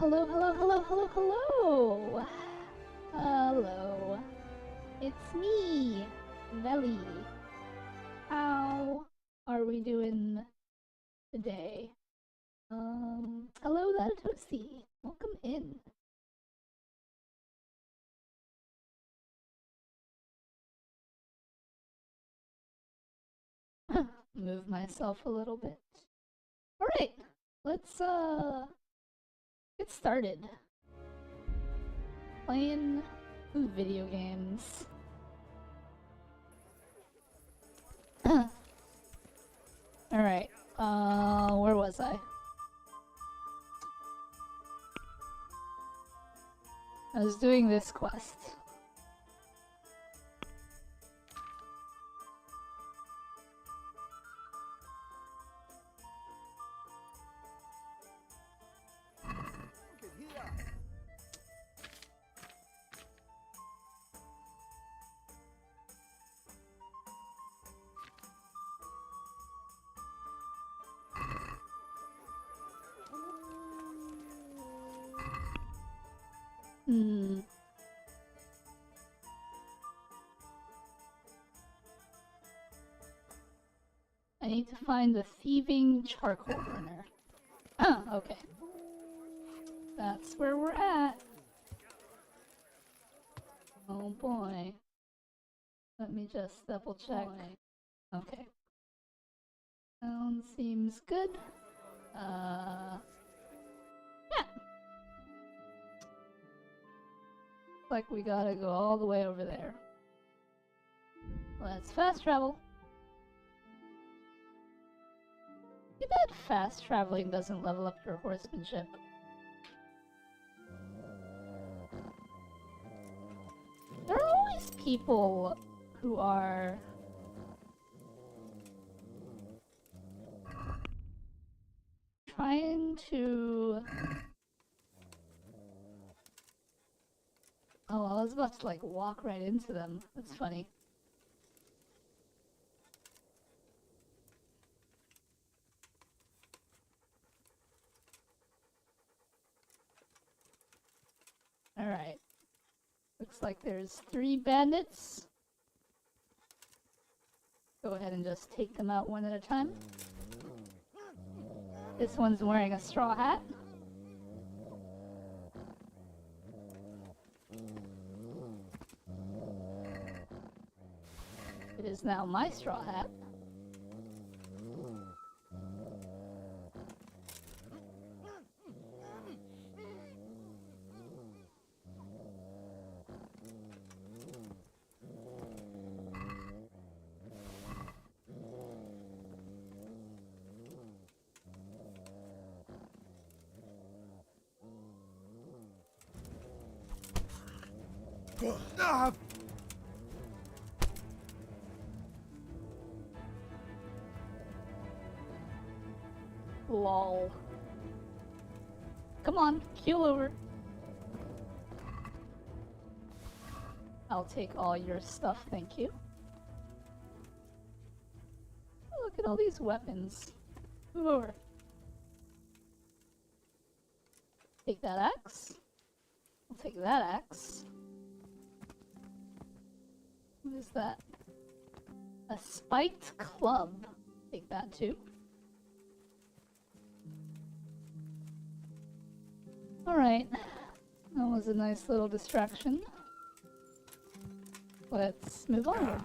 hello, hello, hello, hello, hello! Hello. It's me, Veli. How are we doing today? Hello there, Toasty. Welcome in. Move myself a little bit. Alright, let's get started. Playing video games. Alright, where was I? I was doing this quest. I need to find the thieving charcoal burner. Okay. That's where we're at. Oh boy. Let me just double check. Okay. Sound seems good. Yeah. Like we gotta go all the way over there. Let's fast travel. Too bad fast traveling doesn't level up your horsemanship. There are always people who are trying to... Oh, I was about to like walk right into them. That's funny. Alright. Looks like there's 3 bandits. Go ahead and just take them out one at a time. This one's wearing a straw hat. It is now my straw hat. Lol. Come on, keel over. I'll take all your stuff, thank you. Oh, look at all these weapons. Move over. Take that axe. I'll take that axe. What is that? A spiked club. Take that too. Alright. That was a nice little distraction. Let's move on.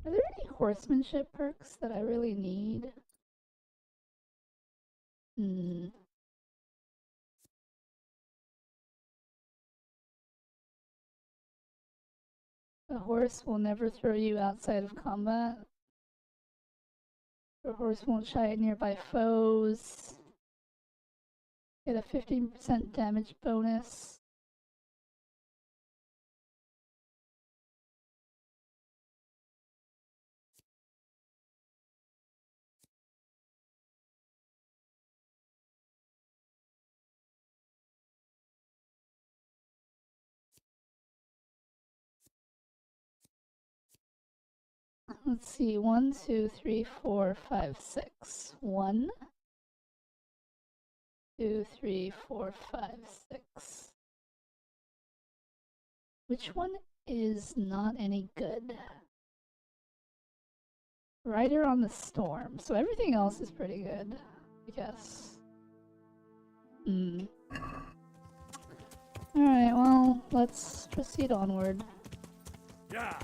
Are there any horsemanship perks that I really need? A horse will never throw you outside of combat. Your horse won't shy at nearby foes. Get a 15% damage bonus. Let's see, 1, 2, 3, 4, 5, 6. 1, 2, 3, 4, 5, 6. Which one is not any good? Rider on the Storm. So everything else is pretty good, I guess. Alright, well, let's proceed onward. Yeah.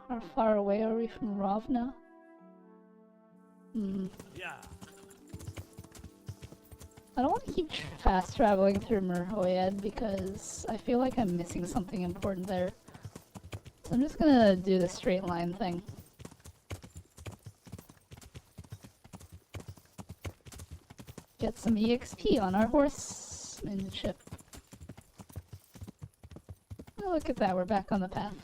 How far away are we from Ravna? Yeah. I don't want to keep fast traveling through Merhoyed because I feel like I'm missing something important there. So I'm just gonna do the straight line thing. Get some EXP on our horsemanship. Oh, look at that, we're back on the path.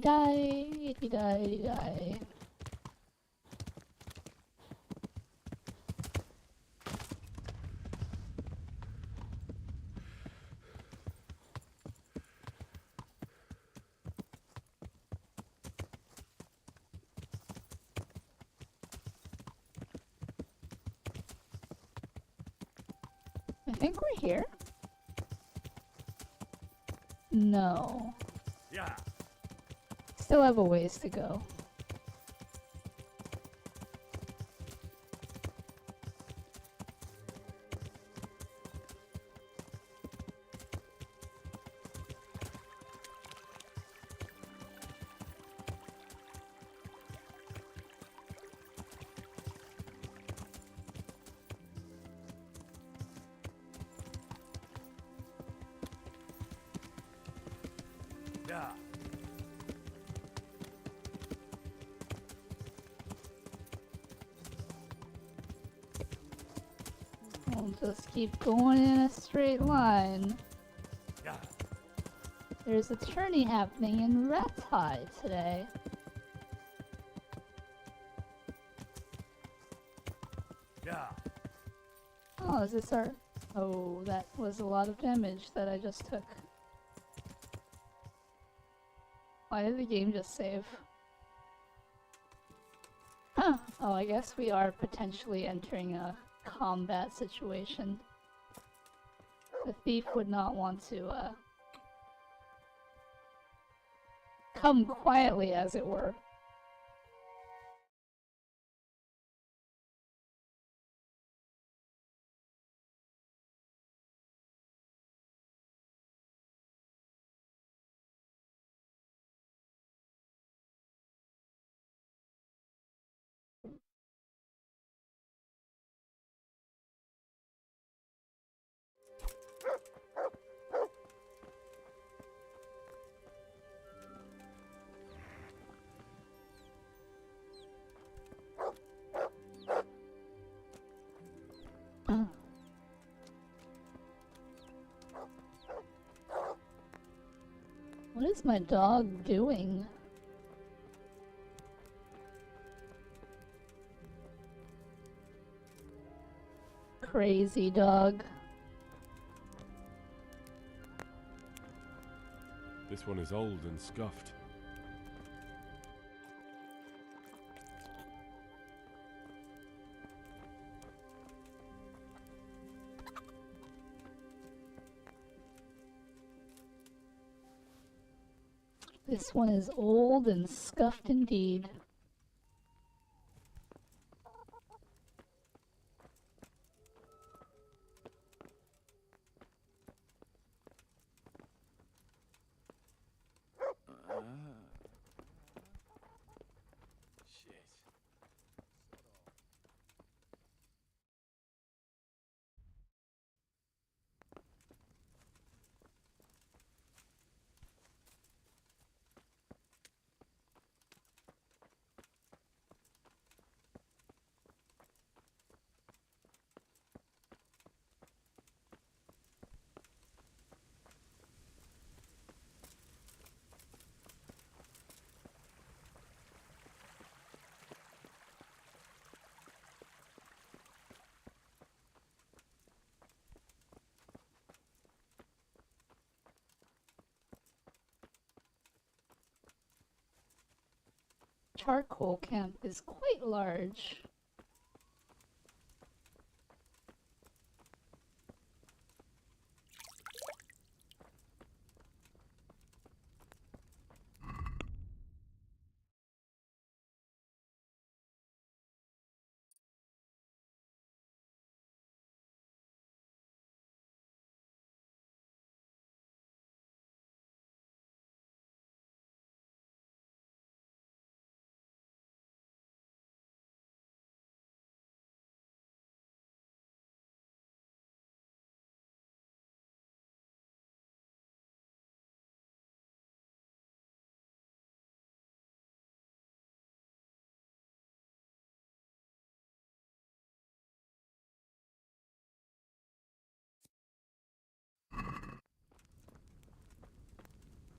Die. I think we're here. No. Yeah. Still have a ways to go. Yeah. We'll just keep going in a straight line. Yeah. There's a tourney happening in Rathai today. Yeah. Oh, is this our... Oh, that was a lot of damage that I just took. Why did the game just save? Huh. Oh, I guess we are potentially entering a combat situation. The thief would not want to, come quietly, as it were. What is my dog doing? Crazy dog. This one is old and scuffed. This one is old and scuffed indeed. charcoal camp is quite large.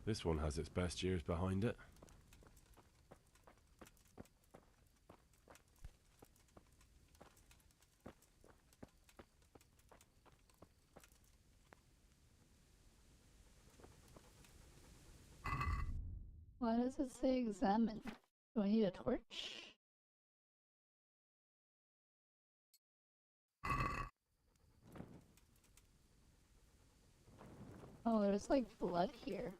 This one has its best years behind it. Why does it say examine? Do I need a torch? Oh, there's like blood here.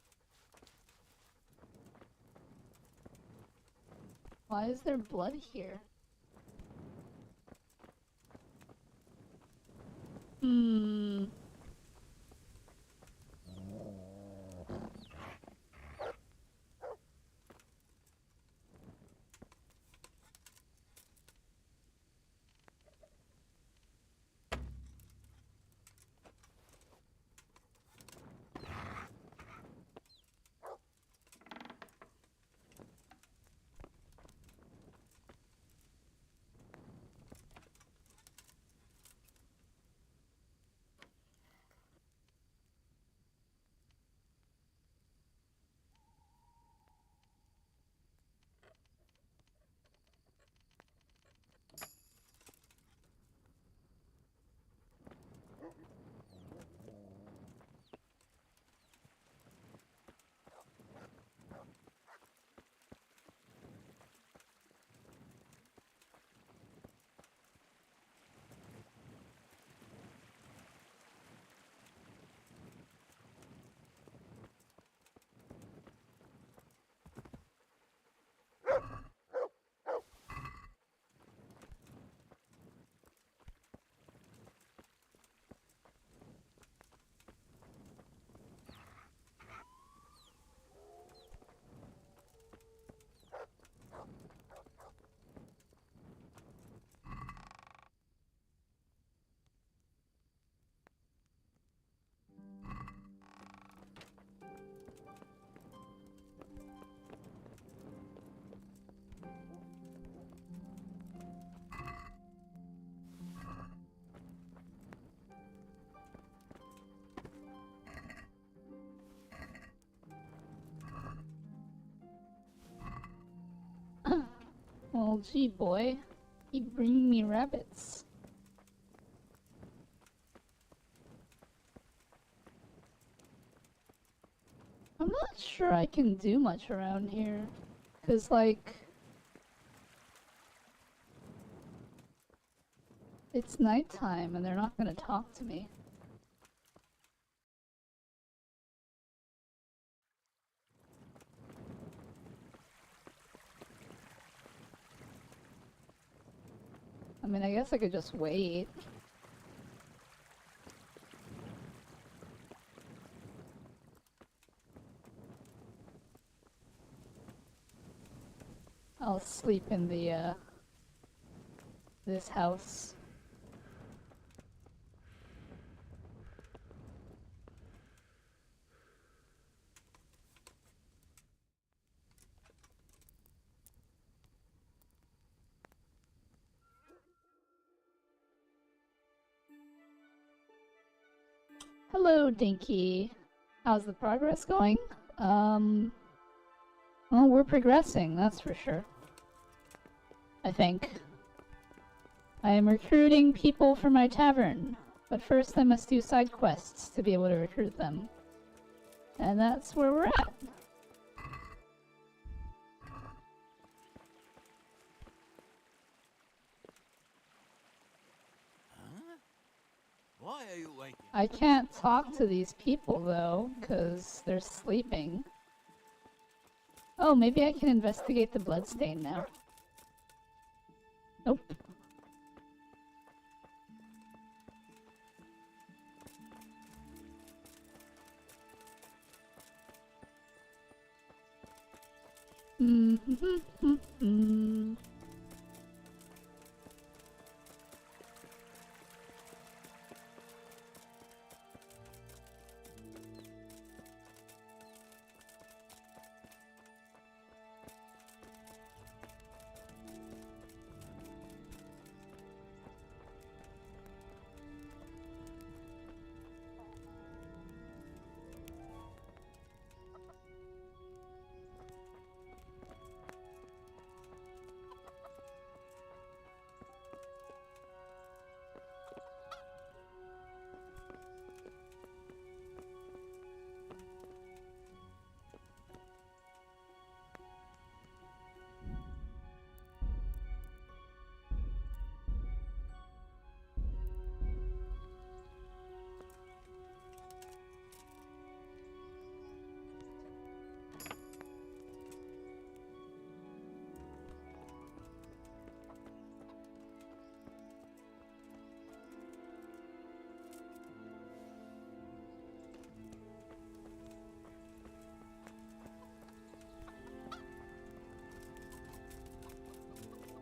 Why is there blood here? Hmm. Well, gee, boy. Keep bringing me rabbits. I'm not sure I can do much around here. 'Cause, like... it's nighttime and they're not gonna talk to me. I mean, I guess I could just wait. I'll sleep in the, this house. Hello, Dinky. How's the progress going? Well, we're progressing, that's for sure. I think. I am recruiting people for my tavern, but first I must do side quests to be able to recruit them. And that's where we're at. I can't talk to these people though, because they're sleeping. Oh, maybe I can investigate the bloodstain now. Nope.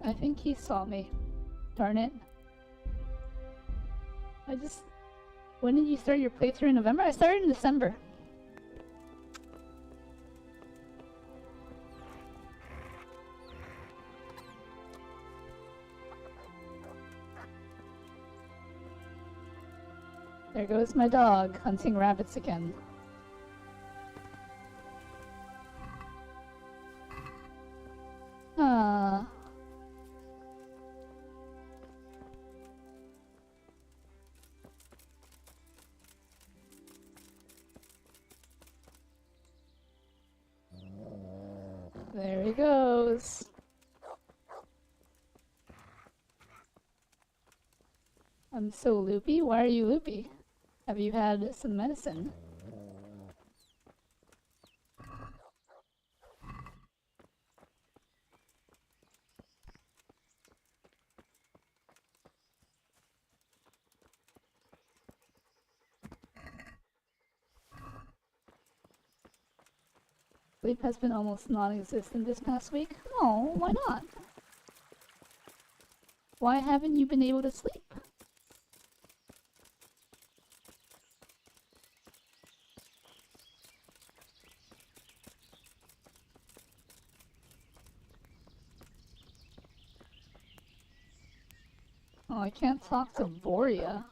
I think he saw me. Darn it. When did you start your playthrough in November? I started in December. There goes my dog, hunting rabbits again. Ah. There he goes. I'm so loopy. Why are you loopy? Have you had some medicine? Sleep has been almost non-existent this past week. Oh, why not? Why haven't you been able to sleep? Oh, I can't talk to Boria.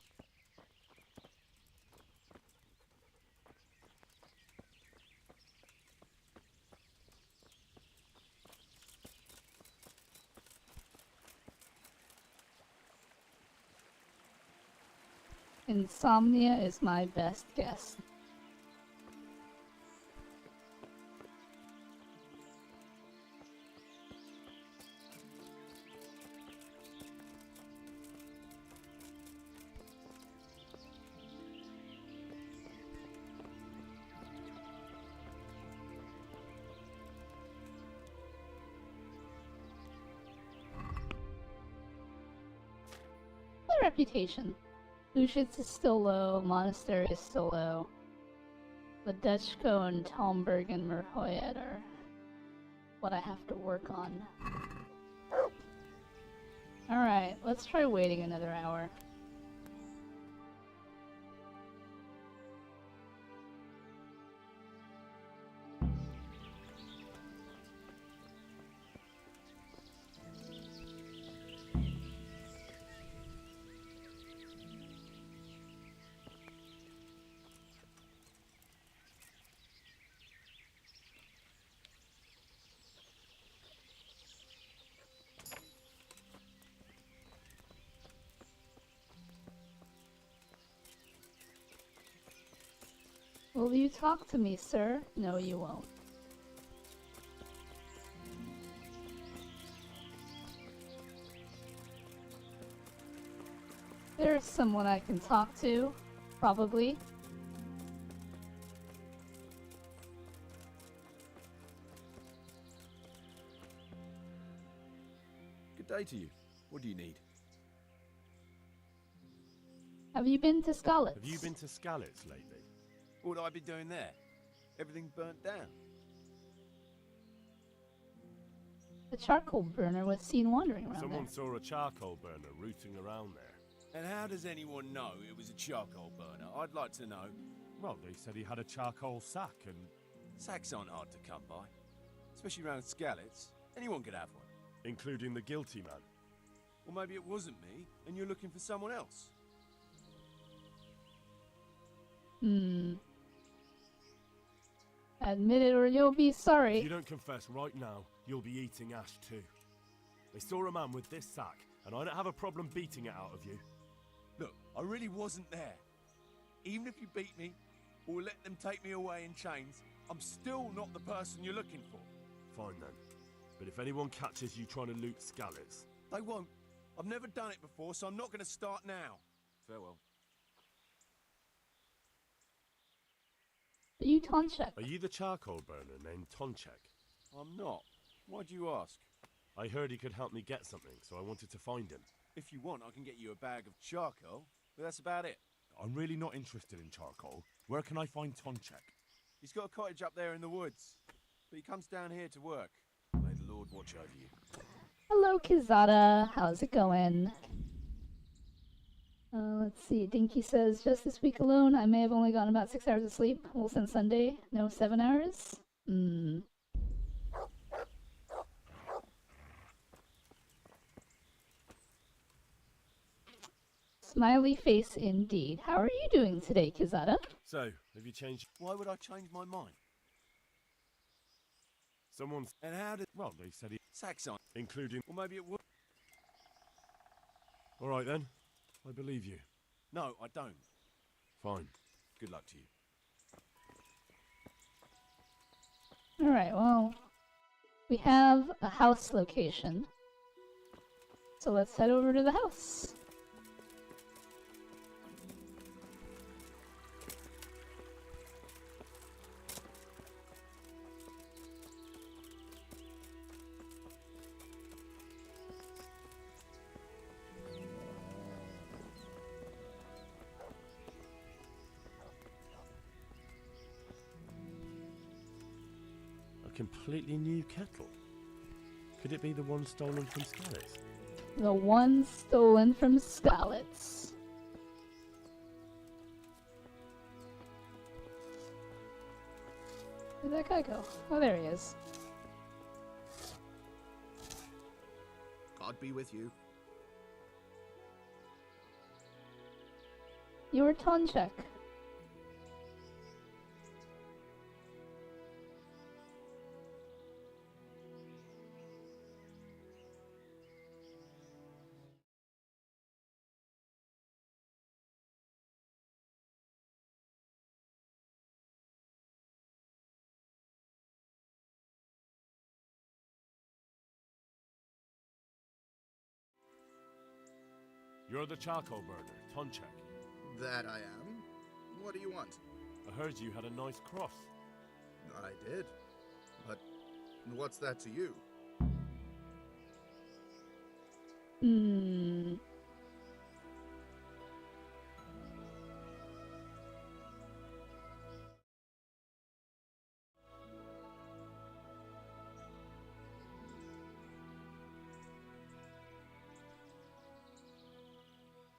Insomnia is my best guess. My reputation. Lucius is still low, Monastery is still low. Ledechko and Talmberg and Merhoyet are what I have to work on. Alright, let's try waiting another hour. Will you talk to me, sir? No, you won't. There's someone I can talk to. Probably. Good day to you. What do you need? Have you been to Scarlet's? Have you been to Skalitz lately? What would I be doing there? Everything's burnt down. The charcoal burner was seen wandering around Someone there. saw a charcoal burner rooting around there. And how does anyone know it was a charcoal burner? I'd like to know. Well, they said he had a charcoal sack and... Sacks aren't hard to come by. Especially around Skalitz. Anyone could have one. including the guilty man. Or maybe it wasn't me, and you're looking for someone else. Admit it or you'll be sorry. If you don't confess right now, you'll be eating ash too. They saw a man with this sack, and I don't have a problem beating it out of you. Look, I really wasn't there. Even if you beat me, or let them take me away in chains, I'm still not the person you're looking for. Fine then. But if anyone catches you trying to loot Skalitz... They won't. I've never done it before, so I'm not going to start now. Farewell. Are you Tonchek? Are you the charcoal burner named Tonchek? I'm not. Why do you ask? I heard he could help me get something, so I wanted to find him. If you want, I can get you a bag of charcoal, but that's about it. I'm really not interested in charcoal. Where can I find Tonchek? He's got a cottage up there in the woods, but he comes down here to work. May the Lord watch over you. Hello, Kizada. How's it going? Let's see. Dinky says, just this week alone, I may have only gotten about 6 hours of sleep. Well, since Sunday, no 7 hours? Smiley face indeed. How are you doing today, Kizada? So, have you changed... Why would I change my mind? Someone's... And how did... Well, they said he... Saxon? Including... Or maybe it would... Alright then. I believe you. No, I don't. Fine. Good luck to you. Alright, well, we have a house location. So let's head over to the house. A completely new kettle. Could it be the one stolen from Skalitz? The one stolen from Skalitz. Where'd that guy go? Oh, there he is. God be with you. You're Tonchek. You're the charcoal burner, Tonchek. That I am. What do you want? I heard you had a nice cross. I did. But what's that to you?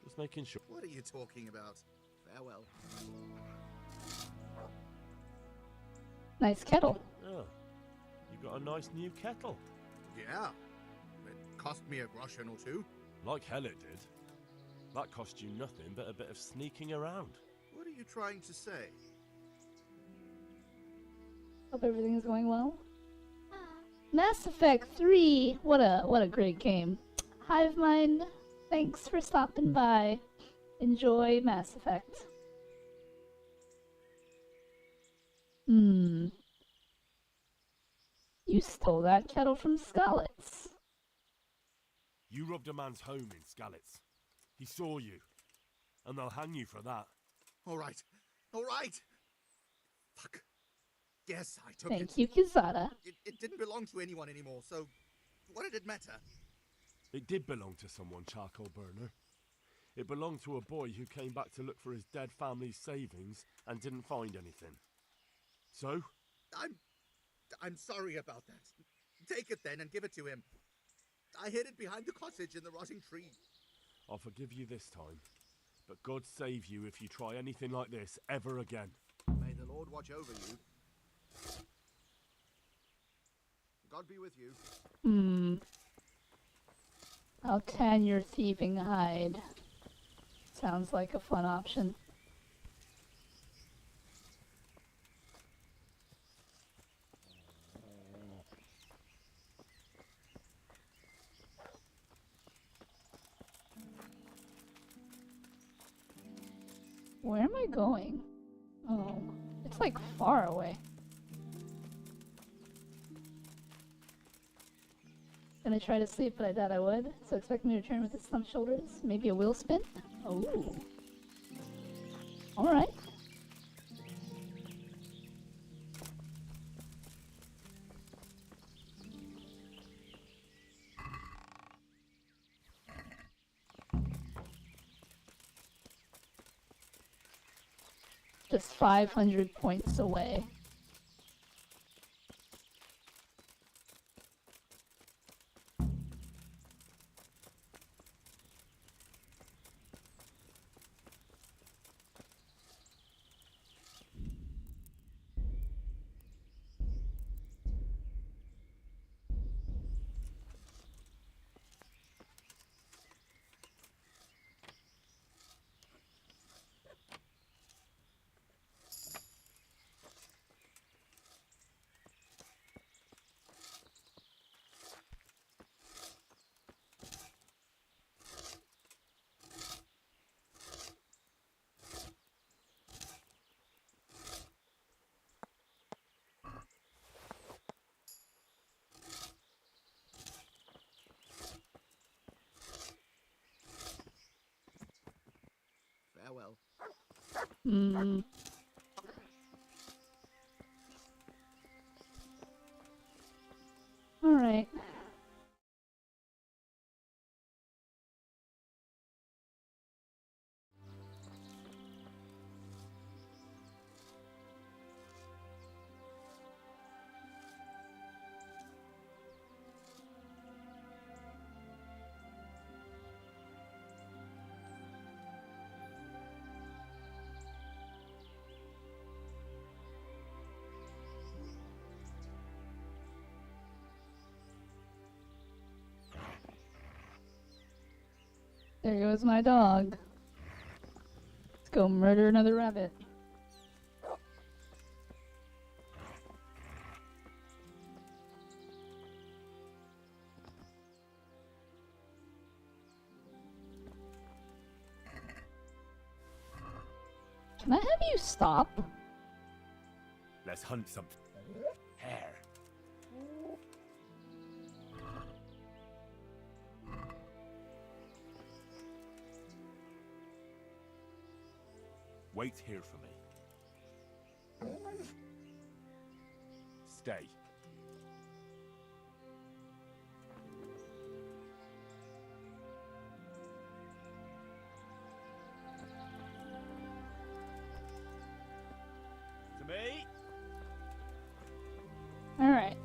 Just making sure. What are you talking about? Farewell. Nice kettle. Oh, you got a nice new kettle. Yeah. It cost me a groschen or two. Like hell it did. That cost you nothing but a bit of sneaking around. What are you trying to say? Hope everything's going well. Mass Effect 3. What a great game. Hive Mind, thanks for stopping by. Enjoy Mass Effect. You stole that kettle from Skalitz. You robbed a man's home in Skalitz. He saw you. And they'll hang you for that. All right. All right. Fuck. Yes, I took it. Thank you, Kizada. It didn't belong to anyone anymore, so what did it matter? It did belong to someone, Charcoal Burner. It belonged to a boy who came back to look for his dead family's savings and didn't find anything. So? I'm sorry about that. Take it then and give it to him. I hid it behind the cottage in the rotting tree. I'll forgive you this time. But God save you if you try anything like this ever again. May the Lord watch over you. God be with you. I'll tan your thieving hide. Sounds like a fun option. Where am I going? Oh, it's like far away. Gonna try to sleep, but I doubt I would. So expect me to return with the slumped shoulders. Maybe a wheel spin? Oh. Alright. Just 500 points away. Farewell. Alright. There goes my dog. Let's go murder another rabbit. Can I have you stop? Let's hunt something. Hare. Wait here for me. Stay. To me? Alright.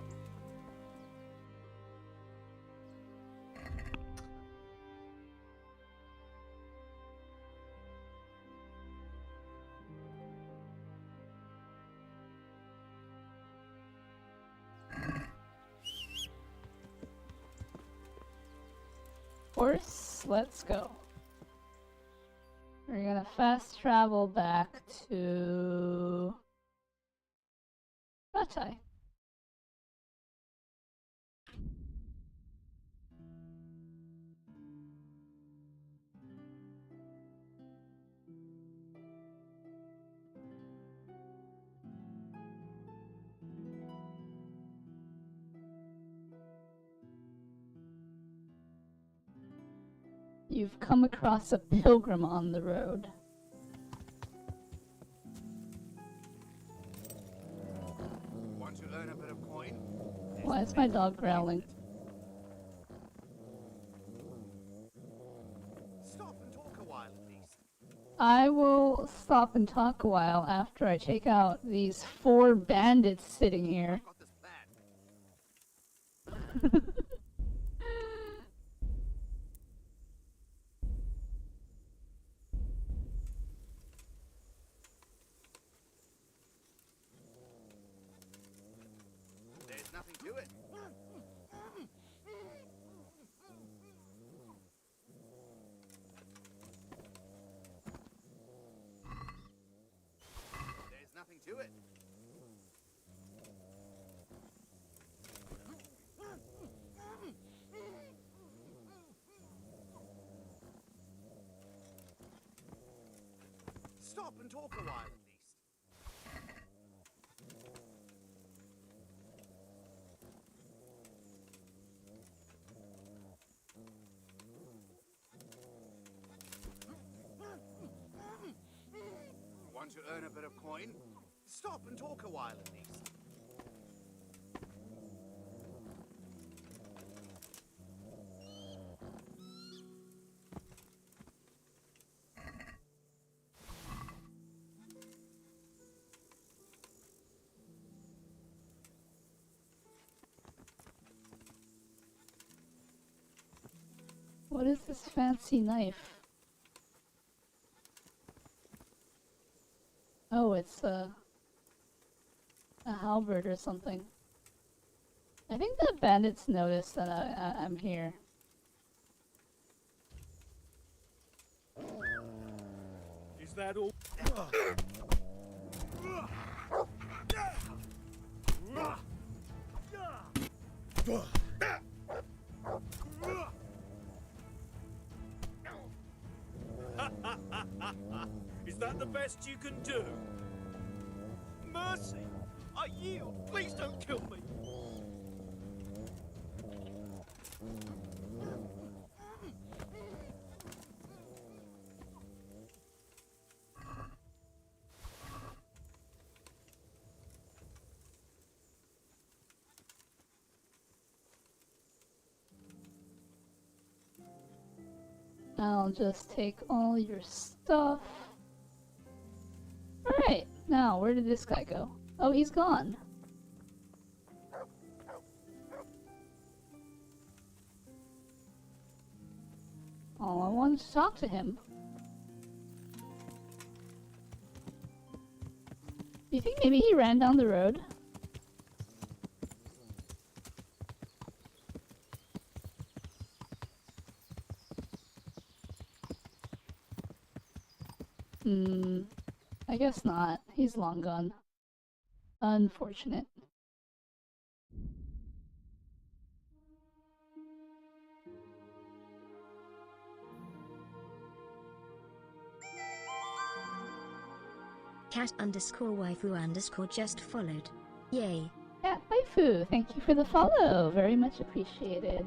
Horse, let's go. We're gonna fast travel back to Ratai. You've come across a pilgrim on the road. Why is my dog growling? Stop and talk a while at least. I will stop and talk a while after I take out these 4 bandits sitting here. I've got this plan. There's nothing to it. There's nothing to it. Stop and talk a while at least. Want to earn a bit of coin? Stop and talk a while at least. What is this fancy knife? Oh, it's a halberd or something. I think the bandits noticed that I'm here. Is that all? Is that the best you can do? Mercy! I yield! Please don't kill me! I'll just take all your stuff. Alright, now where did this guy go? Oh, he's gone. Oh, I wanted to talk to him. Do you think maybe he ran down the road? I guess not. He's long gone. Unfortunate. Cat_waifu_ just followed. Yay. Cat Waifu, thank you for the follow. Very much appreciated.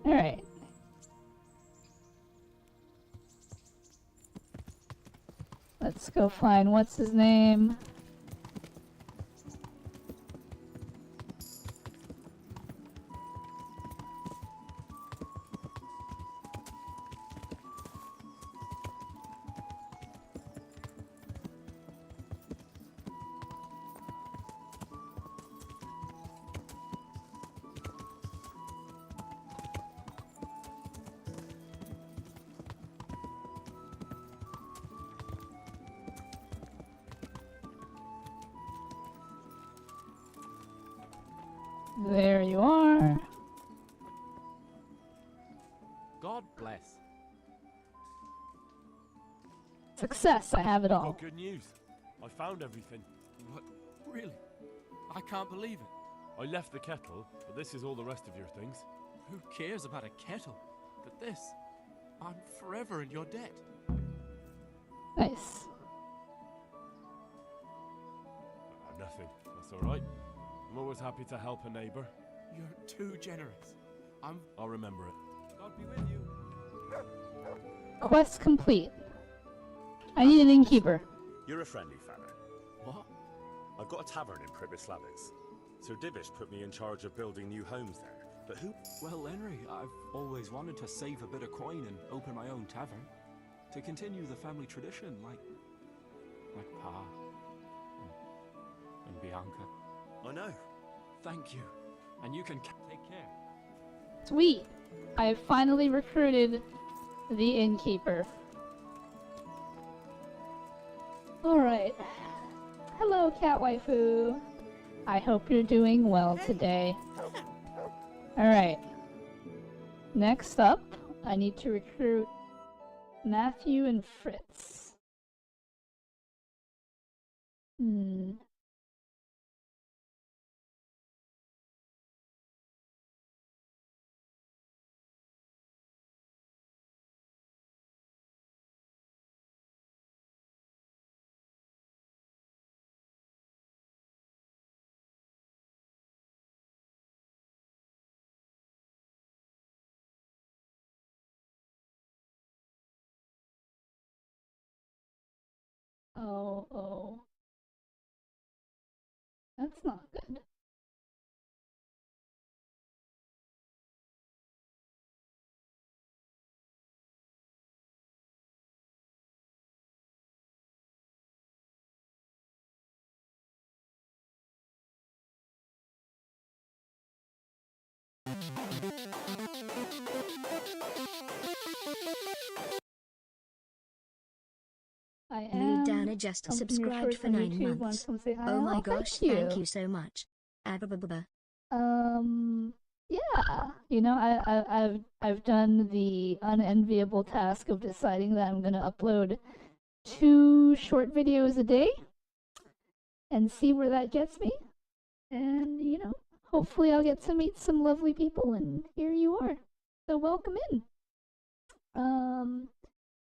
Alright. Let's go find what's his name. There you are. God bless. Success, I have it all. Got good news. I found everything. What? Really? I can't believe it. I left the kettle, but this is all the rest of your things. Who cares about a kettle? But this, I'm forever in your debt. Nice. Nothing. That's alright. I'm always happy to help a neighbor. You're too generous. I'll remember it. God be with you. Quest complete. I need an innkeeper. You're a friendly fella. What? I've got a tavern in Pribyslavitz. Sir Divish put me in charge of building new homes there. But who? Well, Henry, I've always wanted to save a bit of coin and open my own tavern. To continue the family tradition, like Pa and Bianca. I know. Thank you. And you can take care. Sweet! I have finally recruited the innkeeper. Alright. Hello, cat waifu. I hope you're doing well today. Alright. Next up, I need to recruit Matthew and Fritz. Oh. That's not good. I am Ludana just something you're subscribed short for on 9 YouTube. Want months. to come say hi? Oh my gosh, thank thank you so much. Abababa. Yeah. You know, I've done the unenviable task of deciding that I'm gonna upload 2 short videos a day and see where that gets me. And, you know, hopefully I'll get to meet some lovely people, and here you are. So welcome in.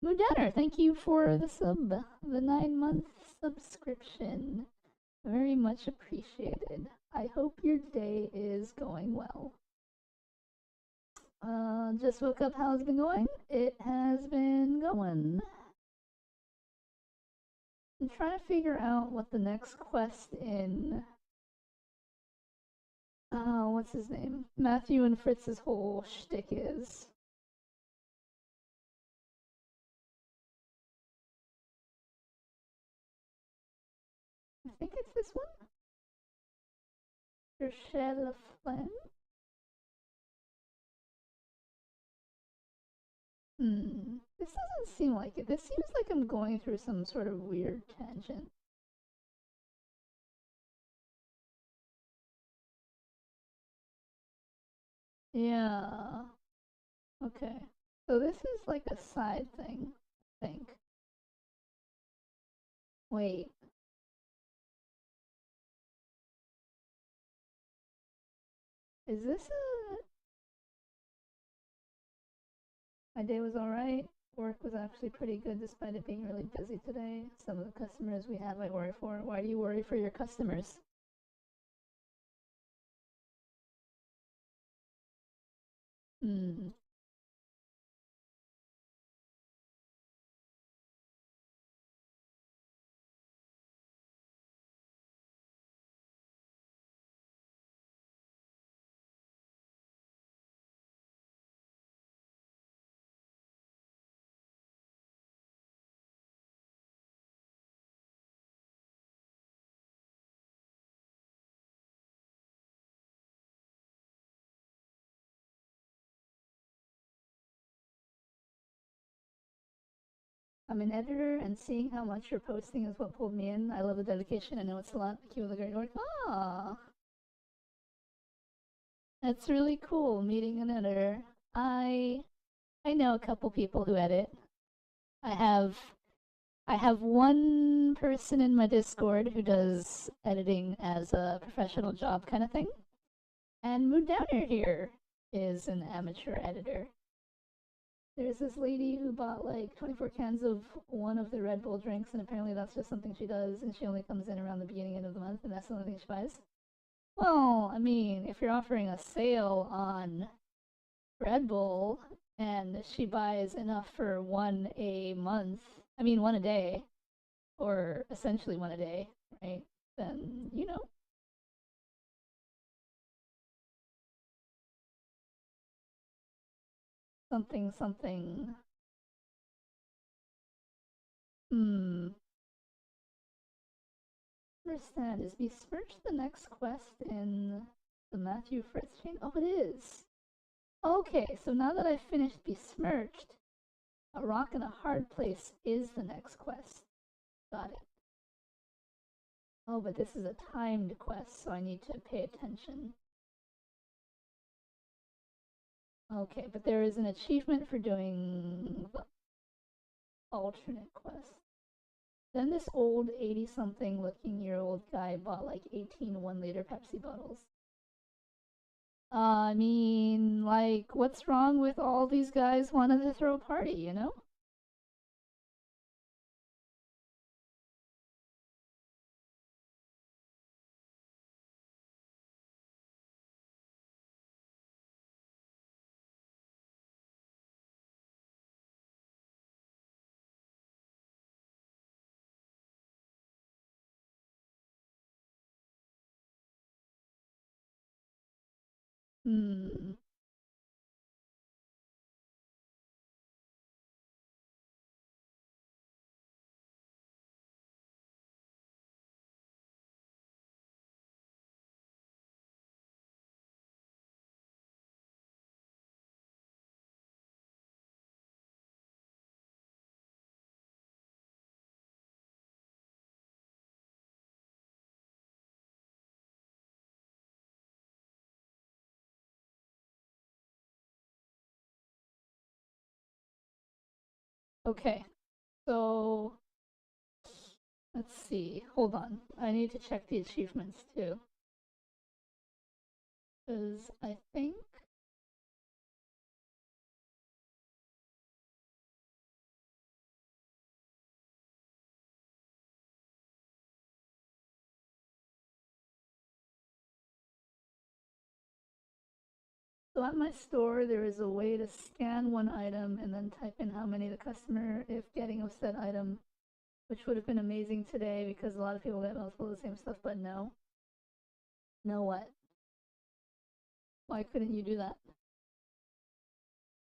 Mudaner, thank you for the sub, the 9-month subscription. Very much appreciated. I hope your day is going well. Just woke up. How's it been going? It has been going. I'm trying to figure out what the next quest in what's his name? Matthew and Fritz's whole shtick is. I think it's this one. Rochelle Flynn. This doesn't seem like it. This seems like I'm going through some sort of weird tangent. Yeah. Okay. So this is like a side thing, I think. Wait. Is this a... My day was alright. Work was actually pretty good despite it being really busy today. Some of the customers we have I worry for. Why do you worry for your customers? I'm an editor, and seeing how much you're posting is what pulled me in. I love the dedication. I know it's a lot. Keep up the great work. Ah, that's really cool. Meeting an editor. I know a couple people who edit. I have one person in my Discord who does editing as a professional job kind of thing, and Mood Downer here is an amateur editor. There's this lady who bought like 24 cans of one of the Red Bull drinks, and apparently that's just something she does, and she only comes in around the beginning end of the month, and that's the only thing she buys. Well, I mean, if you're offering a sale on Red Bull, and she buys enough for one a month, I mean, one a day, or essentially one a day, right? Then, you know, something something. Understand, is besmirched the next quest in the Matthew Fritz chain? Oh, it is. Okay, so now that I've finished besmirched, a rock in a hard place is the next quest. Got it. Oh, but this is a timed quest, so I need to pay attention. Okay, but there is an achievement for doing the alternate quest. Then this old 80-something looking year old guy bought like 18 1-liter Pepsi bottles. I mean, like, what's wrong with all these guys wanting to throw a party, you know? Hmm. Okay, so let's see. Hold on. I need to check the achievements too. Because I think. So at my store, there is a way to scan one item and then type in how many the customer, if getting of said item, which would have been amazing today because a lot of people get multiple of the same stuff, but no. No what? Why couldn't you do that?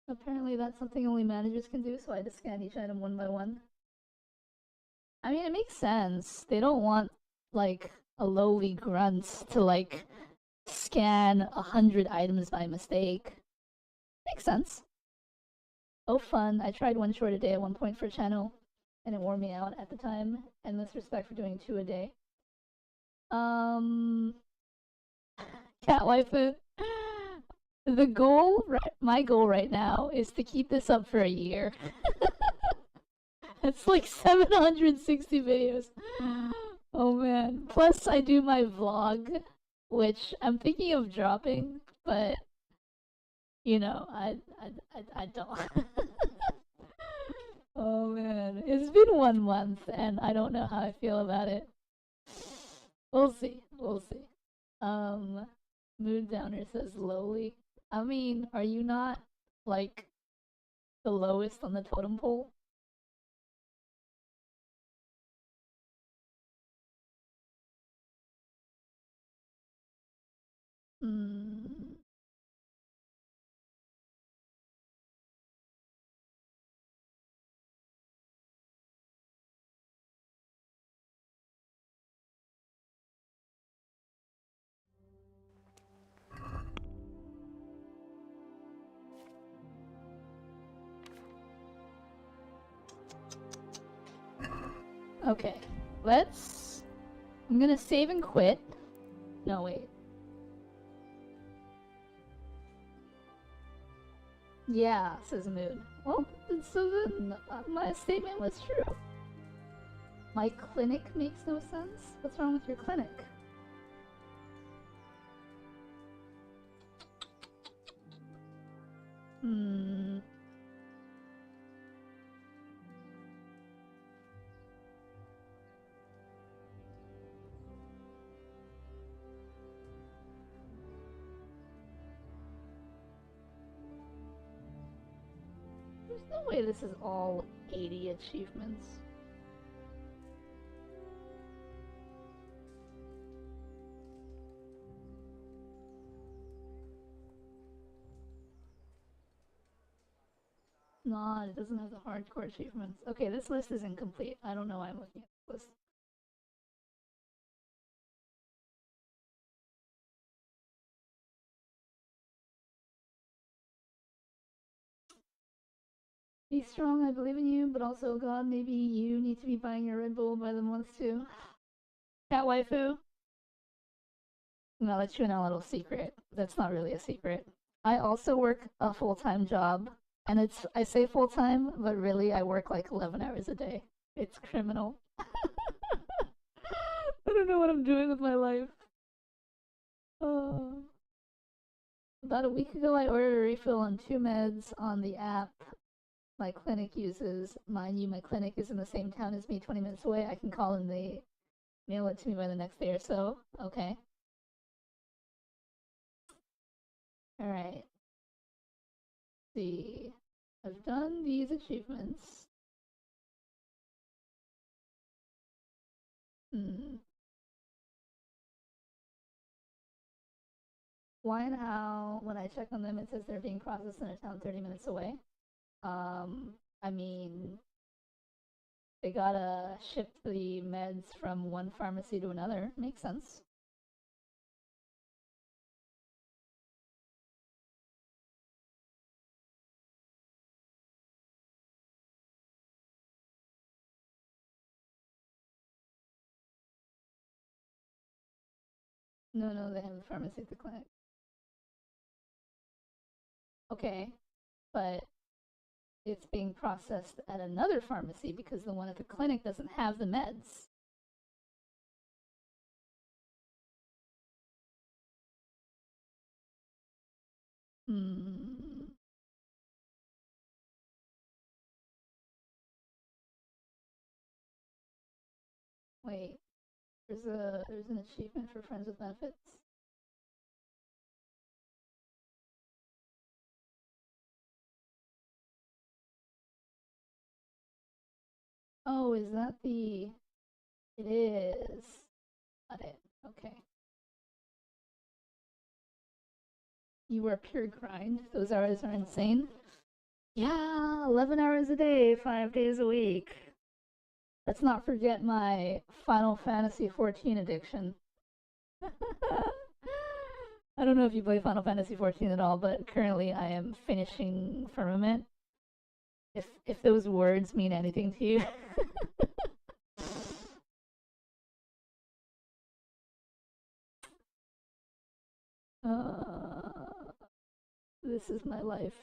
Apparently that's something only managers can do, so I had to scan each item one by one. I mean, it makes sense. They don't want, like, a lowly grunt to, like, scan 100 items by mistake. Makes sense. Oh, fun. I tried one short a day at one point for a channel, and it wore me out at the time. Endless respect for doing 2 a day. Cat waifu. The goal, my goal right now, is to keep this up for a year. It's like 760 videos. Oh man. Plus, I do my vlog, which I'm thinking of dropping, but you know, I don't. Oh man, it's been 1 month, and I don't know how I feel about it. We'll see. We'll see. Mood Downer says lowly. I mean, are you not like the lowest on the totem pole? Hmm. Okay, let's. I'm gonna save and quit. No, wait. Yeah, says Mood. Well, so then my statement was true. My clinic makes no sense? What's wrong with your clinic? Hmm. There's no way this is all 80 achievements. not. It doesn't have the hardcore achievements. Okay, this list is incomplete. I don't know why I'm looking at this list. Be strong, I believe in you, but also, God, maybe you need to be buying your Red Bull by the month too. Cat waifu? I'm gonna let you in a little secret. That's not really a secret. I also work a full-time job, and I say full-time, but really I work like 11 hours a day. It's criminal. I don't know what I'm doing with my life. About a week ago, I ordered a refill on 2 meds on the app my clinic uses. Mind you, my clinic is in the same town as me, 20 minutes away. I can call and they mail it to me by the next day or so. Okay. Alright. See. I've done these achievements. Why and how, when I check on them, it says they're being processed in a town 30 minutes away. I mean, they gotta ship the meds from one pharmacy to another. Makes sense. No, they have the pharmacy at the clinic. Okay, but it's being processed at another pharmacy because the one at the clinic doesn't have the meds. Wait, there's an achievement for friends with benefits. Oh, is that the... It is. Got it. Okay. You are pure grind. Those hours are insane. Yeah, 11 hours a day, 5 days a week. Let's not forget my Final Fantasy XIV addiction. I don't know if you play Final Fantasy XIV at all, but currently I am finishing Firmament. If those words mean anything to you. This is my life.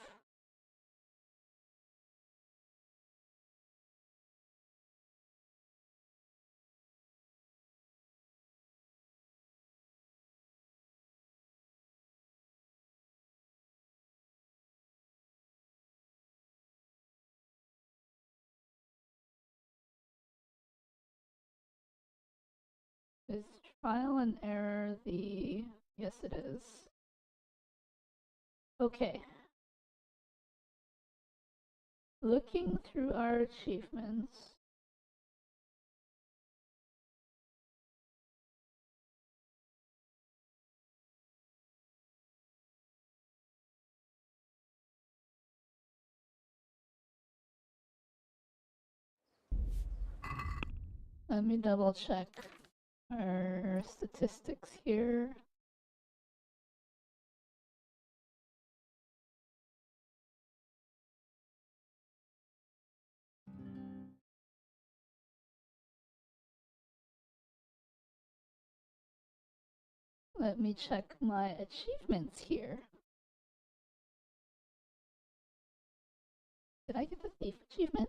Is trial and error the... Yes, it is. Okay. Looking through our achievements. Let me double check our statistics here. Let me check my achievements here. Did I get the thief achievement?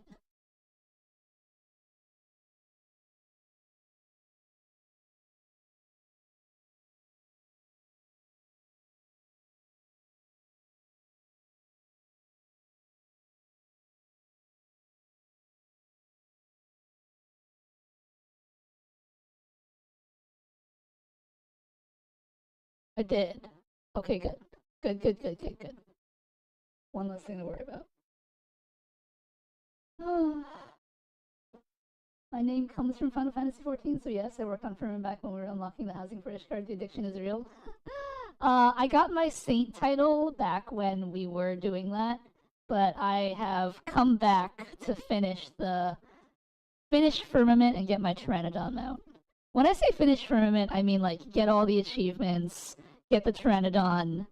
I did. Okay, good. Good. One less thing to worry about. My name comes from Final Fantasy XIV, so yes, I worked on Firmament back when we were unlocking the housing for Ishgard. The addiction is real. I got my Saint title back when we were doing that, but I have come back to finish Firmament and get my Pteranodon mount. When I say finish Firmament, I mean like get all the achievements, get the Pteranodon,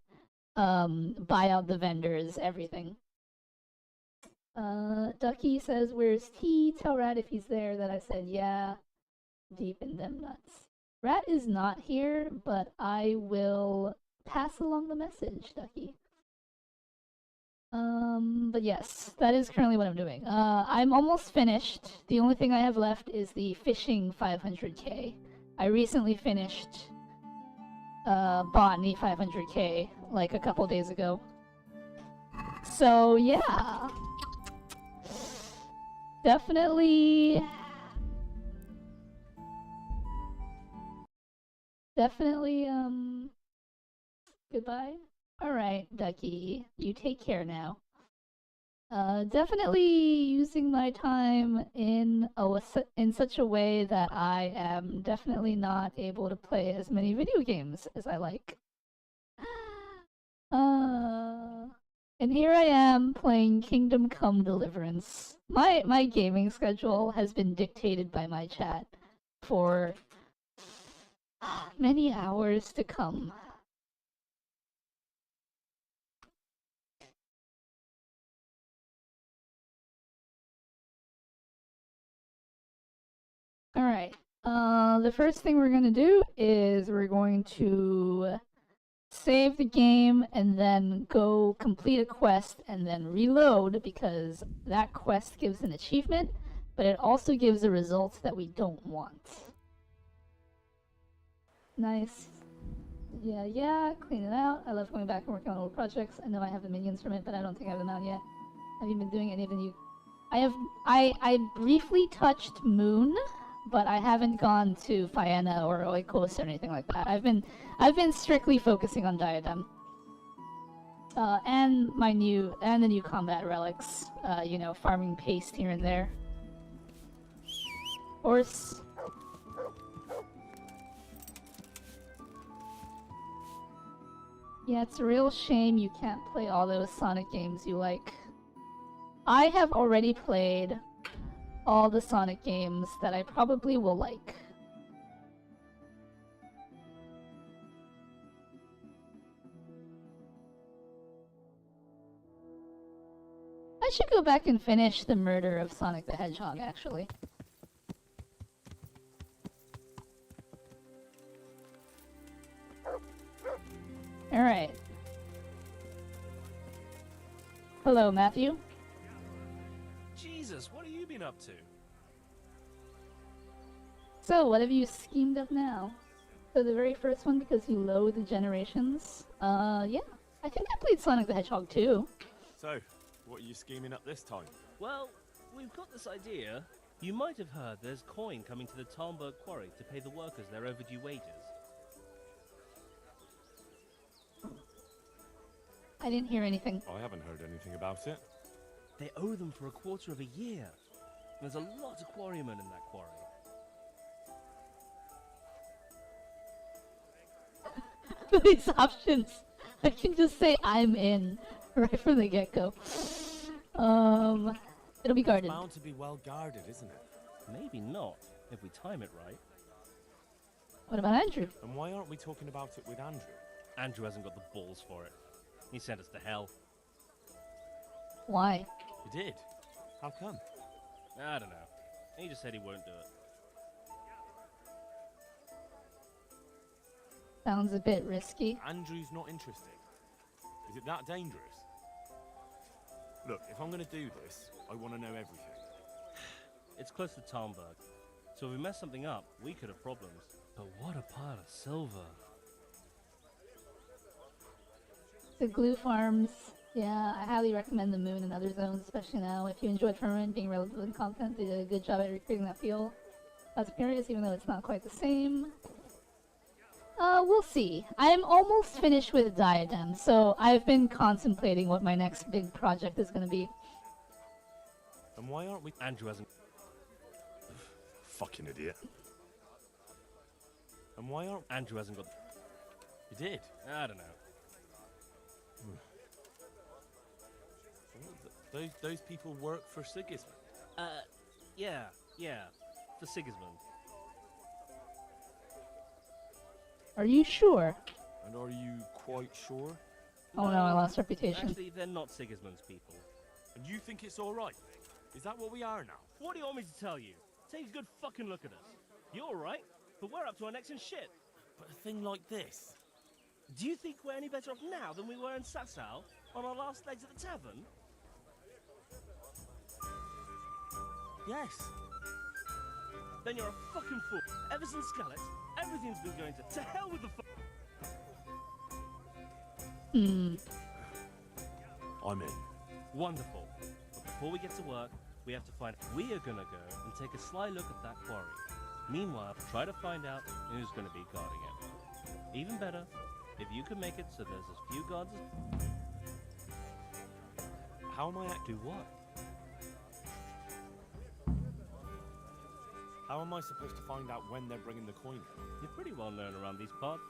buy out the vendors, everything. Ducky says, "Where's T? Tell Rat if he's there." That I said, yeah, deep in them nuts. Rat is not here, but I will pass along the message, Ducky. But yes, that is currently what I'm doing. I'm almost finished. The only thing I have left is the fishing 500k. I recently finished Botany 500k like a couple days ago. So yeah, definitely goodbye. Alright, Ducky, you take care now. Definitely using my time in such a way that I am definitely not able to play as many video games as I like. And here I am playing Kingdom Come Deliverance. My gaming schedule has been dictated by my chat for many hours to come. Alright, the first thing we're gonna do is we're going to save the game and then go complete a quest and then reload, because that quest gives an achievement, but it also gives a result that we don't want. Nice. Yeah, clean it out. I love going back and working on old projects. I know I have the minions from it, but I don't think I have them out yet. Have you been doing any of the new... I briefly touched Moon, but I haven't gone to Fianna or Oikos or anything like that. I've been strictly focusing on Diadem. And the new combat relics. You know, farming paste here and there. Horse. Yeah, it's a real shame you can't play all those Sonic games you like. I have already played all the Sonic games that I probably will like. I should go back and finish the murder of Sonic the Hedgehog, actually. Alright. Hello, Matthew. Jesus, what have you been up to? So, what have you schemed up now? So the very first one, because you loathe the generations? Yeah. I think I played Sonic the Hedgehog too. So, what are you scheming up this time? Well, we've got this idea. You might have heard there's coin coming to the Talmberg quarry to pay the workers their overdue wages. I didn't hear anything. I haven't heard anything about it. They owe them for a quarter of a year. There's a lot of quarrymen in that quarry. These options. I can just say I'm in right from the get-go. It'll be guarded. It's bound to be well guarded, isn't it? Maybe not, if we time it right. What about Andrew? And why aren't we talking about it with Andrew? Andrew hasn't got the balls for it. He sent us to hell. Why? He did? How come? I don't know. He just said he won't do it. Sounds a bit risky. Andrew's not interested. Is it that dangerous? Look, if I'm gonna do this, I want to know everything. It's close to Talmberg, so if we mess something up, we could have problems. But what a pile of silver. The glue farms. Yeah, I highly recommend the Moon and other zones, especially now. If you enjoyed Firmament being relatively confident, they did a good job at recreating that feel. I was curious, even though it's not quite the same. We'll see. I'm almost finished with Diadem, so I've been contemplating what my next big project is going to be. And why aren't we... Andrew hasn't... Fucking idiot. And why aren't... Andrew hasn't got... He did? I don't know. Those people work for Sigismund. Yeah, for Sigismund. Are you sure? And are you quite sure? Oh no, I lost reputation. Actually, they're not Sigismund's people. And you think it's all right? Is that what we are now? What do you want me to tell you? Take a good fucking look at us. You're alright, but we're up to our necks in shit. But a thing like this. Do you think we're any better off now than we were in Sasau, on our last legs at the tavern? Yes. Then you're a fucking fool. Ever since Skelet, everything's been going to hell with the I'm in. Wonderful. But before we get to work, we have to find... We are gonna go and take a sly look at that quarry. Meanwhile, try to find out who's gonna be guarding it. Even better, if you can make it so there's as few guards as... How am I Do what? How am I supposed to find out when they're bringing the coin in? You're pretty well known around these parts.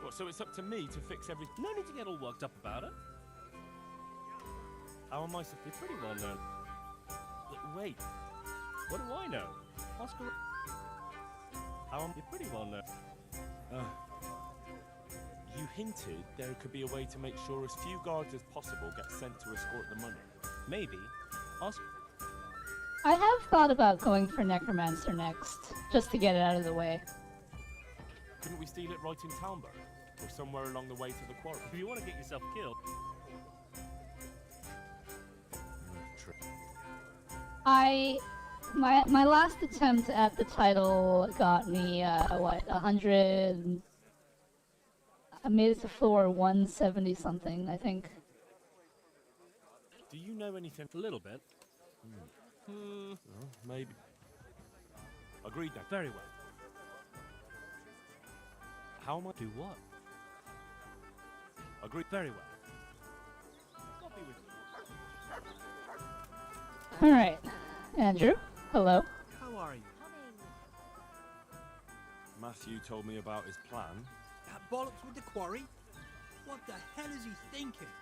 What, so it's up to me to fix everything? No need to get all worked up about it. How am I supposed You're pretty well known. Wait, What do I know? Oscar... how am You're pretty well known. You hinted there could be a way to make sure as few guards as possible get sent to escort the money. Maybe. Oscar... I have thought about going for Necromancer next, just to get it out of the way. Couldn't we steal it right in Talmberg? Or somewhere along the way to the quarry? If you want to get yourself killed... True. My last attempt at the title got me, 100... I made it to floor 170 something, I think. Do you know anything? A little bit. Well, maybe. Agreed then. Very well. How am I? Do what? Agreed. Very well. God be with you. Alright. Andrew, hello. How are you? Matthew told me about his plan. That bollocks with the quarry? What the hell is he thinking?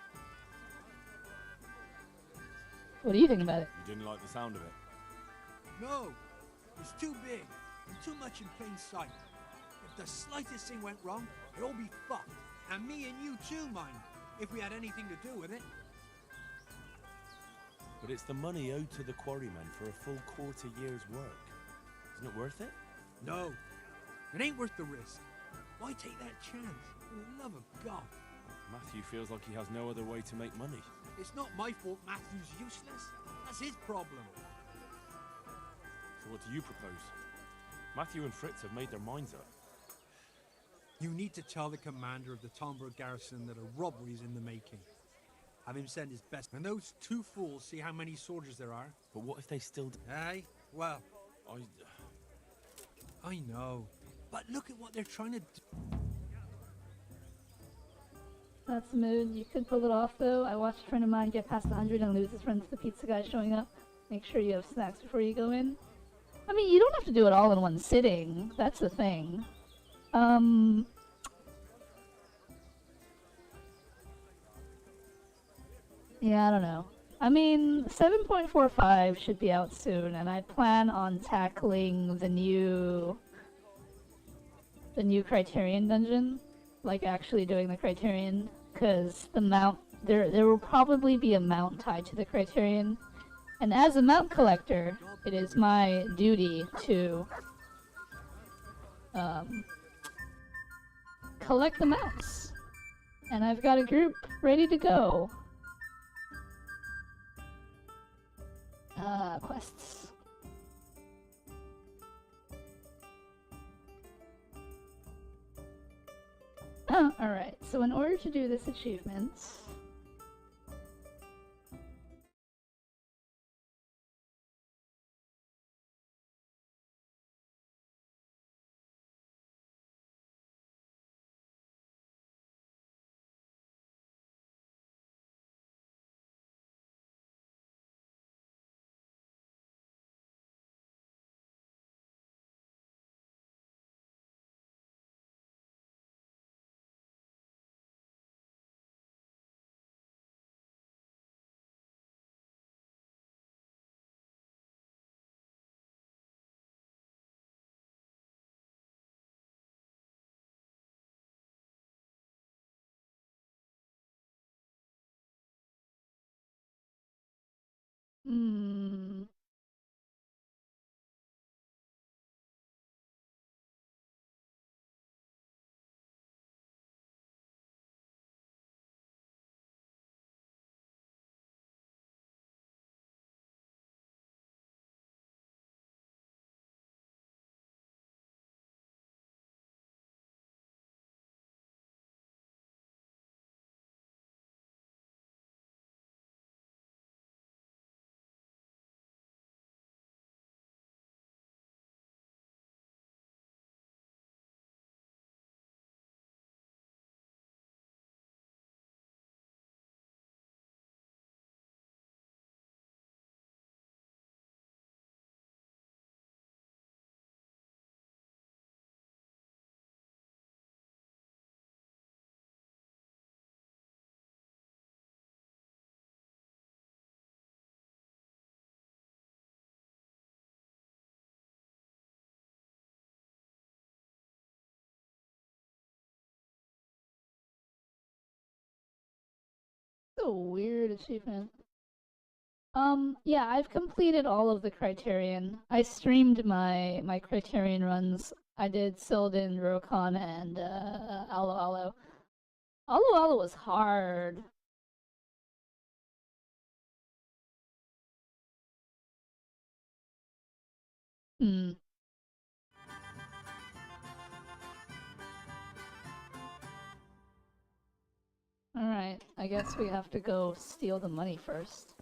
What do you think about it? You didn't like the sound of it. No, it's too big and too much in plain sight. If the slightest thing went wrong, it'd all be fucked. And me and you too, mind, if we had anything to do with it. But it's the money owed to the quarrymen for a full quarter year's work. Isn't it worth it? No, it ain't worth the risk. Why take that chance? For the love of God. Matthew feels like he has no other way to make money. It's not my fault Matthew's useless. That's his problem. So what do you propose? Matthew and Fritz have made their minds up. You need to tell the commander of the Talmberg garrison that a robbery's in the making. Have him send his best. And those two fools see how many soldiers there are. But what if they still... Hey, well, I know. But look at what they're trying to do. That's a mood. You could pull it off, though. I watched a friend of mine get past 100 and lose his friend to the pizza guy showing up. Make sure you have snacks before you go in. I mean, you don't have to do it all in one sitting. That's the thing. Yeah, I don't know. I mean, 7.45 should be out soon, and I plan on tackling the new Criterion dungeon. Like, actually doing the Criterion, because the mount... There will probably be a mount tied to the Criterion. And as a mount collector, it is my duty to collect the mounts. And I've got a group ready to go. Quests. Oh, alright. So in order to do this achievement... Hmm. A weird achievement. Yeah, I've completed all of the Criterion. I streamed my Criterion runs. I did Sylvan, Rokon, and Alo Alo. Alo Alo was hard. Hmm. Alright, I guess we have to go steal the money first.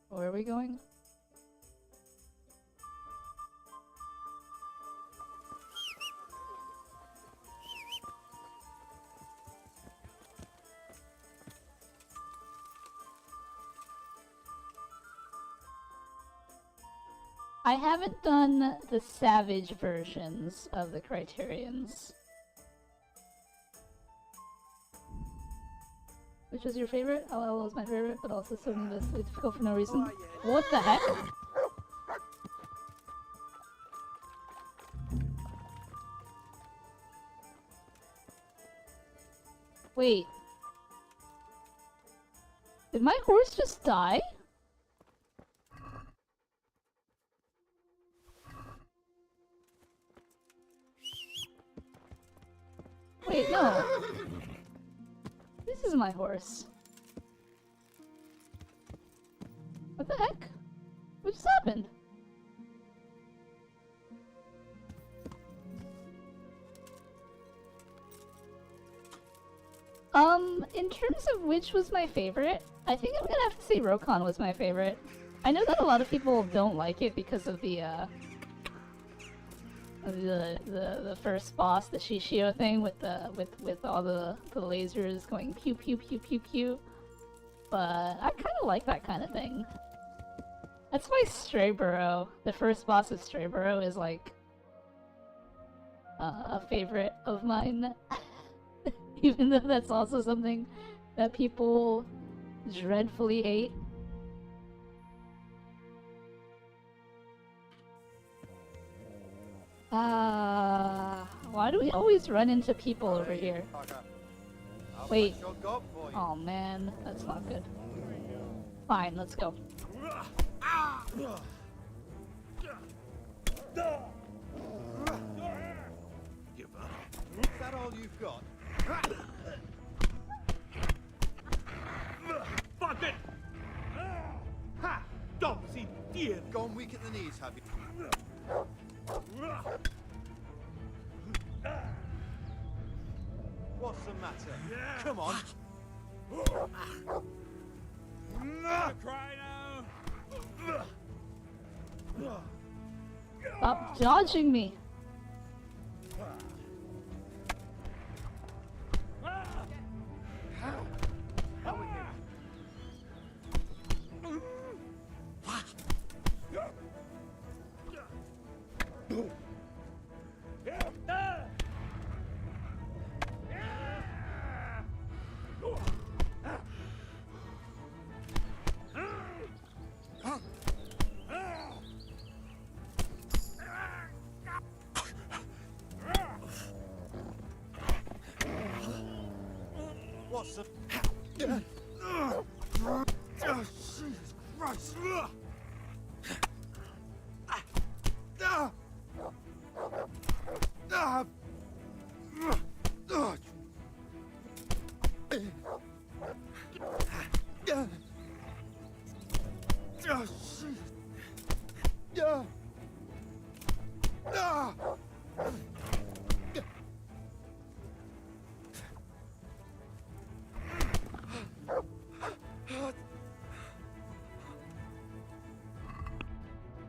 Where are we going? I haven't done the Savage versions of the Criterions. Which was your favorite? LL was my favorite, but also so needlessly difficult for no reason. What the heck? Wait. Did my horse just die? Wait, no. This is my horse. What the heck? What just happened? In terms of which was my favorite, I think I'm gonna have to say Rokon was my favorite. I know that a lot of people don't like it because of the first boss, the Shishio thing with all the lasers going pew pew pew pew pew. But I kind of like that kind of thing. That's why Strayborough, the first boss of Strayborough, is like a favorite of mine. Even though that's also something that people dreadfully hate. Why do we always run into people over here? Wait. Oh man, that's not good. Fine, let's go. Is that all you've got? Fuck it! Ha! Don't see dear. Gone weak at the knees, have you? What's the matter? Come on. Cry now. Stop dodging me. awesome. Jesus Christ!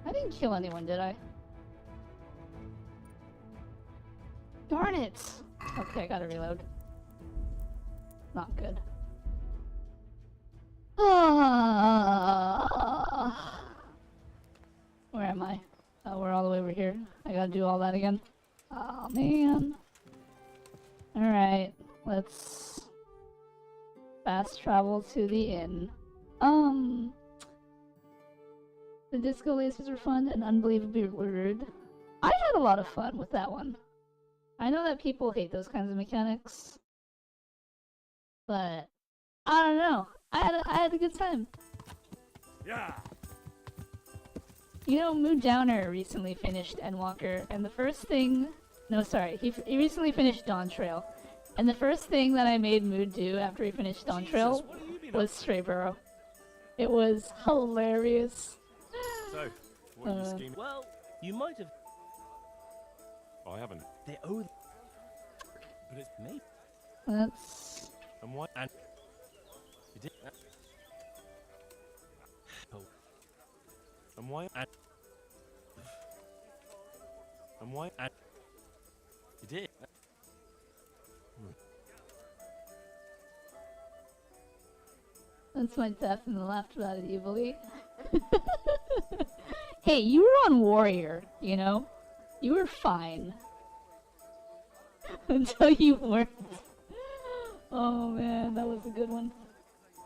I didn't kill anyone, did I? Darn it! Okay, I gotta reload. Not good. Where am I? Oh, we're all the way over here. I gotta do all that again. Oh man. Alright, let's fast travel to the inn. The disco lasers were fun and unbelievably weird. I had a lot of fun with that one. I know that people hate those kinds of mechanics, but I don't know. I had a good time. Yeah. You know, Mood Downer recently finished Endwalker, and the first thing... No, sorry. He recently finished Dawn Trail. And the first thing that I made Mood do after he finished Dawn Trail was Stray Burrow. It was hilarious. So, what are you scheming? Well, you might have. I haven't. They owe. But it's me. That's... And what? And you did. Oh. And why? And why? You did. That's my death and laughed about it evilly. Hey, you were on Warrior, you know? You were fine. Until you weren't. Oh man, that was a good one.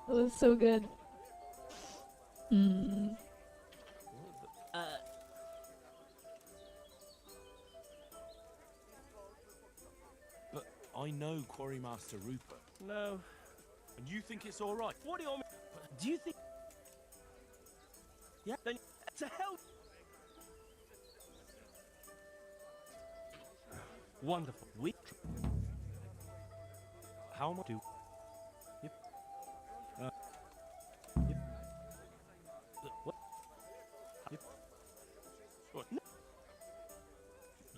It was so good. But I know Quarrymaster Rupert. No. And you think it's alright? What do you want me? Do you think? Yeah. Then to hell. Wonderful. We. How much do? Yep. Yep. What? Yep. What? No.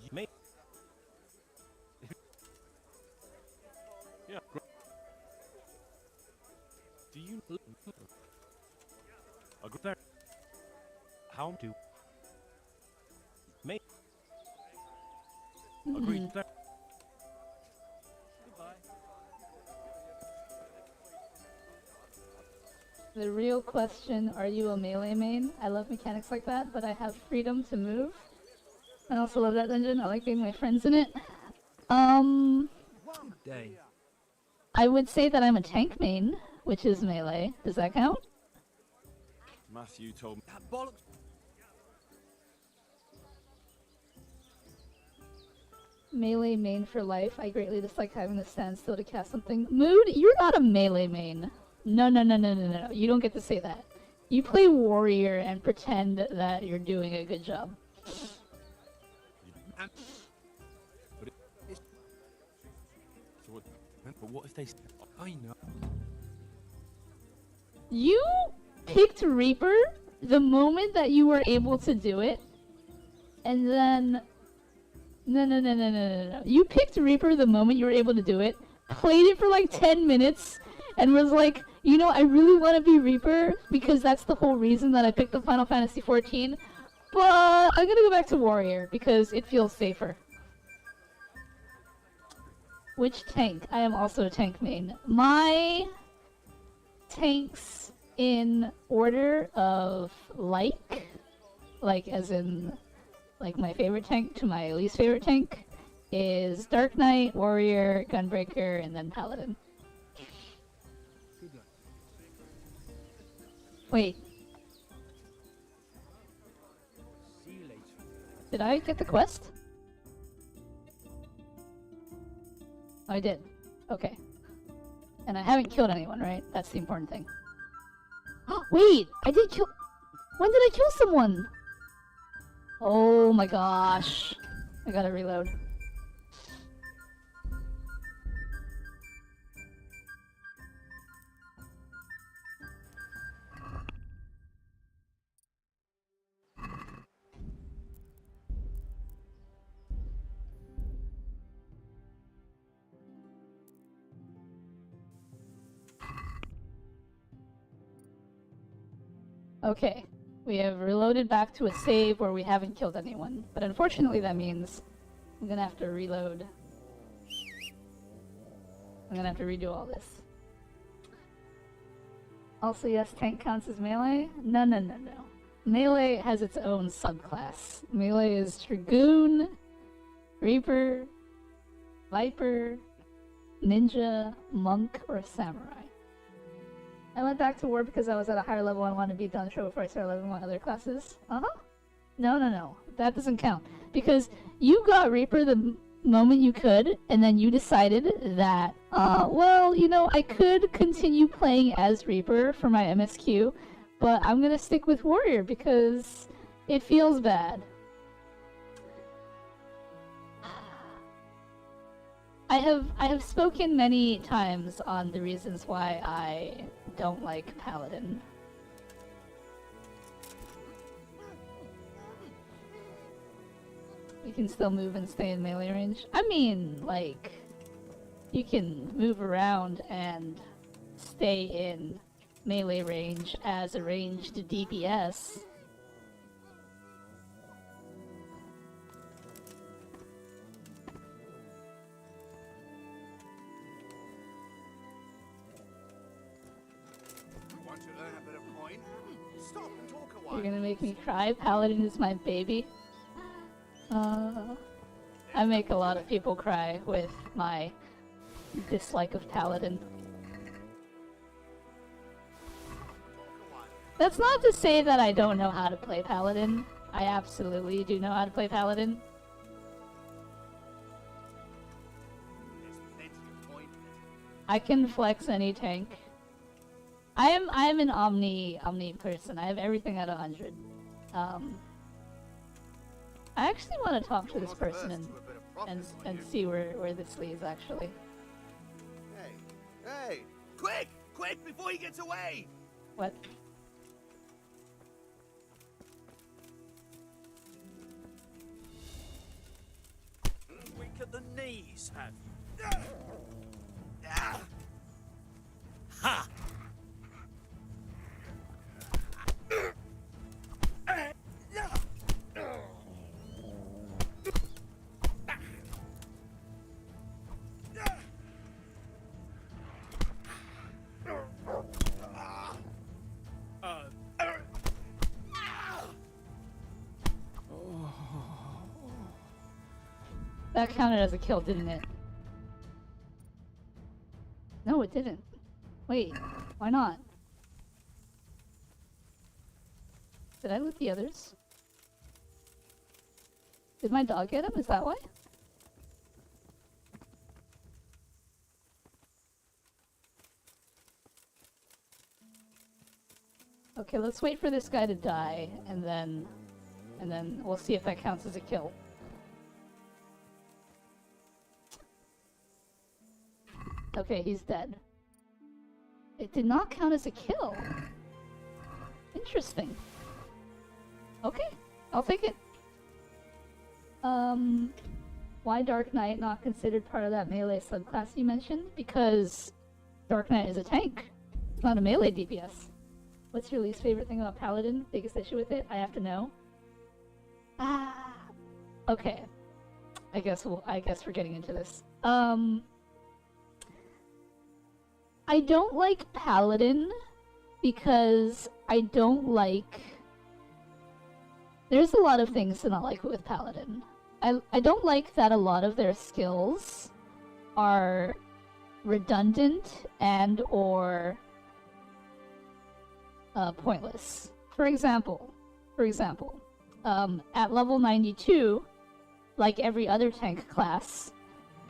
You may. Yeah. Do you? Agree. How do? May. Agreed. Goodbye. The real question, are you a melee main? I love mechanics like that, but I have freedom to move. I also love that dungeon. I like being my friends in it. Day. I would say that I'm a tank main, which is melee. Does that count? Matthew told me. That bollocks. Melee main for life. I greatly dislike having to stand still to cast something. Mood, you're not a melee main. No. You don't get to say that. You play warrior and pretend that you're doing a good job. But what if they? I know. You picked Reaper the moment that you were able to do it, and then no. You picked Reaper the moment you were able to do it, played it for like 10 minutes, and was like, you know, I really want to be Reaper because that's the whole reason that I picked the Final Fantasy XIV, but I'm gonna go back to Warrior because it feels safer. Which tank? I am also a tank main. My tanks in order of like as in like my favorite tank to my least favorite tank is Dark Knight, Warrior, Gunbreaker, and then Paladin. Good luck. Wait, See you later. did I get the quest? I did. Okay. And I haven't killed anyone, right? That's the important thing. Wait! I did kill... When did I kill someone? Oh my gosh. I gotta reload. Okay, we have reloaded back to a save where we haven't killed anyone, but unfortunately that means I'm gonna have to reload. I'm gonna have to redo all this. Also, yes, tank counts as melee? No. Melee has its own subclass. Melee is Dragoon, Reaper, Viper, Ninja, Monk, or Samurai. I went back to war because I was at a higher level and wanted to beat Duncho before I started leveling my other classes. No. That doesn't count. Because you got Reaper the moment you could, and then you decided that, well, you know, I could continue playing as Reaper for my MSQ, but I'm gonna stick with Warrior because it feels bad. I have spoken many times on the reasons why I don't like Paladin. You can still move and stay in melee range. I mean, like, you can move around and stay in melee range as a ranged DPS. You're gonna make me cry? Paladin is my baby. I make a lot of people cry with my dislike of Paladin. That's not to say that I don't know how to play Paladin. I absolutely do know how to play Paladin. I can flex any tank. I am an omni person. I have everything at 100. I actually want to talk to this person and see where this leads actually. Hey! Quick! Before he gets away! What? Weak at the knees, have you? Ha! That counted as a kill, didn't it? No, it didn't. Wait, why not? Did I loot the others? Did my dog get him? Is that why? Okay, let's wait for this guy to die, and then we'll see if that counts as a kill. Okay, he's dead. It did not count as a kill. Interesting. Okay, I'll take it. Why Dark Knight not considered part of that melee subclass you mentioned? Because Dark Knight is a tank. It's not a melee DPS. What's your least favorite thing about Paladin? Biggest issue with it? I have to know. Okay. I guess we're getting into this. I don't like Paladin because I don't like... There's a lot of things to not like with Paladin. I don't like that a lot of their skills are redundant and or pointless. For example, at level 92, like every other tank class,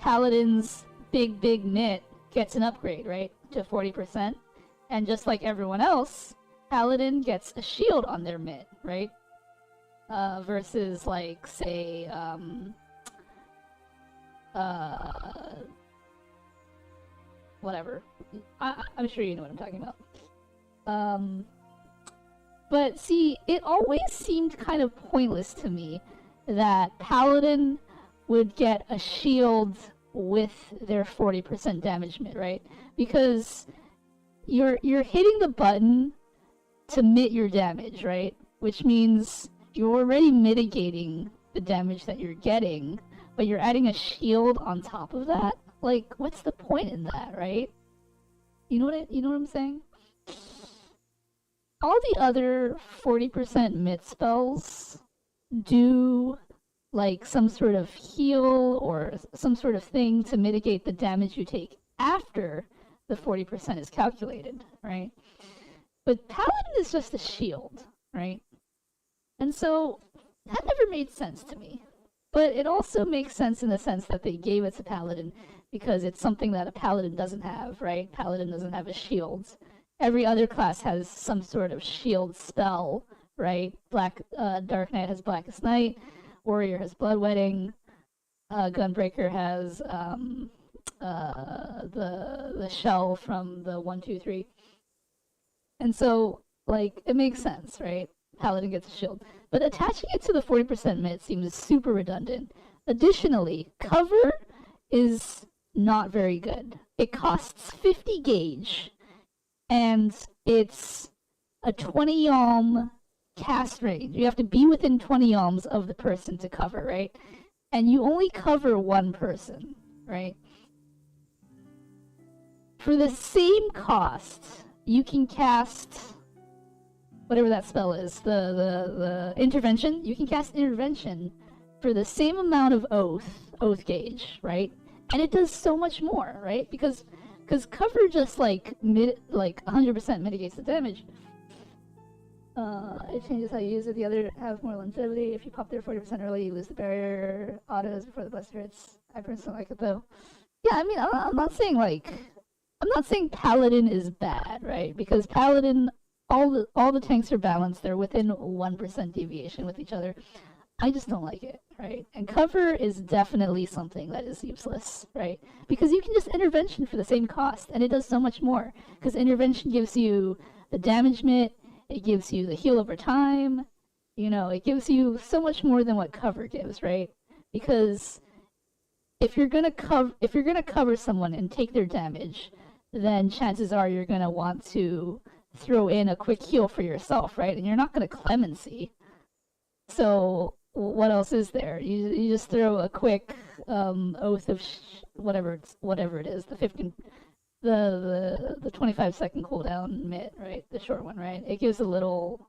Paladin's big mitt gets an upgrade, right? to 40%, and just like everyone else, Paladin gets a shield on their mitt, right? Versus, like, say, whatever. I'm sure you know what I'm talking about. But see, it always seemed kind of pointless to me that Paladin would get a shield with their 40% damage mitt, right? Because you're hitting the button to mitt your damage, right? Which means you're already mitigating the damage that you're getting, but you're adding a shield on top of that? Like, what's the point in that, right? You know what I'm saying? All the other 40% mitt spells do, like, some sort of heal or some sort of thing to mitigate the damage you take after the 40% is calculated, right? But Paladin is just a shield, right? And so that never made sense to me. But it also makes sense in the sense that they gave it to Paladin because it's something that a Paladin doesn't have, right? Paladin doesn't have a shield. Every other class has some sort of shield spell, right? Dark Knight has Blackest Night, Warrior has Bloodwedding, Gunbreaker has the shell from the 1, 2, 3. And so, like, it makes sense, right? Paladin gets a shield. But attaching it to the 40% mitt seems super redundant. Additionally, cover is not very good. It costs 50 gauge, and it's a 20 yalm cast range. You have to be within 20 yalms of the person to cover, right? And you only cover one person, right? For the same cost, you can cast whatever that spell is, the intervention. You can cast intervention for the same amount of oath gauge, right? And it does so much more, right? Because cover just like 100% mitigates the damage. It changes how you use it. The other have more longevity. If you pop there 40% early, you lose the barrier autos before the blessed hits. I personally like it though. Yeah, I mean, I'm not saying Paladin is bad, right? Because Paladin, all the tanks are balanced. They're within 1% deviation with each other. I just don't like it, right? And cover is definitely something that is useless, right? Because you can just intervention for the same cost, and it does so much more. Because intervention gives you the damage mitt, it gives you the heal over time, you know, it gives you so much more than what cover gives, right? Because if you're gonna cover someone and take their damage, then chances are you're gonna want to throw in a quick heal for yourself, right? And you're not gonna clemency. So what else is there? You just throw a quick oath of whatever it is, the 15, the 25-second cooldown mitt, right? The short one, right? It gives a little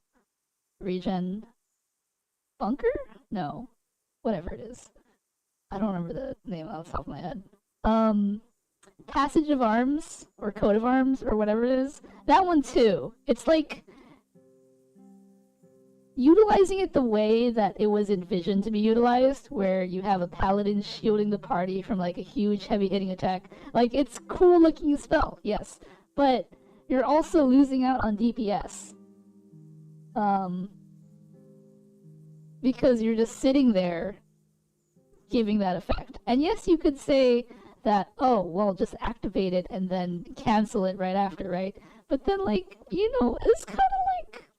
regen bunker? No, whatever it is. I don't remember the name off the top of my head. Passage of Arms or Coat of Arms or whatever it is. That one too. It's like utilizing it the way that it was envisioned to be utilized, where you have a paladin shielding the party from like a huge heavy hitting attack. Like, it's cool looking spell, yes, but you're also losing out on DPS. Because you're just sitting there giving that effect. And yes, you could say that, oh, well, just activate it and then cancel it right after, right? But then, like, you know, it's kind of like,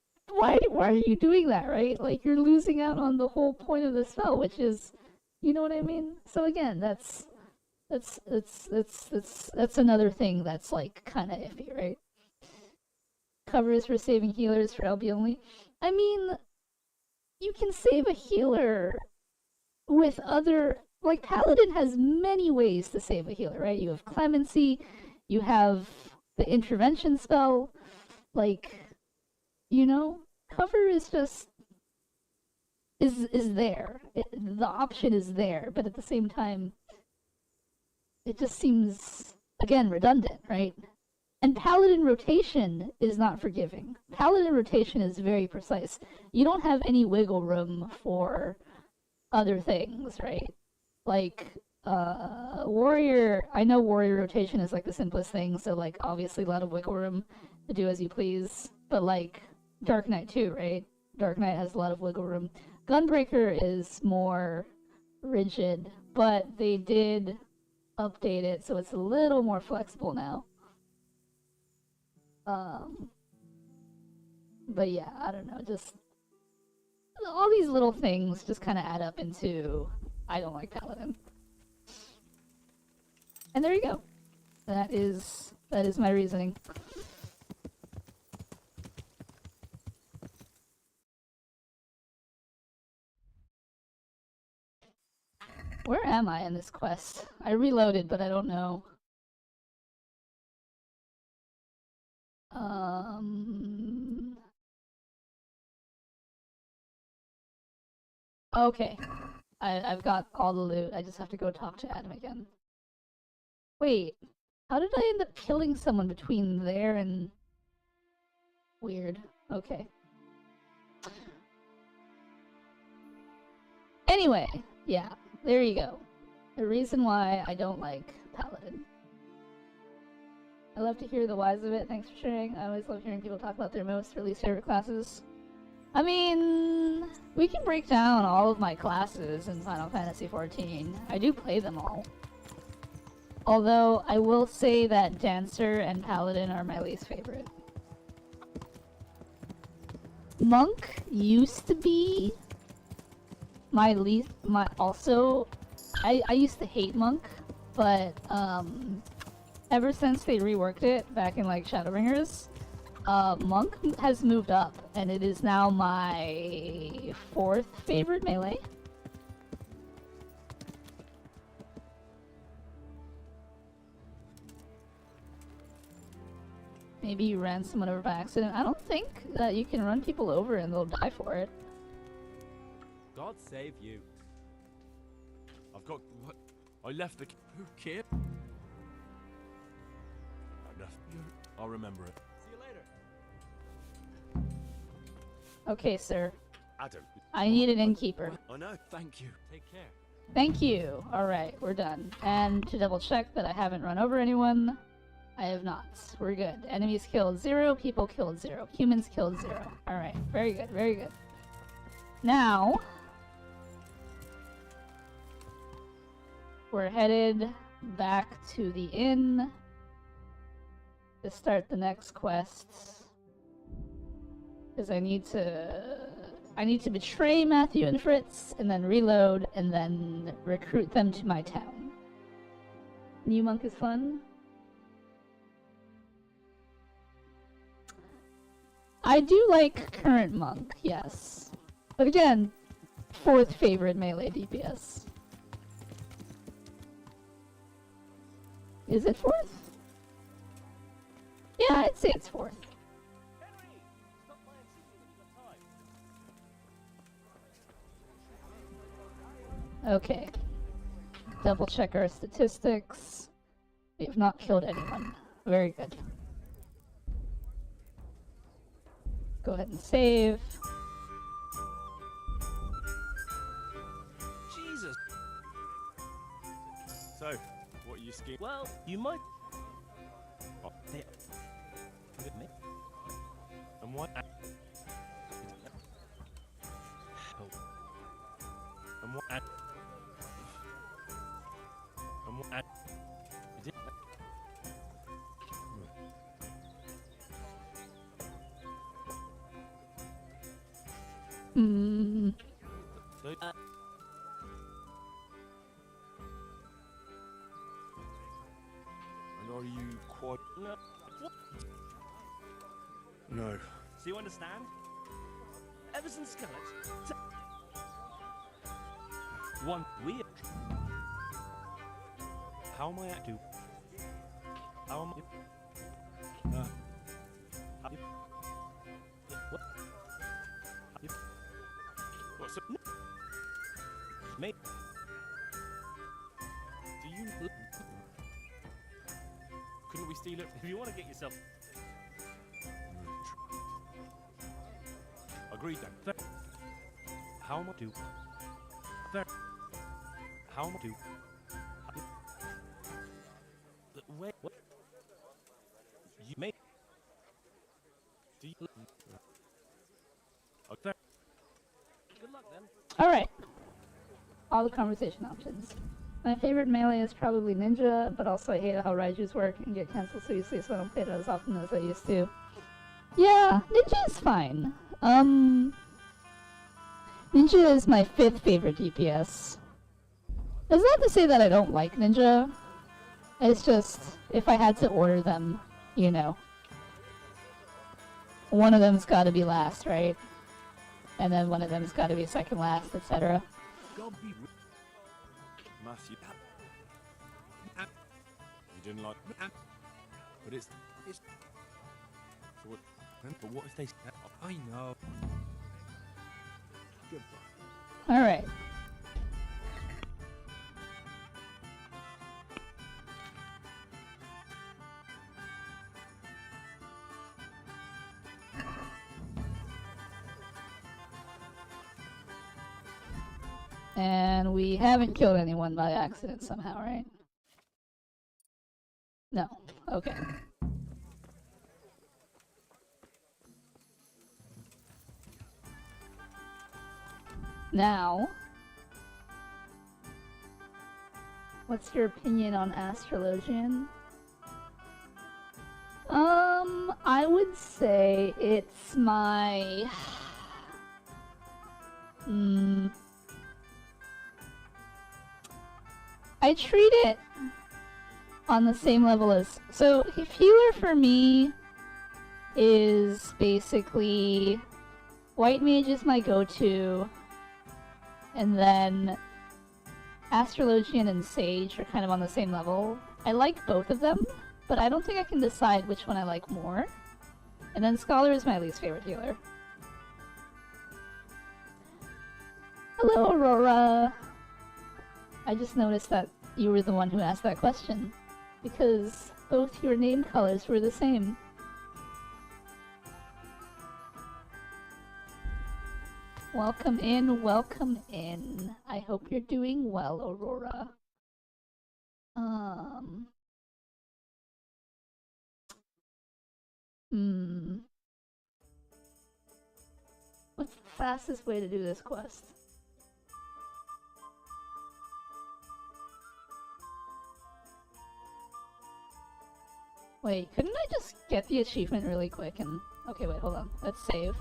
why are you doing that, right? Like, you're losing out on the whole point of the spell, which is, you know what I mean? So again, that's another thing that's like kind of iffy, right? Cover is for saving healers for LB only. I mean, you can save a healer with other, like, Paladin has many ways to save a healer, right? You have clemency, you have the intervention spell, like, you know, cover is just is there. The option is there, but at the same time, it just seems, again, redundant, right? And Paladin rotation is not forgiving. Paladin rotation is very precise. You don't have any wiggle room for other things, right? Like, warrior, I know warrior rotation is like the simplest thing, so like obviously a lot of wiggle room to do as you please, but like Dark Knight too, right? Dark Knight has a lot of wiggle room. Gunbreaker is more rigid, but they did update it so it's a little more flexible now. But yeah, I don't know, just all these little things just kind of add up into I don't like Paladin. And there you go. That is my reasoning. Where am I in this quest? I reloaded, but I don't know. Okay. I've got all the loot. I just have to go talk to Adam again. Wait. How did I end up killing someone between there and... Weird. Okay. Anyway, yeah. There you go. The reason why I don't like Paladin. I love to hear the whys of it. Thanks for sharing. I always love hearing people talk about their most or least favorite classes. I mean, we can break down all of my classes in Final Fantasy XIV. I do play them all. Although, I will say that Dancer and Paladin are my least favorite. Monk used to be my least, I used to hate Monk, but, ever since they reworked it back in, like, Shadowbringers, Monk has moved up, and it is now my 4th favorite melee. Maybe you ran someone over by accident. I don't think that you can run people over and they'll die for it. God save you. I've got... what? I left the... Who cared? I'll remember it. See you later. Okay, sir. Adam. I need an innkeeper. I know, thank you. Take care. Thank you. Alright, we're done. And to double check that I haven't run over anyone, I have not. We're good. Enemies killed 0, people killed 0, humans killed 0. Alright, very good, very good. Now, we're headed back to the inn to start the next quest. Because I need to betray Matthew and Fritz, and then reload, and then recruit them to my town. New monk is fun. I do like current monk, yes. But again, 4th favorite melee DPS. Is it 4th? Yeah, I'd say it's 4th. Okay. Double check our statistics. We have not killed anyone. Very good. Go ahead and save. Jesus. So, what are you scheming? Well, you might. Oh. They... Me? And what? Oh. And what? And what? Hmm. And are you quad? No. What? No. So you understand? Ever since Skillet. One weird. How am I at to? How am I? What? What's it? Mate. Do you? Couldn't we steal it? If you want to get yourself. Agreed then. How am I to? How am I to? Wait, what? You may. Do you? Okay. Good luck then. Alright. All the conversation options. My favorite melee is probably Ninja, but also I hate how Raiju's work and get cancelled so easily, so I don't play it as often as I used to. Yeah, Ninja is fine. Ninja is my 5th favorite DPS. That's not to say that I don't like Ninja. It's just, if I had to order them, you know. One of them's gotta be last, right? And then one of them's gotta be second last, etc. Matthew. You didn't like. But it's. So what? But what if they? I know. Alright. And we haven't killed anyone by accident somehow, right? No. Okay. Now, what's your opinion on Astrologian? I would say it's my... I treat it on the same level as... So, healer for me is basically... White Mage is my go-to, and then Astrologian and Sage are kind of on the same level. I like both of them, but I don't think I can decide which one I like more. And then Scholar is my least favorite healer. Hello, Aurora! I just noticed that you were the one who asked that question, because both your name colors were the same. Welcome in, welcome in. I hope you're doing well, Aurora. What's the fastest way to do this quest? Wait, couldn't I just get the achievement really quick and... Okay, wait, hold on. Let's save.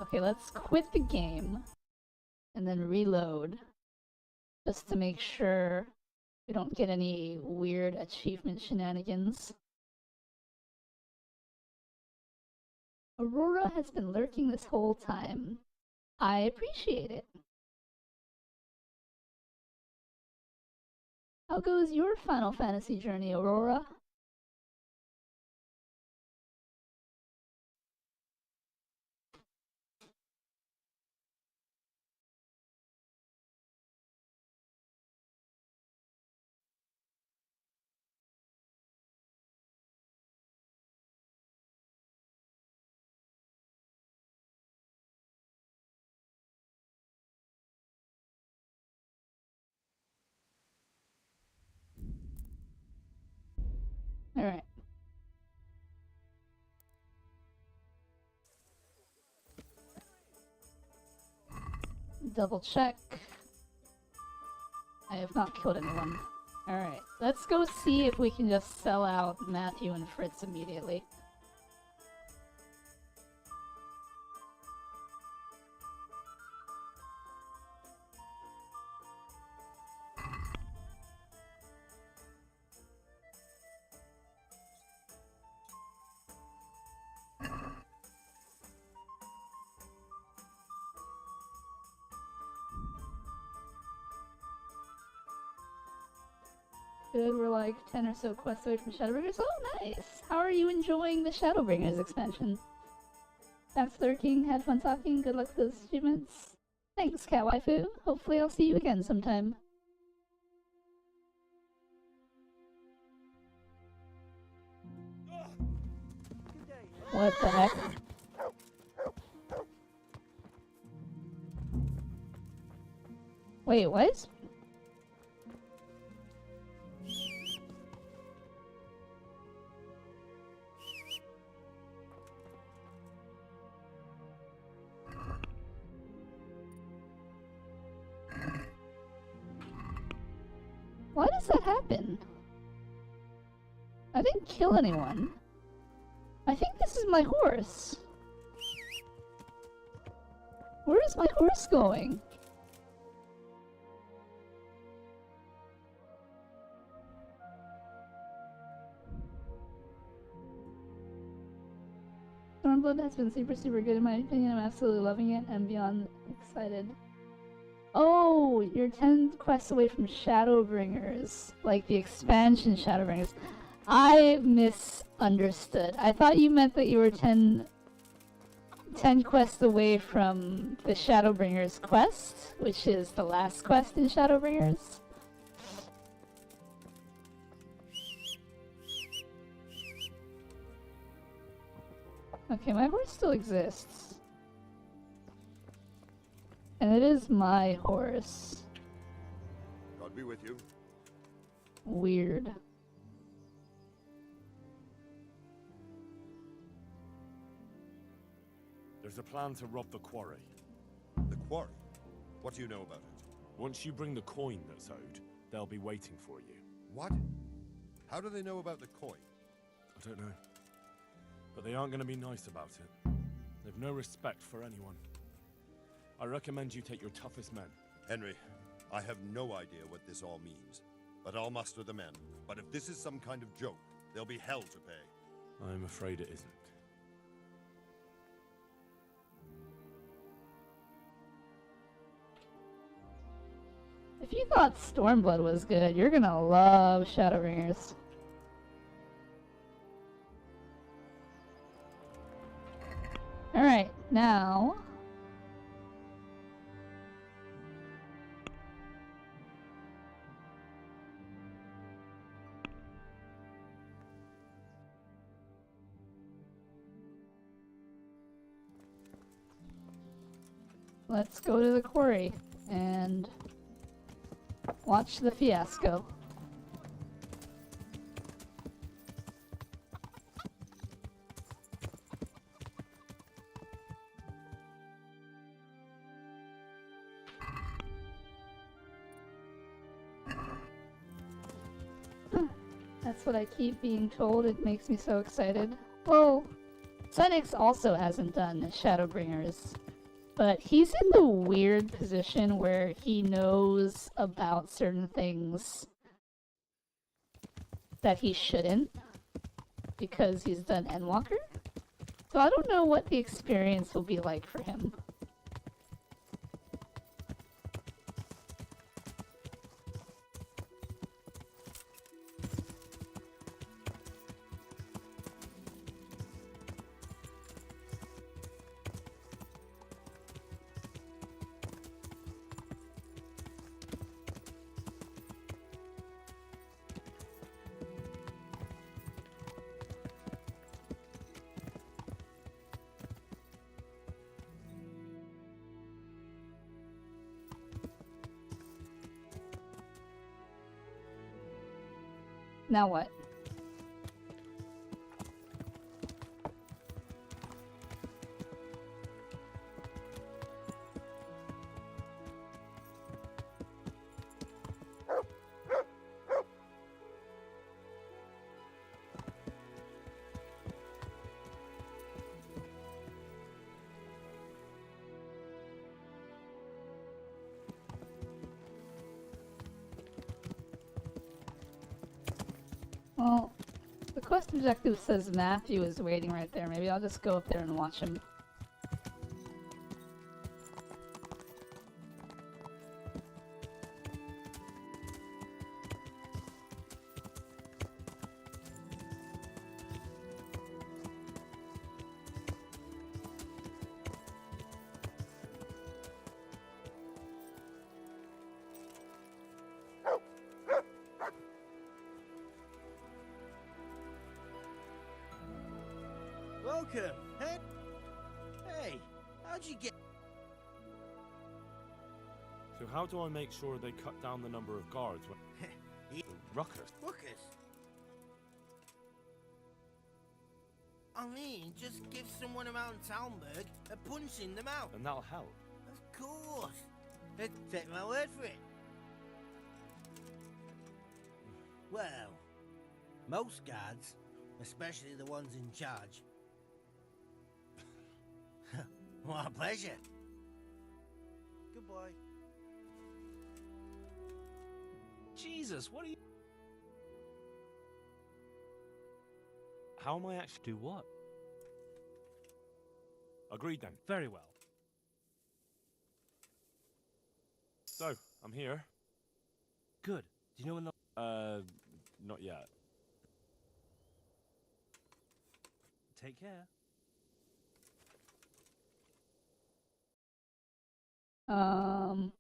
Okay, let's quit the game. And then reload. Just to make sure we don't get any weird achievement shenanigans. Aurora has been lurking this whole time. I appreciate it. How goes your Final Fantasy journey, Aurora? Alright. Double check. I have not killed anyone. Alright, let's go see if we can just sell out Matthew and Fritz immediately. Good, we're like 10 or so quests away from Shadowbringers. Oh, nice! How are you enjoying the Shadowbringers expansion? Thanks for lurking, had fun talking, good luck with those achievements. Thanks, Cat Waifu. Hopefully I'll see you again sometime. What the heck? Wait, what? Why does that happen? I didn't kill anyone. I think this is my horse. Where is my horse going? Stormblood has been super good in my opinion. I'm absolutely loving it and beyond excited. Oh, you're 10 quests away from Shadowbringers. Like the expansion Shadowbringers. I misunderstood. I thought you meant that you were 10 quests away from the Shadowbringers quest, which is the last quest in Shadowbringers. Okay, my horse still exists. And it is my horse. God be with you. Weird. There's a plan to rob the quarry. The quarry? What do you know about it? Once you bring the coin that's owed, they'll be waiting for you. What? How do they know about the coin? I don't know. But they aren't going to be nice about it. They've no respect for anyone. I recommend you take your toughest men. Henry, I have no idea what this all means, but I'll muster the men. But if this is some kind of joke, there'll be hell to pay. I'm afraid it isn't. If you thought Stormblood was good, you're gonna love Shadowbringers. Alright, now... let's go to the quarry and watch the fiasco. That's what I keep being told. It makes me so excited. Well, Sunix also hasn't done Shadowbringers, but he's in the weird position where he knows about certain things that he shouldn't because he's done Endwalker. So I don't know what the experience will be like for him. Now what? Well, the quest objective says Matthew is waiting right there. Maybe I'll just go up there and watch him. Welcome. Hey, how'd you get? So how do I make sure they cut down the number of guards when... Ruckus? Ruckus. I mean, just give someone around Talmberg a punch in the mouth. And that'll help. Of course. Take my word for it. Well, most guards, especially the ones in charge. What a pleasure. Goodbye. Jesus, what are you... How am I actually... Do what? Agreed then. Very well. So, I'm here. Good. Do you know when the... Not yet. Take care. Um...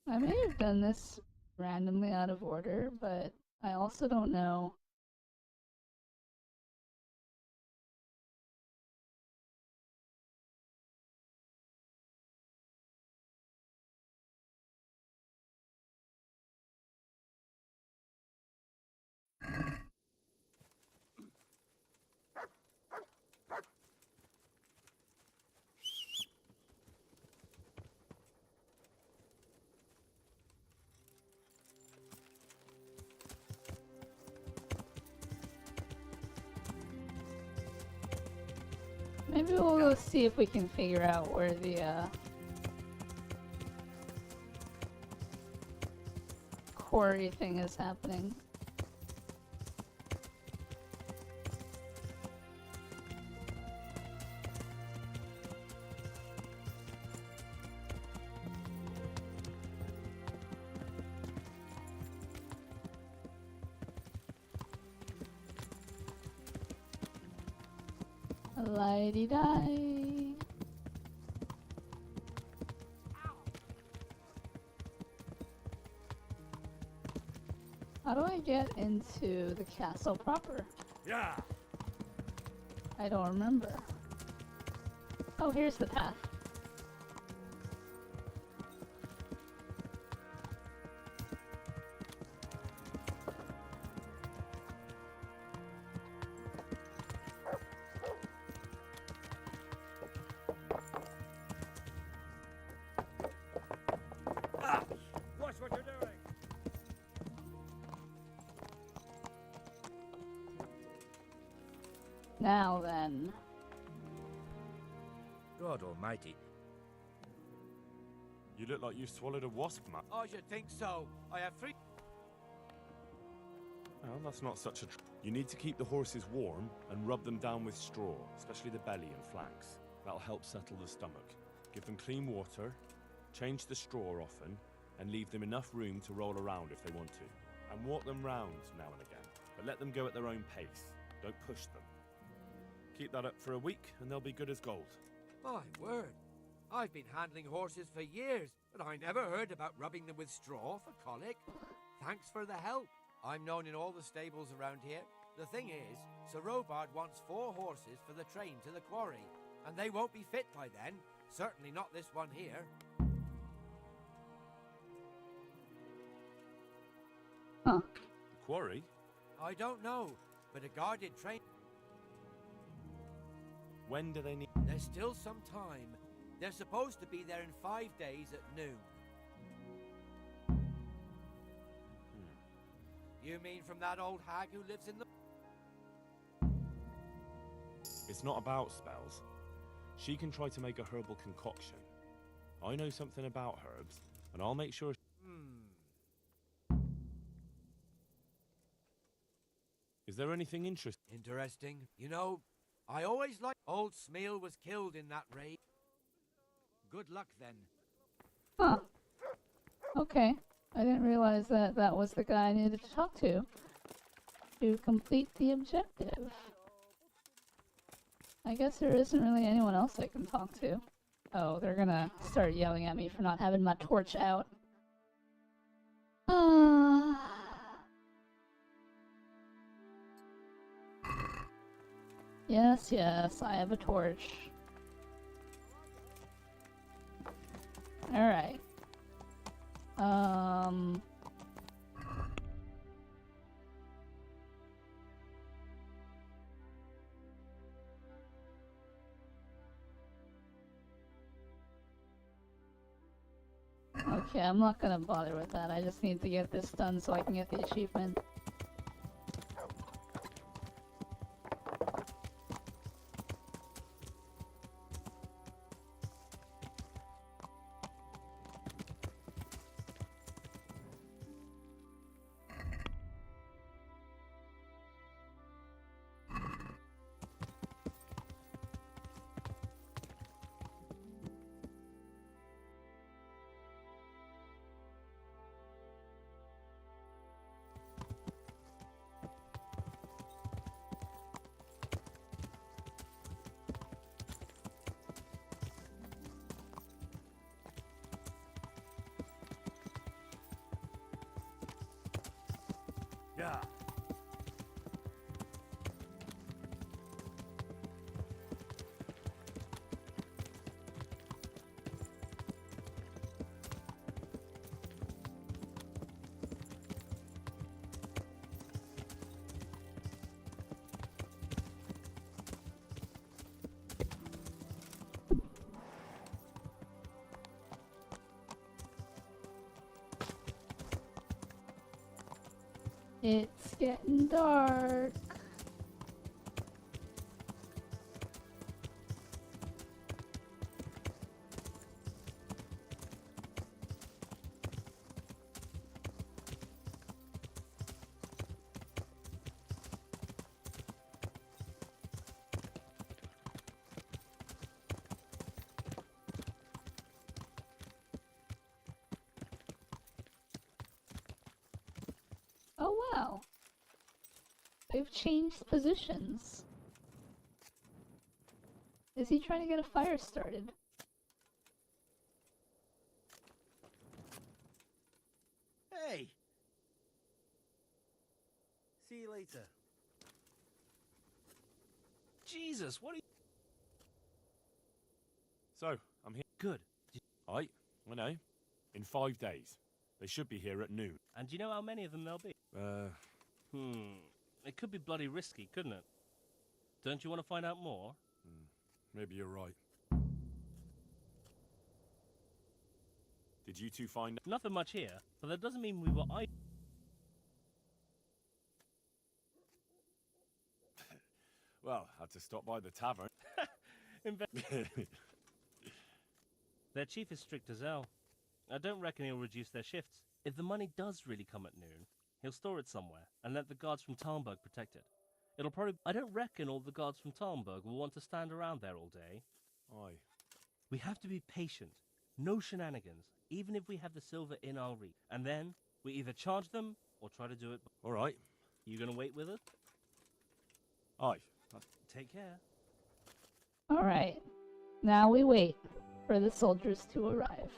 I may have done this randomly out of order, but I also don't know. Maybe we'll go see if we can figure out where the quarry thing is happening. Lighty-die. How do I get into the castle proper? Yeah. I don't remember. Oh, here's the path. Watch what you're doing! Now then. God almighty. You look like you swallowed a wasp, man. I should think so. I have 3... Well, that's not such a... You need to keep the horses warm and rub them down with straw, especially the belly and flanks. That'll help settle the stomach. Give them clean water, change the straw often, and leave them enough room to roll around if they want to. And walk them round now and again, but let them go at their own pace. Don't push them. Keep that up for a week, and they'll be good as gold. My word. I've been handling horses for years, but I never heard about rubbing them with straw for colic. Thanks for the help. I'm known in all the stables around here. The thing is, Sir Robard wants 4 horses for the train to the quarry, and they won't be fit by then. Certainly not this one here. Huh. Quarry? I don't know, but a guarded train... When do they need... There's still some time. They're supposed to be there in 5 days at noon. You mean from that old hag who lives in the... It's not about spells. She can try to make a herbal concoction. I know something about herbs, and I'll make sure... Is there anything interesting? Interesting. You know, I always liked... Old Smeal was killed in that raid. Good luck then. Huh. Okay. I didn't realize that that was the guy I needed to talk to complete the objective. I guess there isn't really anyone else I can talk to. Oh, they're gonna start yelling at me for not having my torch out. Yes, yes, I have a torch. Um... Okay, I'm not gonna bother with that. I just need to get this done so I can get the achievement. Yeah. It's getting dark. Oh wow. They've changed positions. Is he trying to get a fire started? Hey! See you later. Jesus, what are you... So, I'm here. Good. I know. In 5 days. They should be here at noon. And do you know how many of them there'll be? It could be bloody risky, couldn't it? Don't you want to find out more? Maybe you're right. Did you two find... Nothing much here, but that doesn't mean we were Well, had to stop by the tavern. Their chief is strict as hell. I don't reckon he'll reduce their shifts. If the money does really come at noon, he'll store it somewhere and let the guards from Talmberg protect it. It'll probably... I don't reckon all the guards from Talmberg will want to stand around there all day. Aye. We have to be patient. No shenanigans, even if we have the silver in our reach. And then, we either charge them, or try to do it... All right. You gonna wait with us? Aye. Take care. Alright. Now we wait for the soldiers to arrive.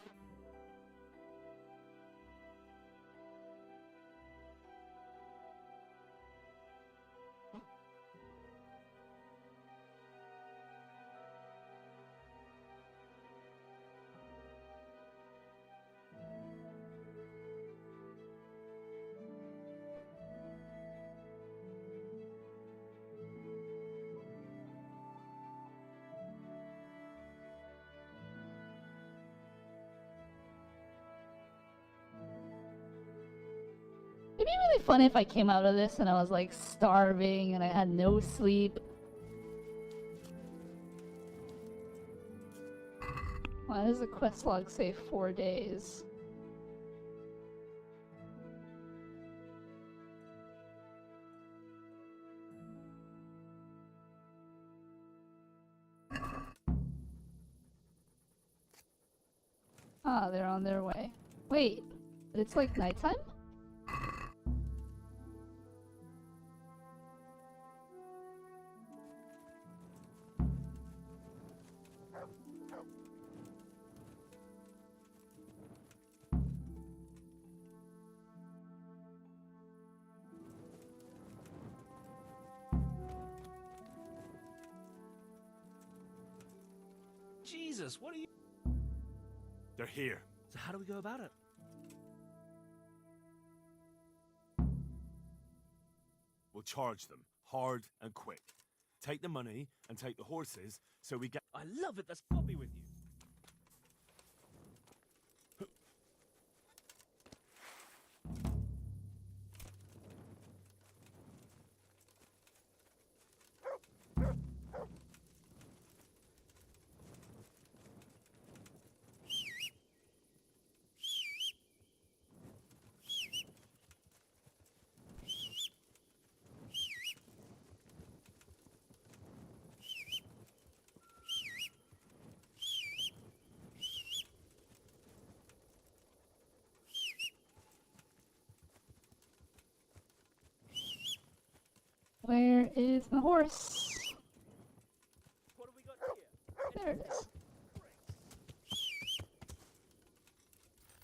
It'd be really fun if I came out of this and I was like starving and I had no sleep. Why does the quest log say 4 days? Ah, they're on their way. Wait, it's like nighttime? Jesus, what are you... They're here. So how do we go about it? We'll charge them, hard and quick. Take the money and take the horses so we get... I love it, that's Poppy with you. Where is the horse? What have we got here? There it is.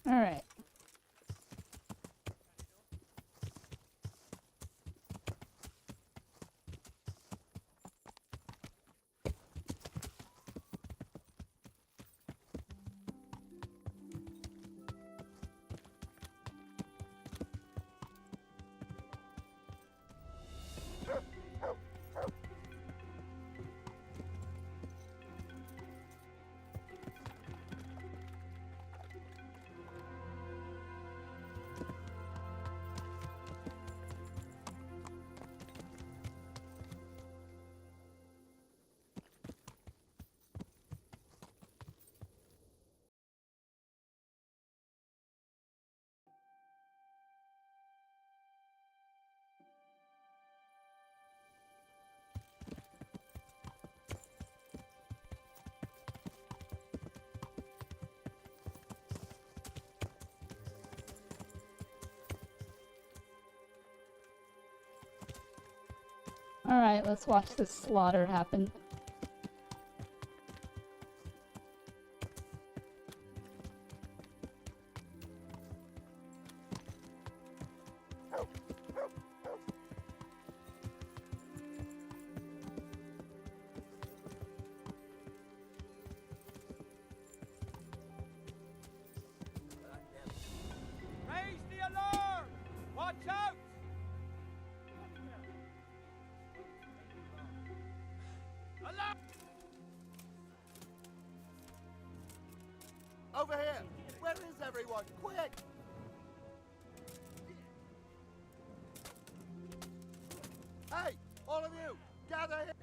Alright. Alright, let's watch this slaughter happen. Raise the alarm! Watch out! Alarm! Over here! Where is everyone? Quick! Hey! All of you! Gather here!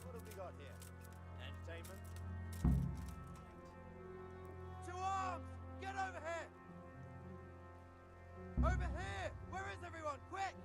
What have we got here? Entertainment? To arms! Get over here! Over here! Where is everyone? Quick!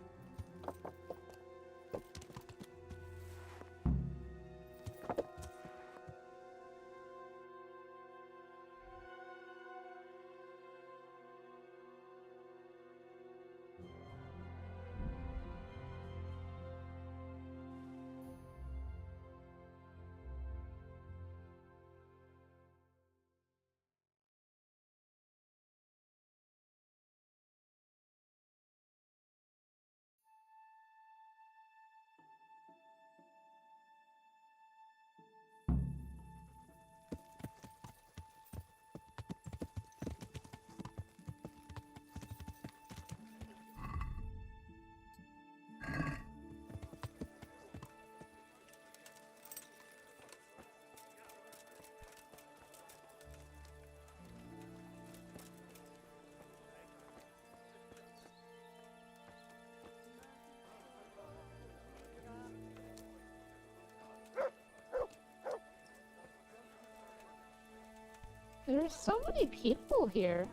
There's so many people here.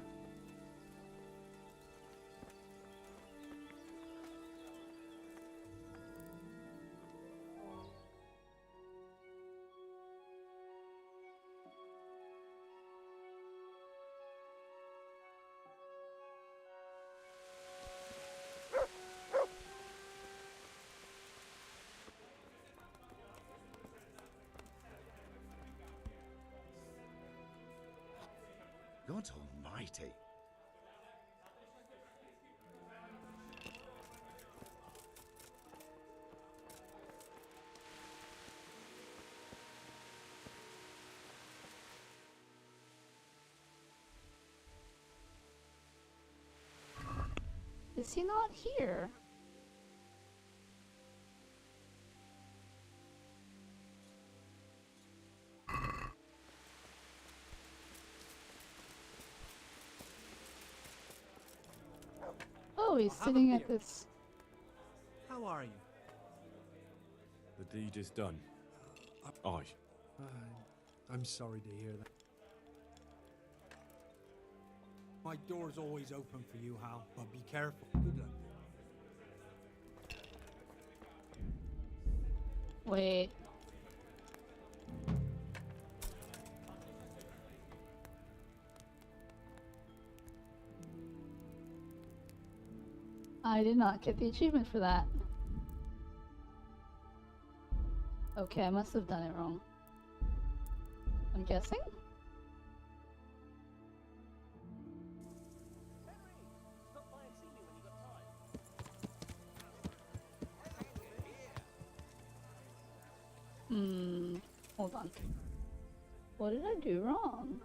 God almighty. is he not here? Oh, he's I'll have a sitting at beer. this. How are you? The deed is done. Aye. I'm sorry to hear that. My door's always open for you, Hal, but be careful. Good luck. Wait. I did not get the achievement for that. Okay, I must have done it wrong. I'm guessing? Hold on. What did I do wrong?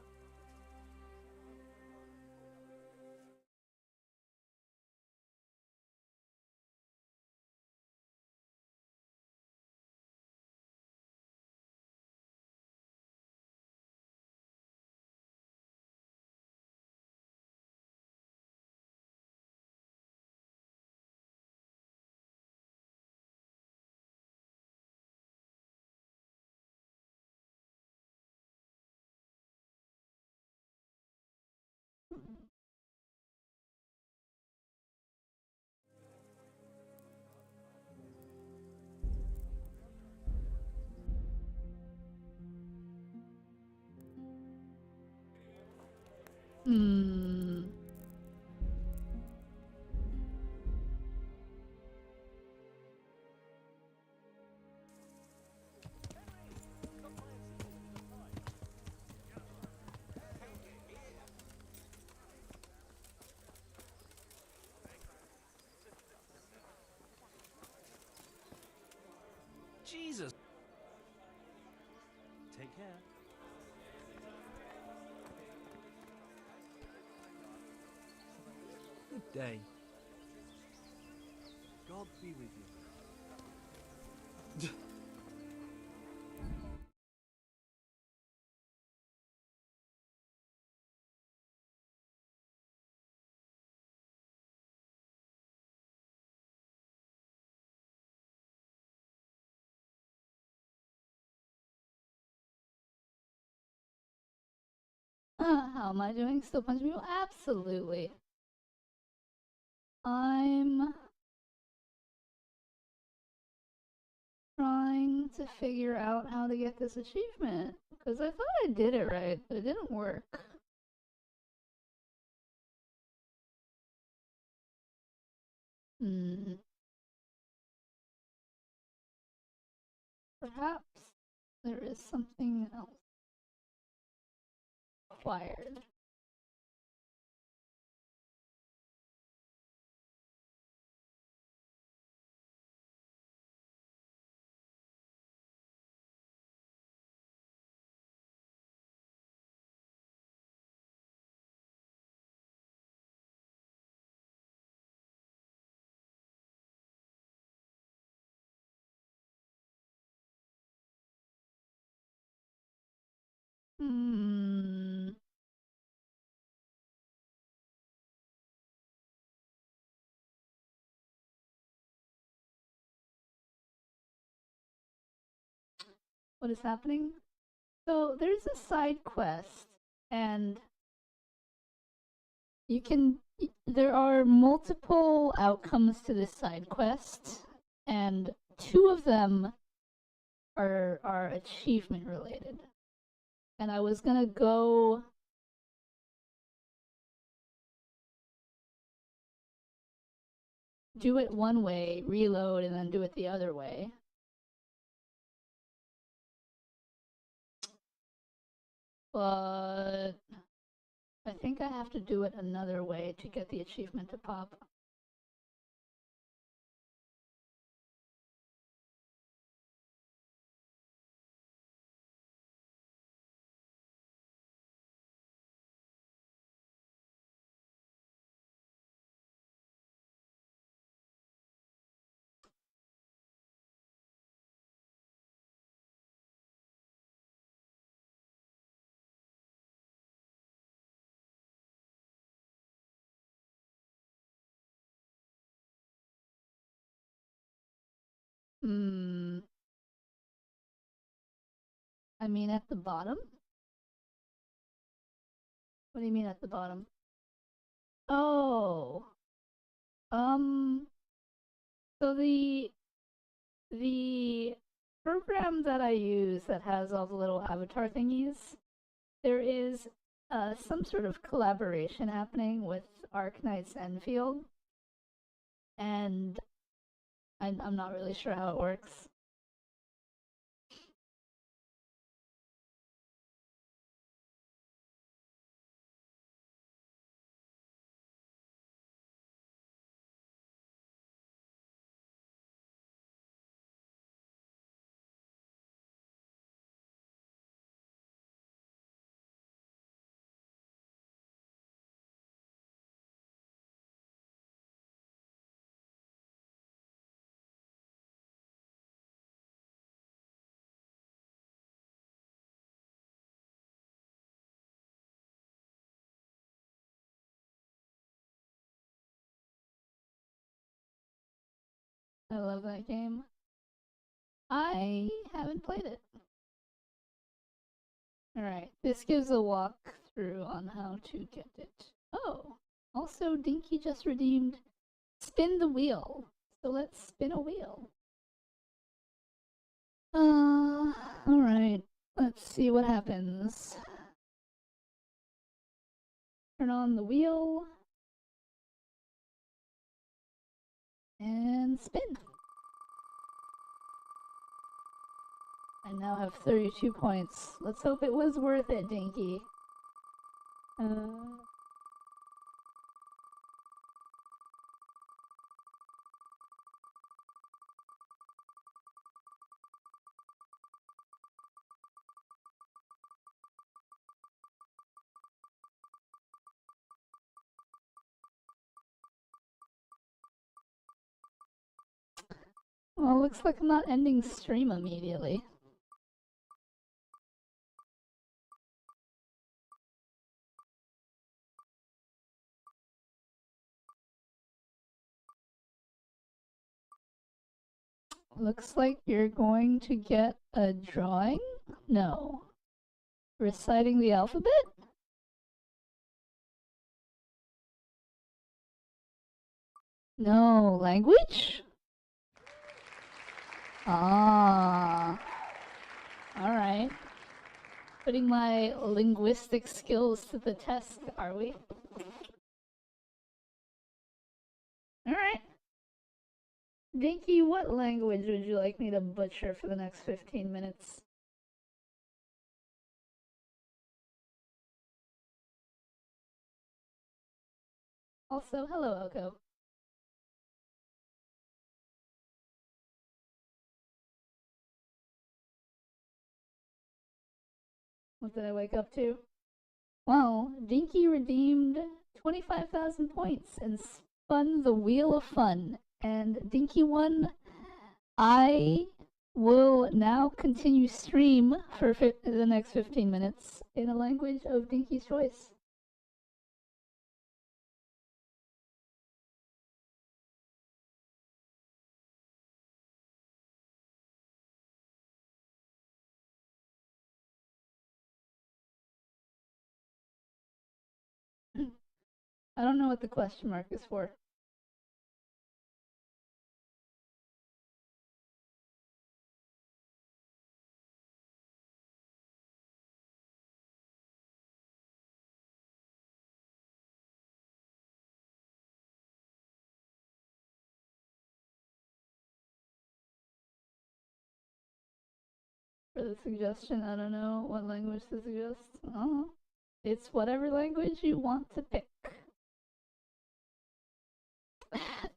Hmm. Jesus. Take care. Good day. God be with you. How am I doing? Still punching people? Absolutely. I'm trying to figure out how to get this achievement. Because I thought I did it right, but it didn't work. Perhaps there is something else required. What is happening? So there's a side quest, and there are multiple outcomes to this side quest, and two of them are achievement related. And I was gonna go do it one way, reload, and then do it the other way. But I think I have to do it another way to get the achievement to pop. Hmm. I mean, at the bottom? What do you mean at the bottom? Oh. So the program that I use that has all the little avatar thingies, there is some sort of collaboration happening with Arknight's Enfield, and I'm not really sure how it works. I love that game. I haven't played it. Alright, this gives a walkthrough on how to get it. Oh, also Dinky just redeemed Spin the Wheel. So let's spin a wheel. Alright, let's see what happens. Turn on the wheel. And spin. I now have 32 points. Let's hope it was worth it, Dinky. Well, looks like I'm not ending stream immediately. Looks like you're going to get a drawing? No. Reciting the alphabet? No. Language? Ah. Alright. Putting my linguistic skills to the test, are we? Alright. Dinky, what language would you like me to butcher for the next 15 minutes? Also, hello, Oko. What did I wake up to? Well, Dinky redeemed 25,000 points and spun the Wheel of Fun. And Dinky won. I will now continue stream for the next 15 minutes in a language of Dinky's choice. I don't know what the question mark is for. For the suggestion, I don't know what language to suggest. Oh, it's whatever language you want to pick.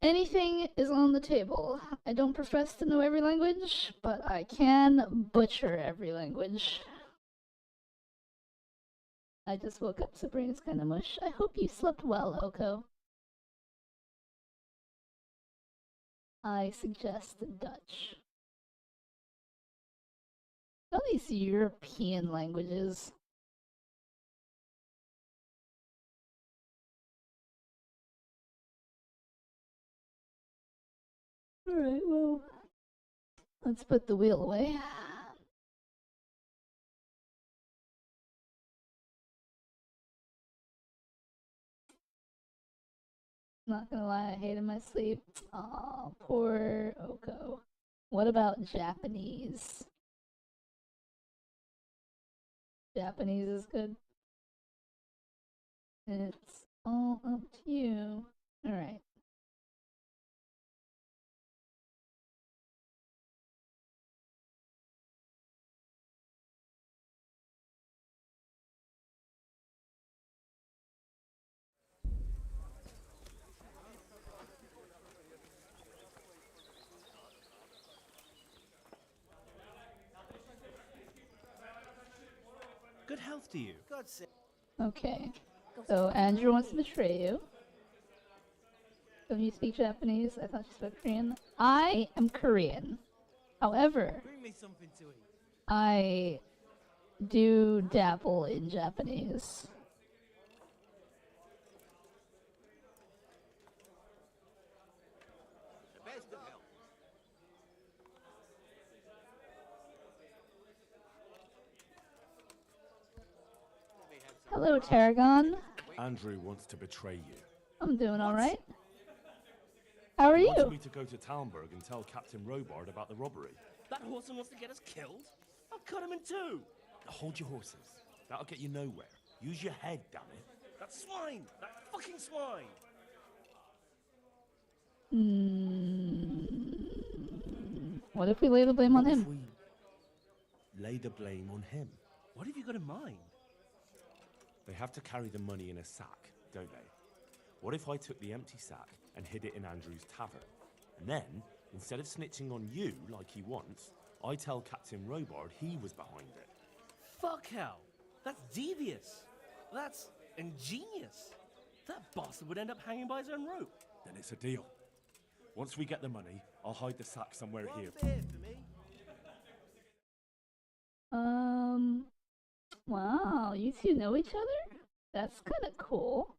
Anything is on the table. I don't profess to know every language, but I can butcher every language. I just woke up, so brain's kinda mush. I hope you slept well, Oko. I suggest Dutch. All these European languages. Alright, well, Let's put the wheel away. Not gonna lie, I hated my sleep. Aw, poor Oko. What about Japanese? Japanese is good. It's all up to you. Alright. Good health to you. God save. Okay. So Andrew wants to betray you. Don't you speak Japanese? I thought you spoke Korean. I am Korean. However, Bring me something to eat. I do dabble in Japanese. The best of health. Hello, Tarragon. Andrew wants to betray you. I'm doing alright. How are He you? wanted me to go to Talmberg and tell Captain Robard about the robbery. That horseman wants to get us killed? I'll cut him in two. Hold your horses. That'll get you nowhere. Use your head, damn it. That swine! That fucking swine! What if we lay the blame on What if him? we lay the blame on him? What have you got in mind? They have to carry the money in a sack, don't they? What if I took the empty sack and hid it in Andrew's tavern? And then, instead of snitching on you like he wants, I tell Captain Robard he was behind it. Fuck hell! That's devious! That's ingenious! That bastard would end up hanging by his own rope. Then it's a deal. Once we get the money, I'll hide the sack somewhere One here. beer for me. Wow, you two know each other? That's kind of cool.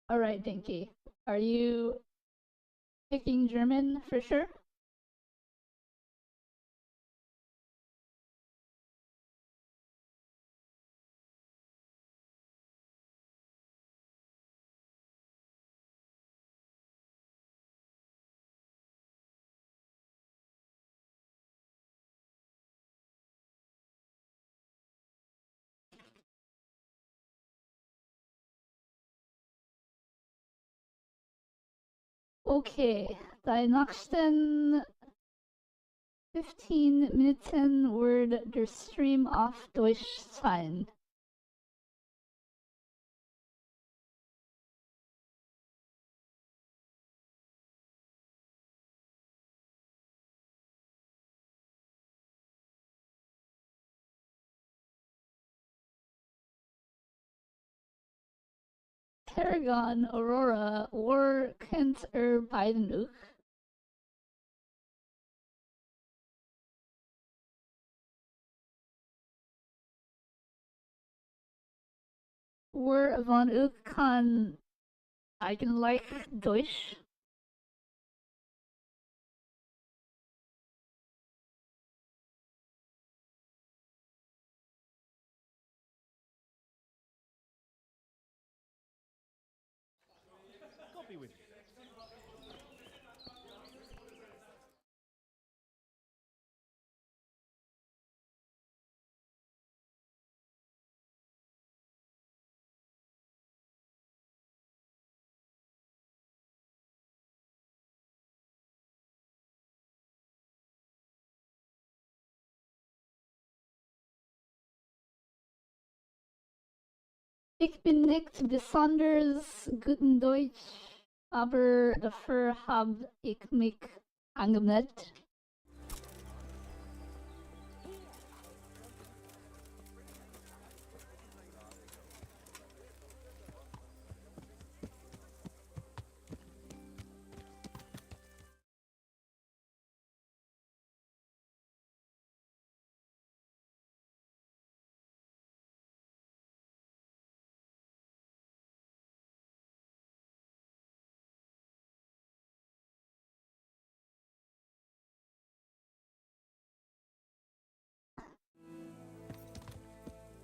Alright, Dinky. Are you picking German for sure? Okay, die nächsten 15 Minuten wird der Stream auf Deutsch sein. Tarragon, Aurora, or kent beiden ook? Or van ook kan eigenlijk Deutsch? God be with you. Ich bin nicht besonders guten Deutsch, aber dafür hab ich mich angemeldet.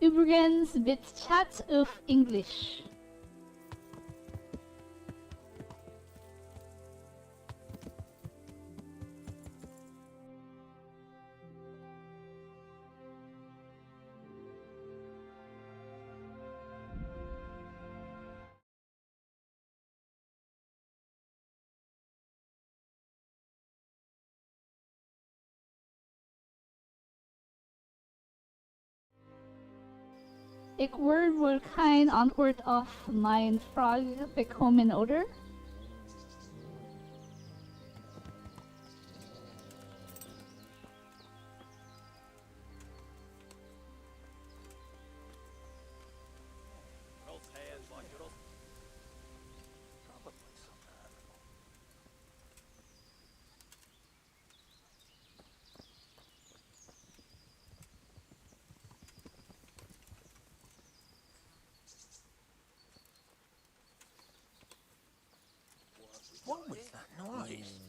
Übrigens wird Chat auf Englisch. Ik word wohl kein Antwort auf meine Frage bekommen, oder? What was that noise?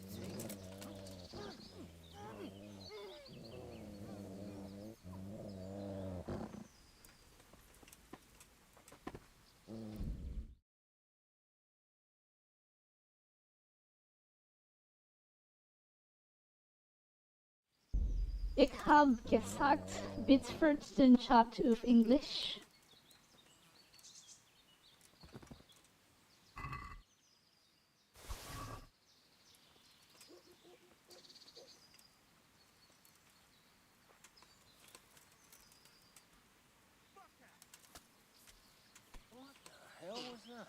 Ich hab gesagt, bitte führt den Chat auf Englisch. What the hell was that?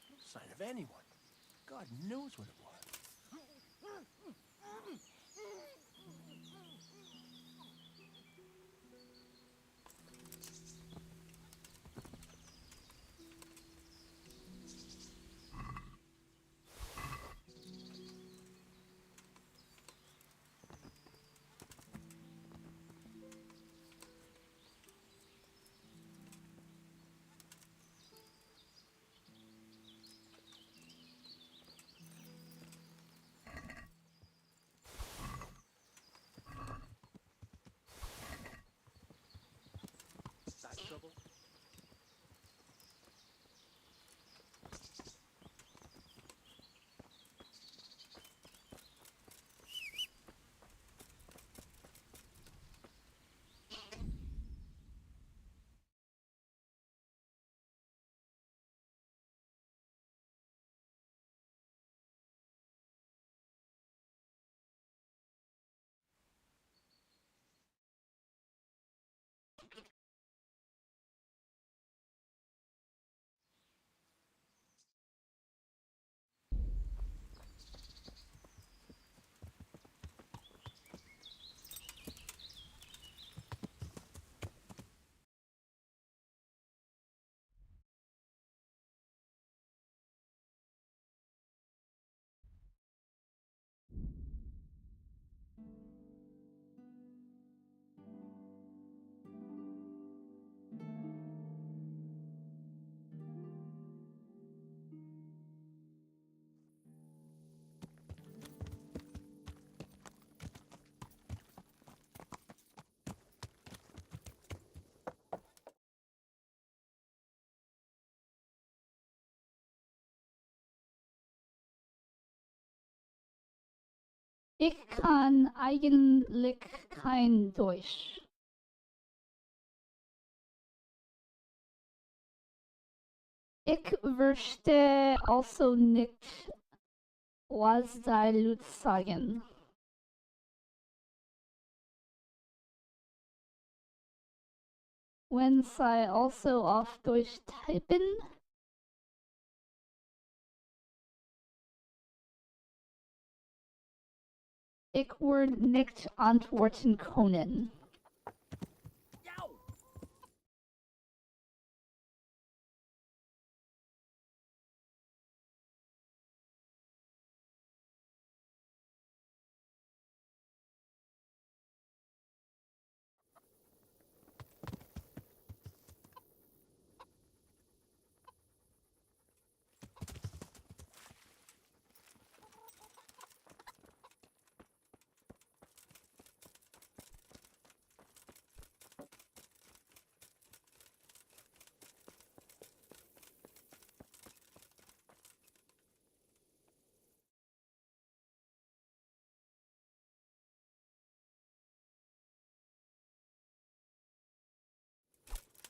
No sign of anyone. God knows what it was. Trouble? Ich kann eigentlich kein Deutsch. Ich verstehe also nicht, was die Leute sagen. Wenn sie also auf Deutsch typen, ich werde nicht antworten können.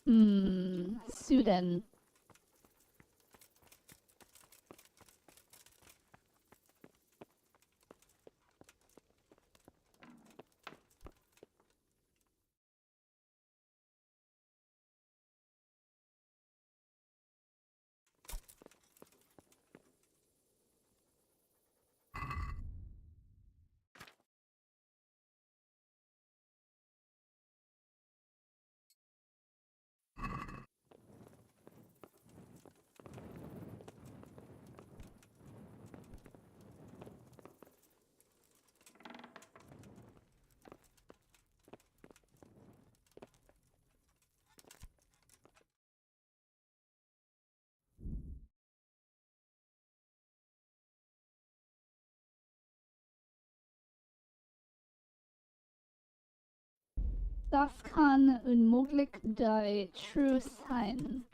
Sudan. Das kann unmöglich die True sein.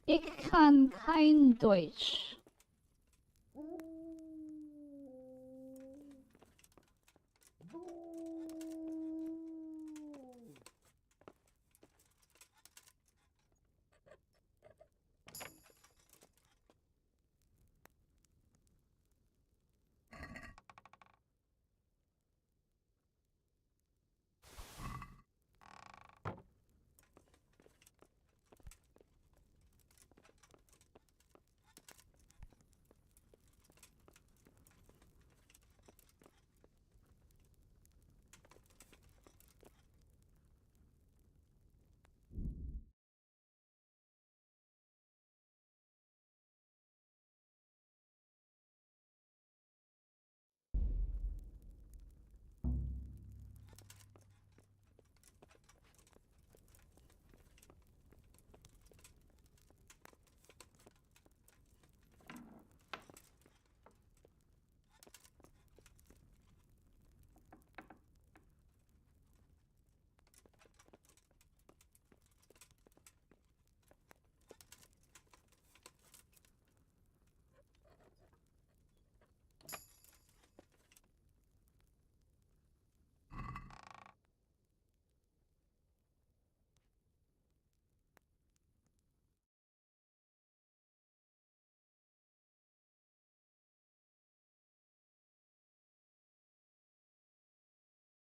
Ich kann kein Deutsch.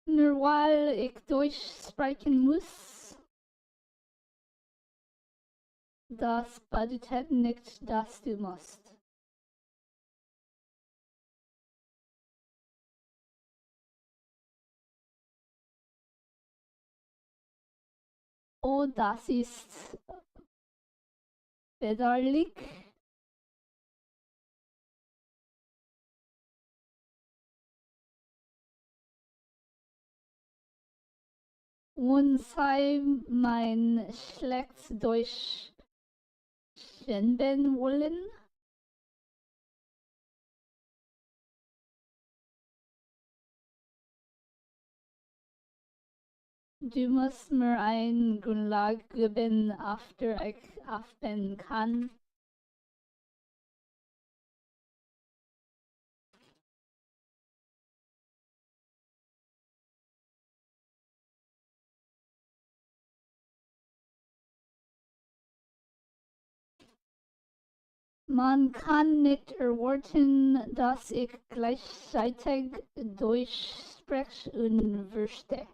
Nur weil ich Deutsch sprechen muss, das bedeutet nicht, dass du musst. Oh, das ist bedauerlich. Und sei mein schlechtes Deutsch schänden wollen. Du musst mir ein Grundlage geben, after ich aufhören kann. Man kann nicht erwarten, dass ich gleichzeitig Deutsch spreche und verstehe.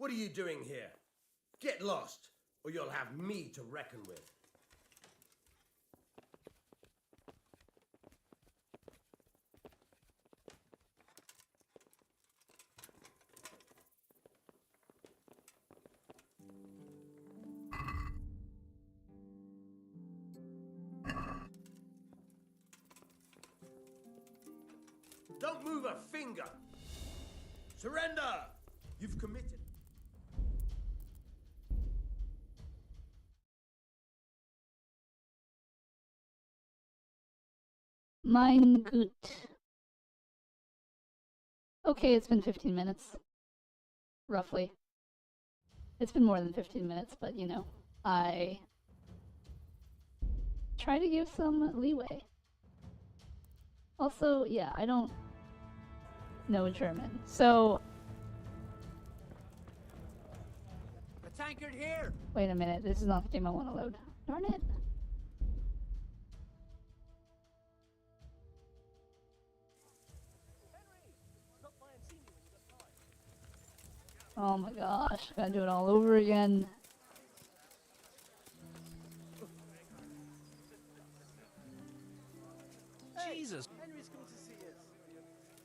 What are you doing here? Get lost, or you'll have me to reckon with. Don't move a finger! Surrender! You've committed. Mein Gut. Okay, it's been 15 minutes. Roughly. It's been more than 15 minutes, but you know, I try to give some leeway. Also, yeah, I don't know German, so... The tankard here! Wait a minute, this is not the game I want to load. Darn it. Oh my gosh, gotta do it all over again. Jesus! Henry's coming to see us.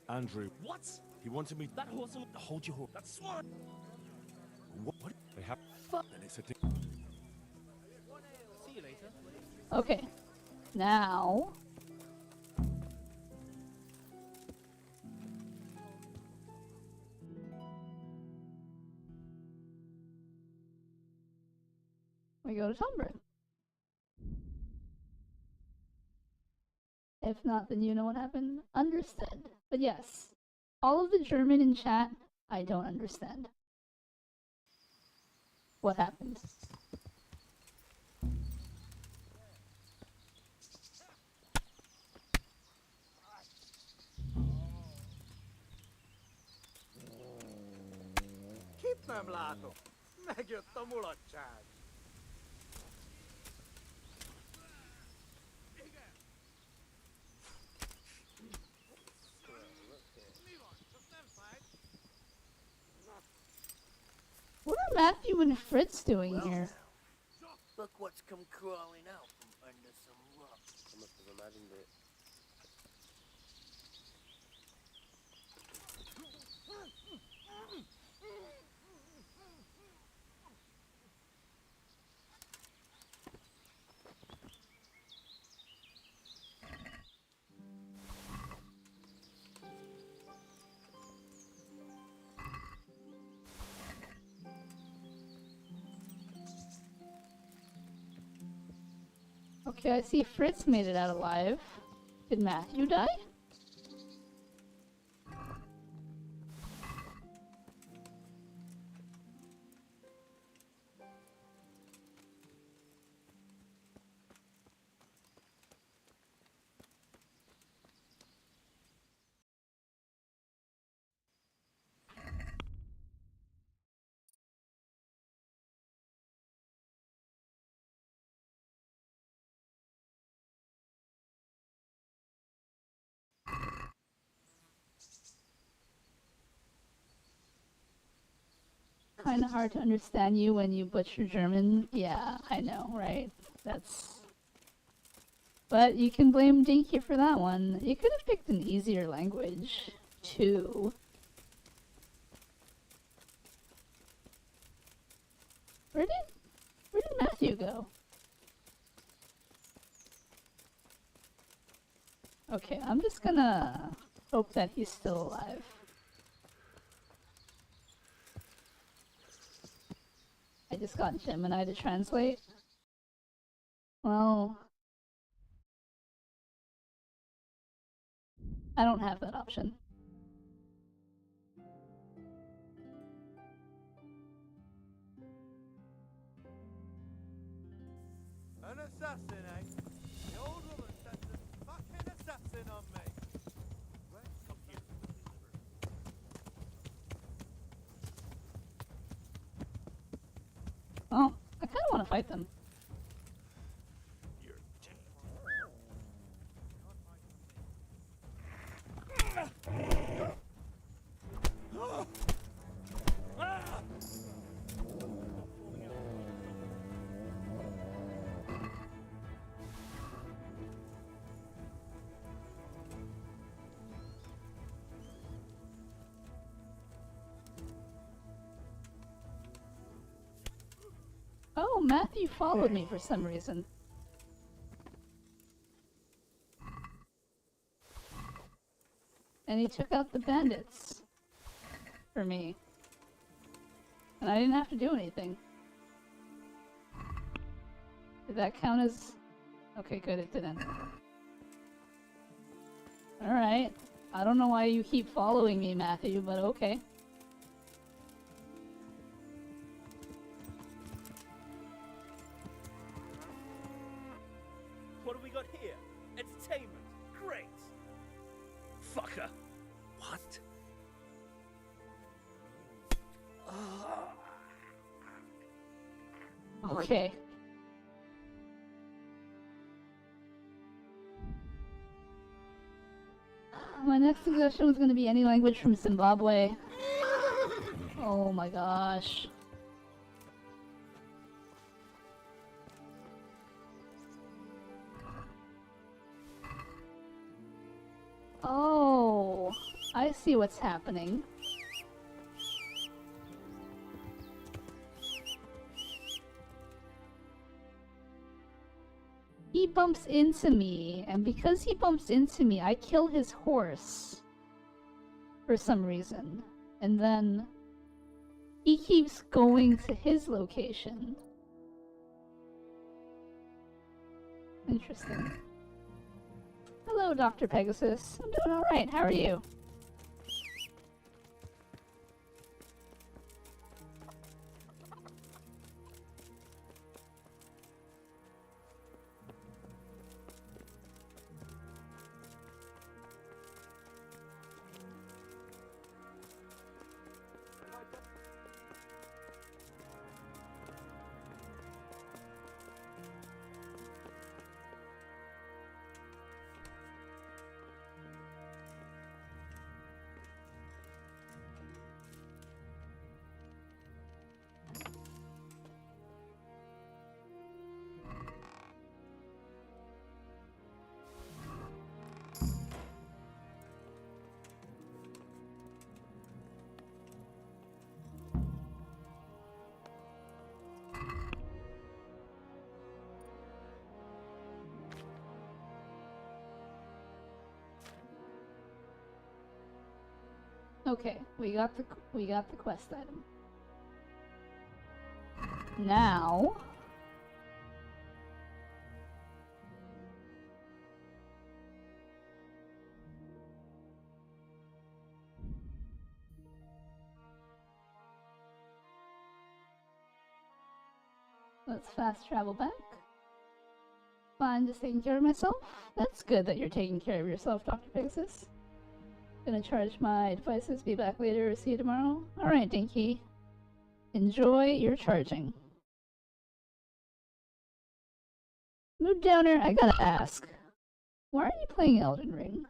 Andrew, What? he wanted me That horse and hold your horse. that swan! What? They have Fuck! and it's a thing. See you later. Okay, now... we go to Tumblr. If not, then you know what happened. Understood. But yes, all of the German in chat, I don't understand. What happened? Kit nem látok. Megjött a mulatság. What are Matthew and Fritz doing here? Look what's come crawling out from under some rock. I must have imagined it. Okay, I see Fritz made it out alive. Did Matthew die? kind of hard to understand you when you butcher German. Yeah, I know, right? That's... But you can blame Dinky for that one. You could have picked an easier language, too. Where did Matthew go? Okay, I'm just gonna hope that he's still alive. I just got Gemini to translate. Well, I don't have that option. An assassin, eh? The old woman sent a fucking assassin on me. Well, come here, Oh, I kind of want to fight them. Oh, Matthew followed me for some reason. And he took out the bandits for me. And I didn't have to do anything. Did that count as... Okay, good, it didn't. Alright. I don't know why you keep following me, Matthew, but okay. What have we got here? Entertainment. Great. Fucker. What? Okay. My next suggestion was going to be any language from Zimbabwe. Oh my gosh. Oh, I see what's happening. He bumps into me, and because he bumps into me, I kill his horse. For some reason. And then he keeps going to his location. Interesting. Hello, Dr. Pegasus. I'm doing alright, how are you? Okay, we got the quest item. Now let's fast travel back. Fine, just taking care of myself. That's good that you're taking care of yourself, Dr. Pegasus. Gonna charge my devices, be back later, see you tomorrow. Alright, Dinky. Enjoy your charging. Mood Downer, I gotta ask. Why are you playing Elden Ring?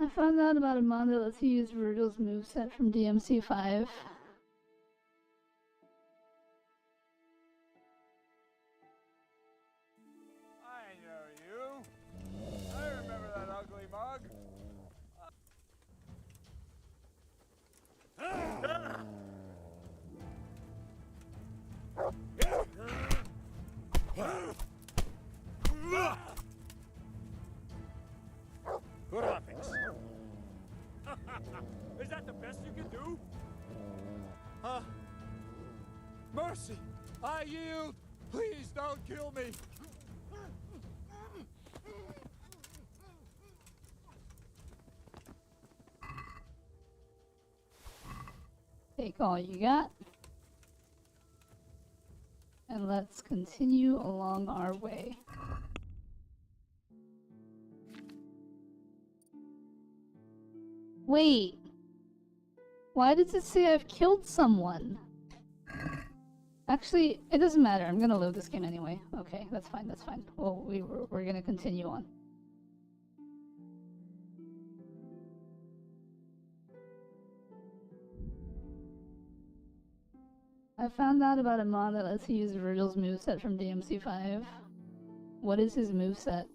I found out about a mod that lets you use Virgil's moveset from DMC5. I know you. I remember that ugly mug. Graphics. Is that the best you can do? Mercy! I yield! Please don't kill me! Take all you got. And let's continue along our way. Wait. Why does it say I've killed someone? Actually, it doesn't matter. I'm gonna load this game anyway. Okay, that's fine, that's fine. Well, we're gonna continue on. I found out about a mod that lets you use Virgil's moveset from DMC5. What is his moveset?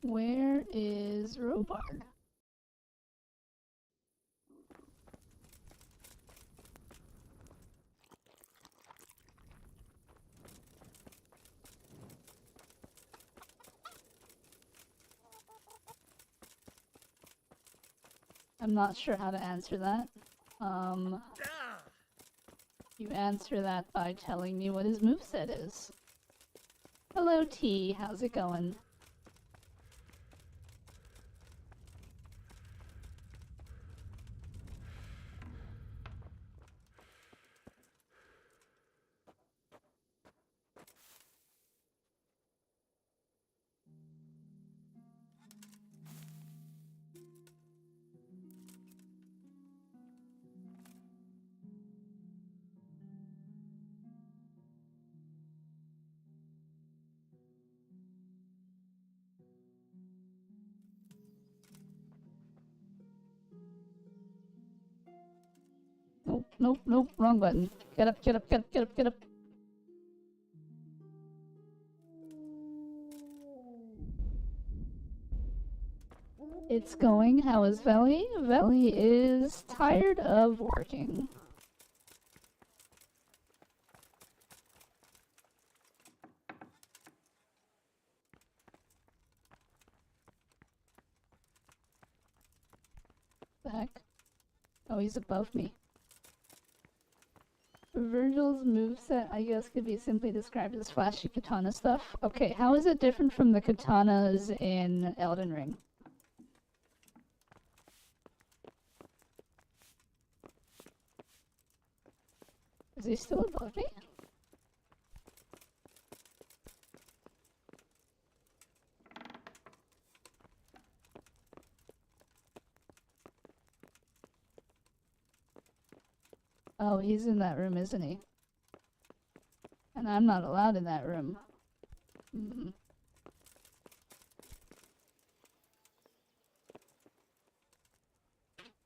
Where is Robard? I'm not sure how to answer that. You answer that by telling me what his moveset is. Hello T, how's it going? Nope, wrong button. Get up, get up, get up, get up, get up. It's going. How is Veli? Veli is tired of working. The heck? Oh, he's above me. Virgil's moveset, I guess, could be simply described as flashy katana stuff. Okay, how is it different from the katanas in Elden Ring? Is he still above me? Oh, he's in that room, isn't he? And I'm not allowed in that room.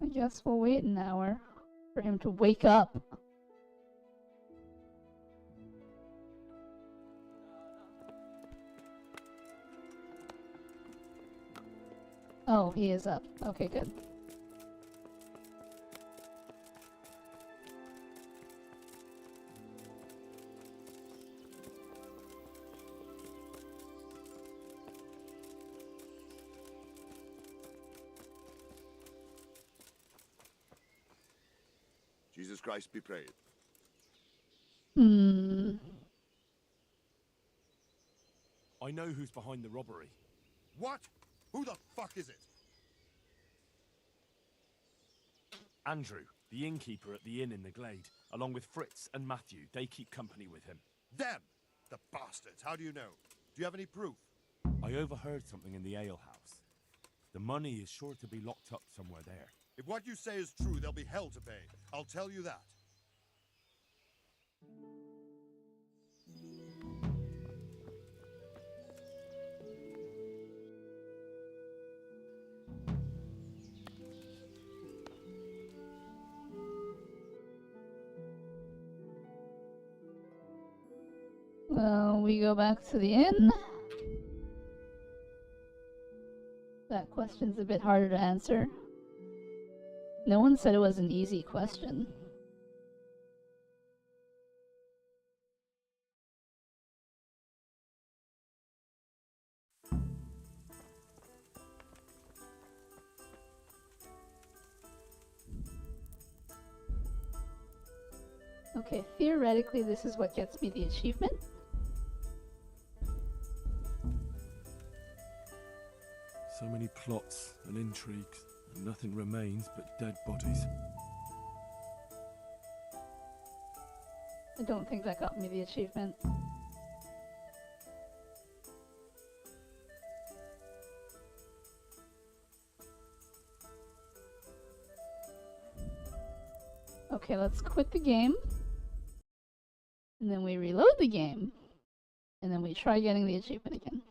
I guess we'll wait an hour for him to wake up. Oh, he is up. Okay, good. Jesus Christ be praised. I know who's behind the robbery. What? Who the fuck is it? Andrew, The innkeeper at the inn in the glade, along with Fritz and Matthew. They keep company with him. Them! The bastards! How do you know? Do you have any proof? I overheard something in the alehouse. The money is sure to be locked up somewhere there. If what you say is true, there'll be hell to pay. I'll tell you that. Well, we go back to the inn. That question's a bit harder to answer. No one said it was an easy question. Okay, theoretically this is what gets me the achievement. So many plots and intrigues, and nothing remains but dead bodies. I don't think that got me the achievement. Okay, let's quit the game. And then we reload the game. And then we try getting the achievement again.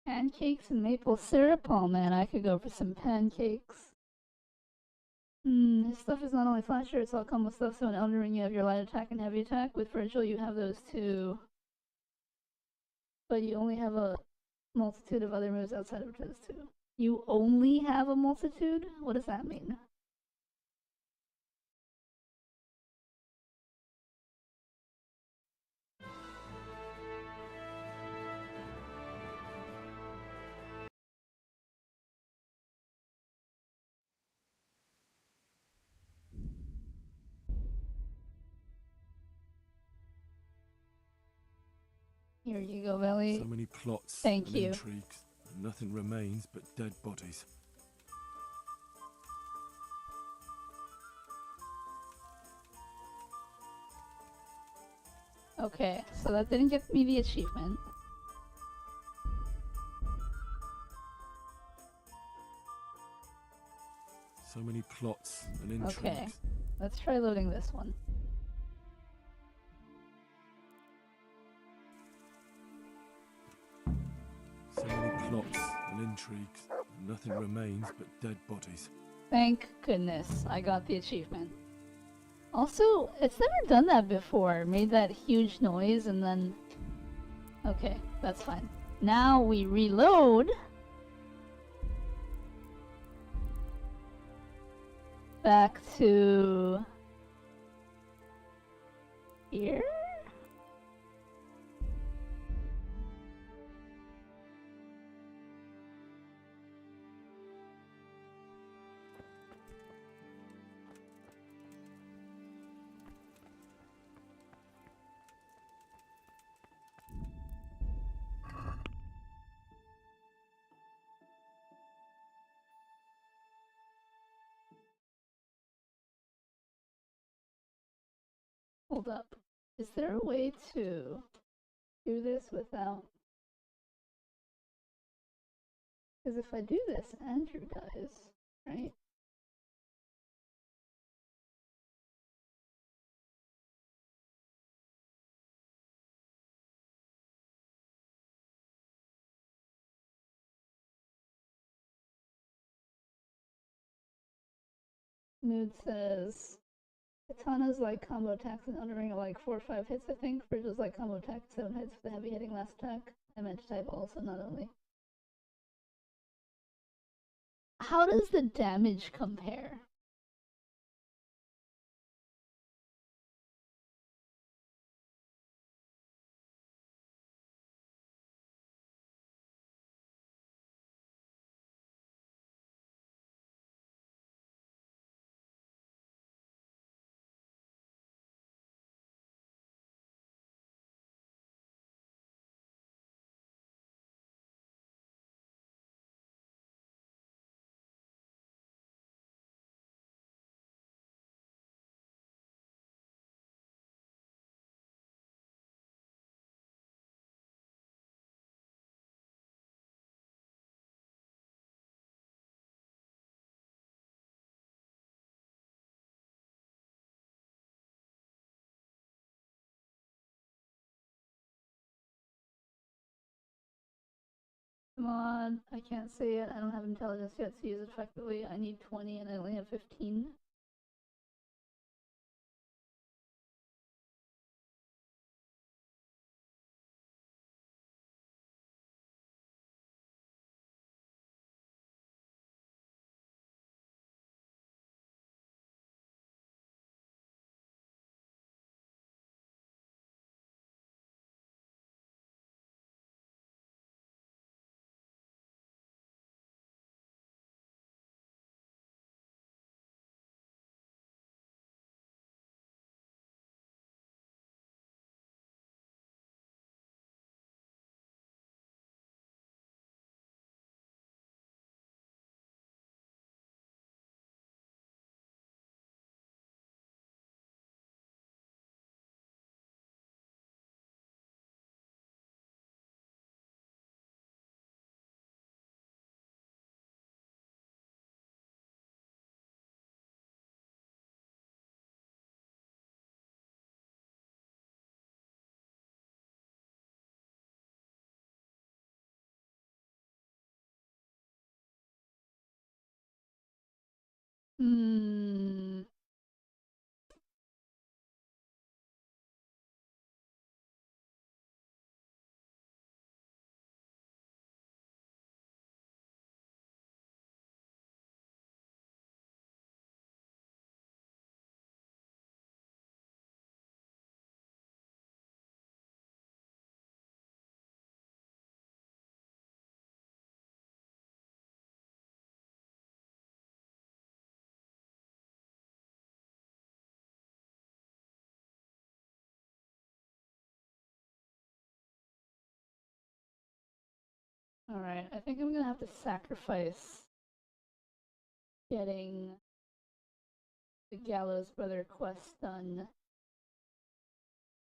Pancakes and maple syrup? Oh man, I could go for some pancakes. This stuff is not only flasher, it's all combo stuff, so in Elden Ring you have your light attack and heavy attack. With Virgil you have those too. But you only have a multitude of other moves outside of those two. You only have a multitude? What does that mean? Here you go, Belly. So many plots Thank and you. intrigues, and nothing remains but dead bodies. Okay, so that didn't get me the achievement. So many plots and intrigues. Okay, let's try loading this one. So many plots and intrigues, and nothing remains but dead bodies. Thank goodness I got the achievement. Also, it's never done that before. Made that huge noise and then... Okay, that's fine. Now we reload. Back to... here? Hold up. Is there a way to do this without... Because if I do this, Andrew dies, right? Mood says... Katana's like combo attacks and Elden Ring are like 4 or 5 hits, I think. Virgil's like combo attack 7 hits with the heavy hitting last attack. I meant to type also, not only. How does the damage compare? Come on, I can't say it. I don't have intelligence yet to use it effectively. I need 20 and I only have 15. Hmm. Alright, I think I'm gonna have to sacrifice getting the Gallows Brother quest done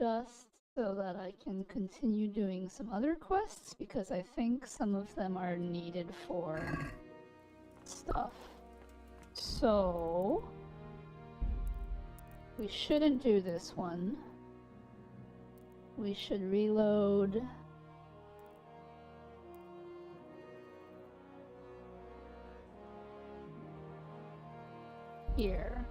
just so that I can continue doing some other quests, because I think some of them are needed for stuff. So we shouldn't do this one. We should reload. Here.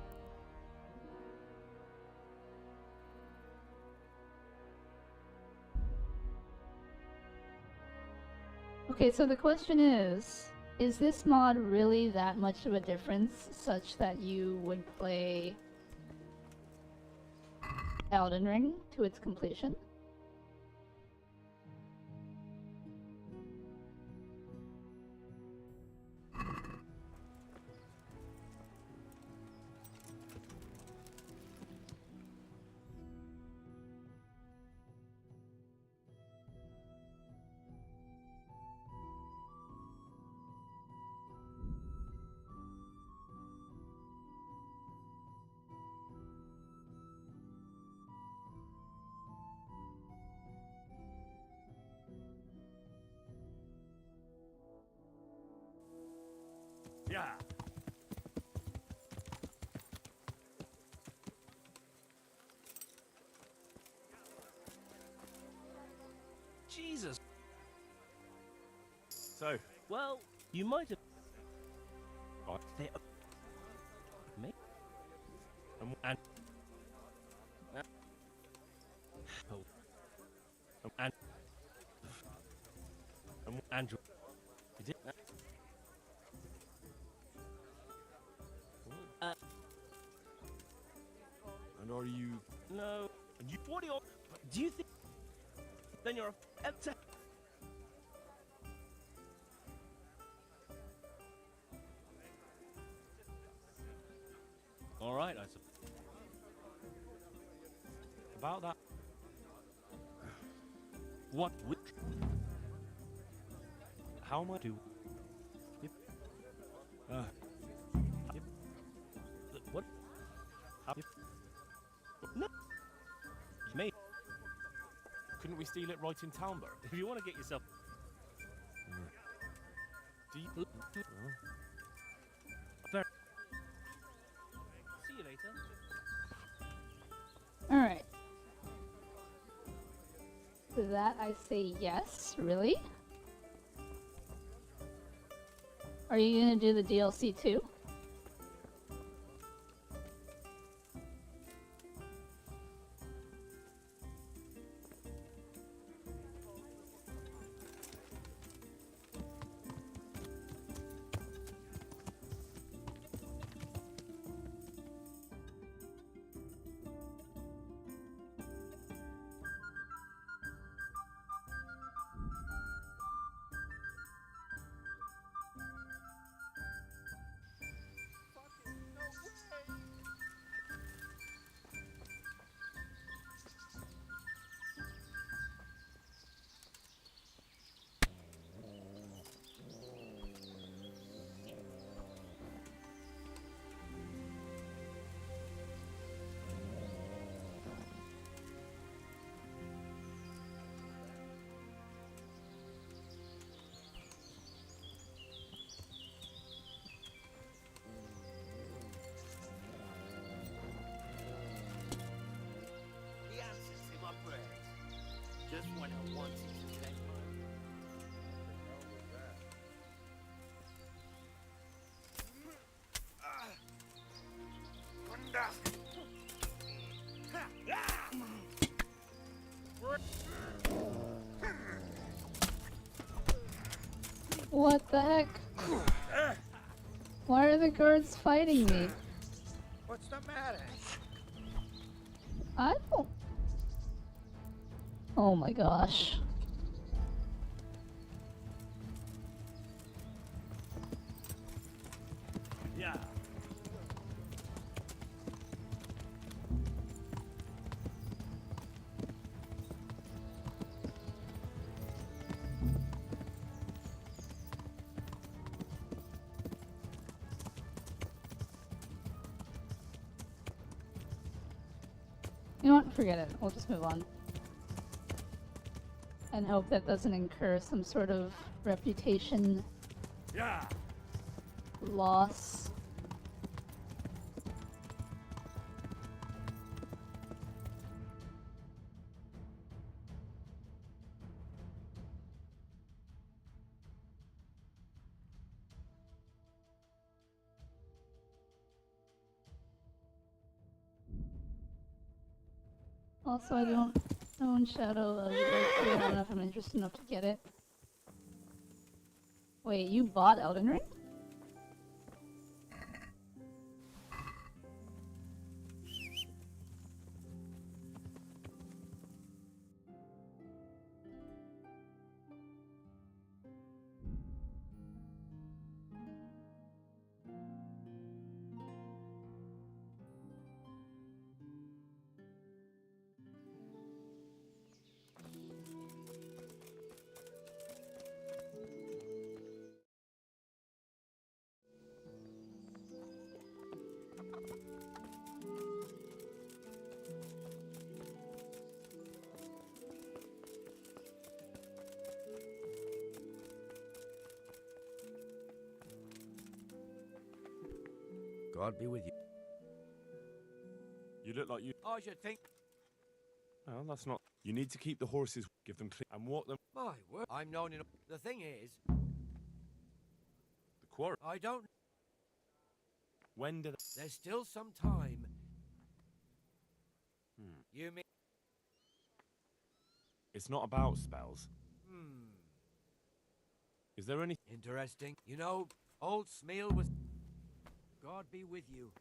Okay, so the question is this mod really that much of a difference such that you would play Elden Ring to its completion? Yeah. Jesus. So, Well, you might have. Right. They. Me. and Oh. And. Andrew. You did. and are you? No. You. What do you? Do you think? Then you're a. All right, I suppose. About that. What? Which? How am I do? Yep. Yep. What? Yep. No. Me. Couldn't we steal it right in Talmberg? If you want to get yourself. Do you? Fair. See you later. Alright. To that I say yes, really? Are you gonna do the DLC too? The answer's in my brain. Just when I wanted to let What the heck? Why are the guards fighting me? What's the matter? I don't... Oh my gosh. Yeah. You know what? Forget it. We'll just move on. And hope that doesn't incur some sort of reputation Yeah. loss. Also, I don't own Shadow of the Earth. I don't know if I'm interested enough to get it. Wait, you bought Elden Ring? God be with you. You look like you... I should think. Oh, that's not... You need to keep the horses, give them clean, and walk them... My word. I'm known in. The thing is, The quarry. I don't. When did... There's still some time. You mean? It's not about spells. Is there any... Interesting. You know, old Smeal was. God be with you.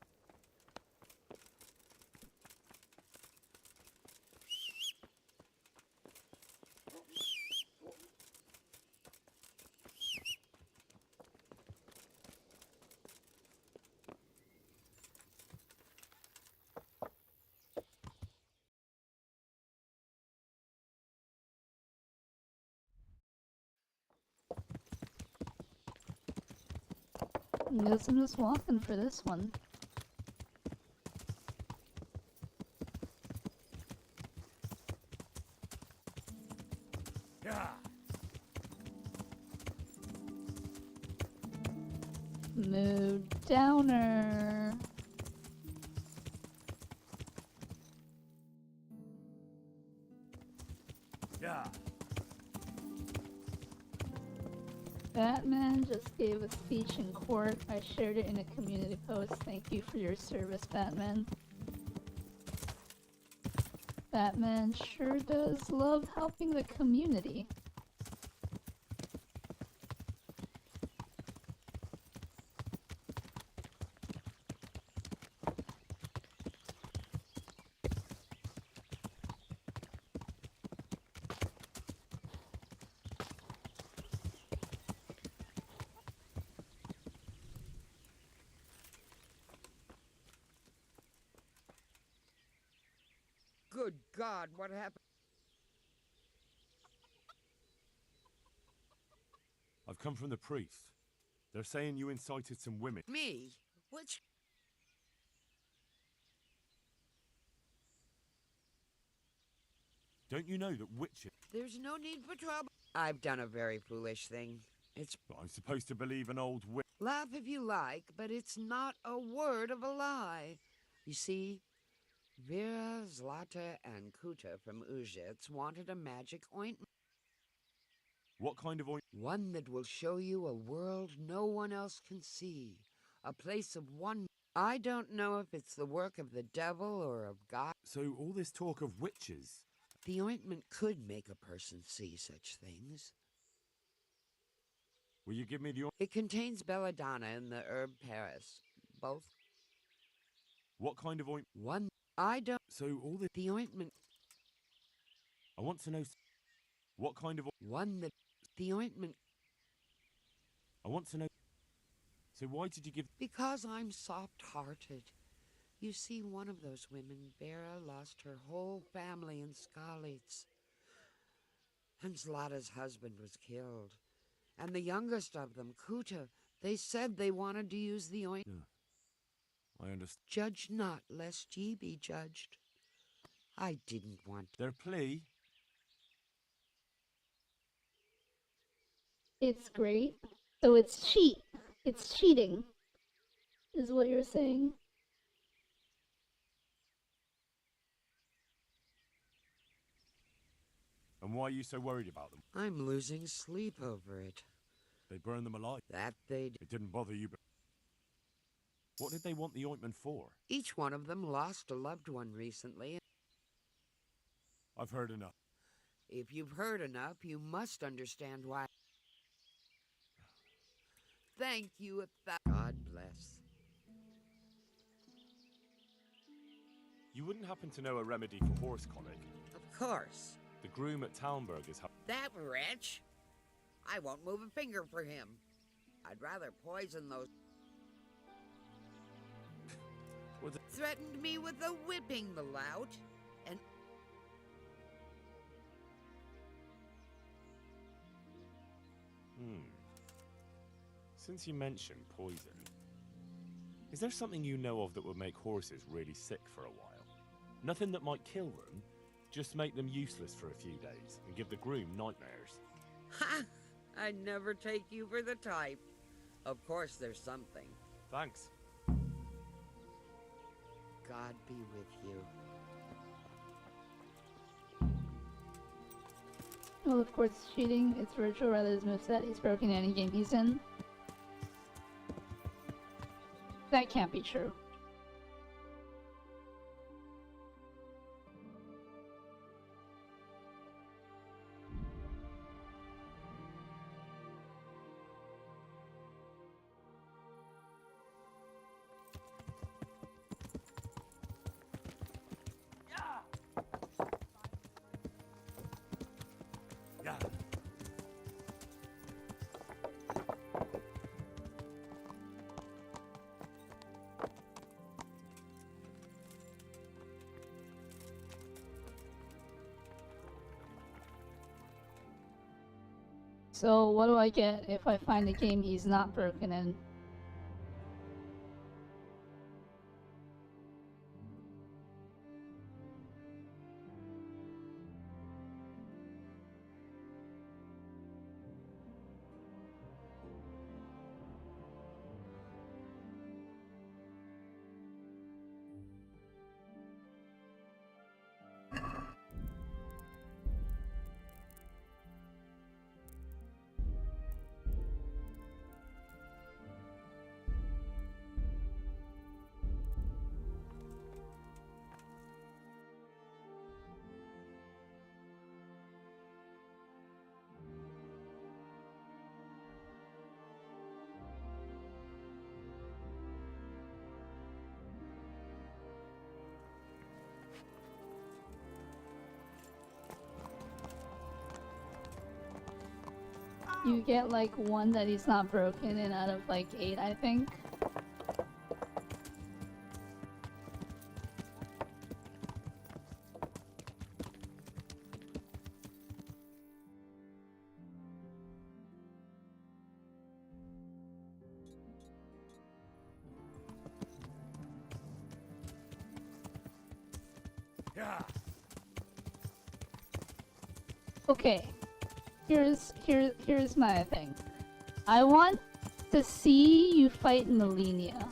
Guess I'm just walking for this one. Yeah. Mood downer. Yeah. Batman just gave a speech in court. I shared it in a community post. Thank you for your service, Batman. Batman sure does love helping the community. Good God, what happened? I've come from the priest. They're saying you incited some women. Me? Which? Don't you know that witches... There's no need for trouble. I've done a very foolish thing. It's... I'm supposed to believe an old witch. Laugh if you like, but it's not a word of a lie. You see, Vera, Zlata, and Kuta from Uzhitz wanted a magic ointment. What kind of ointment? One that will show you a world no one else can see. A place of wonder. I don't know if it's the work of the devil or of God. So all this talk of witches... The ointment could make a person see such things. Will you give me the ointment? It contains belladonna and the herb Paris. Both. What kind of ointment? One. I don't... So all this... The ointment... I want to know... What kind of... One that... The ointment... I want to know... So why did you give... Because I'm soft-hearted. You see, one of those women, Vera, lost her whole family in Skalitz. And Zlata's husband was killed. And the youngest of them, Kuta, they said they wanted to use the ointment. Yeah. I understand. Judge not, lest ye be judged. I didn't want... Their plea? It's great. So it's cheat. It's cheating, is what you're saying. And why are you so worried about them? I'm losing sleep over it. They burned them alive. That they... It didn't bother you, but... What did they want the ointment for? Each one of them lost a loved one recently. I've heard enough. If you've heard enough, you must understand why. Thank you, God bless. You wouldn't happen to know a remedy for horse colic? Of course. The groom at Talmberg is... That wretch? I won't move a finger for him. I'd rather poison those... Threatened me with a whipping, the lout, and... Since you mentioned poison, is there something you know of that would make horses really sick for a while? Nothing that might kill them, just make them useless for a few days and give the groom nightmares. Ha! I'd never take you for the type. Of course there's something. Thanks. God be with you. Well, of course it's cheating. It's virtual rather his moveset. He's broken any game he's in. That can't be true. So what do I get if I find a game he's not broken in? You get like one that he's not broken in out of like 8, I think. Okay, here's my thing. I want to see you fight Velynara.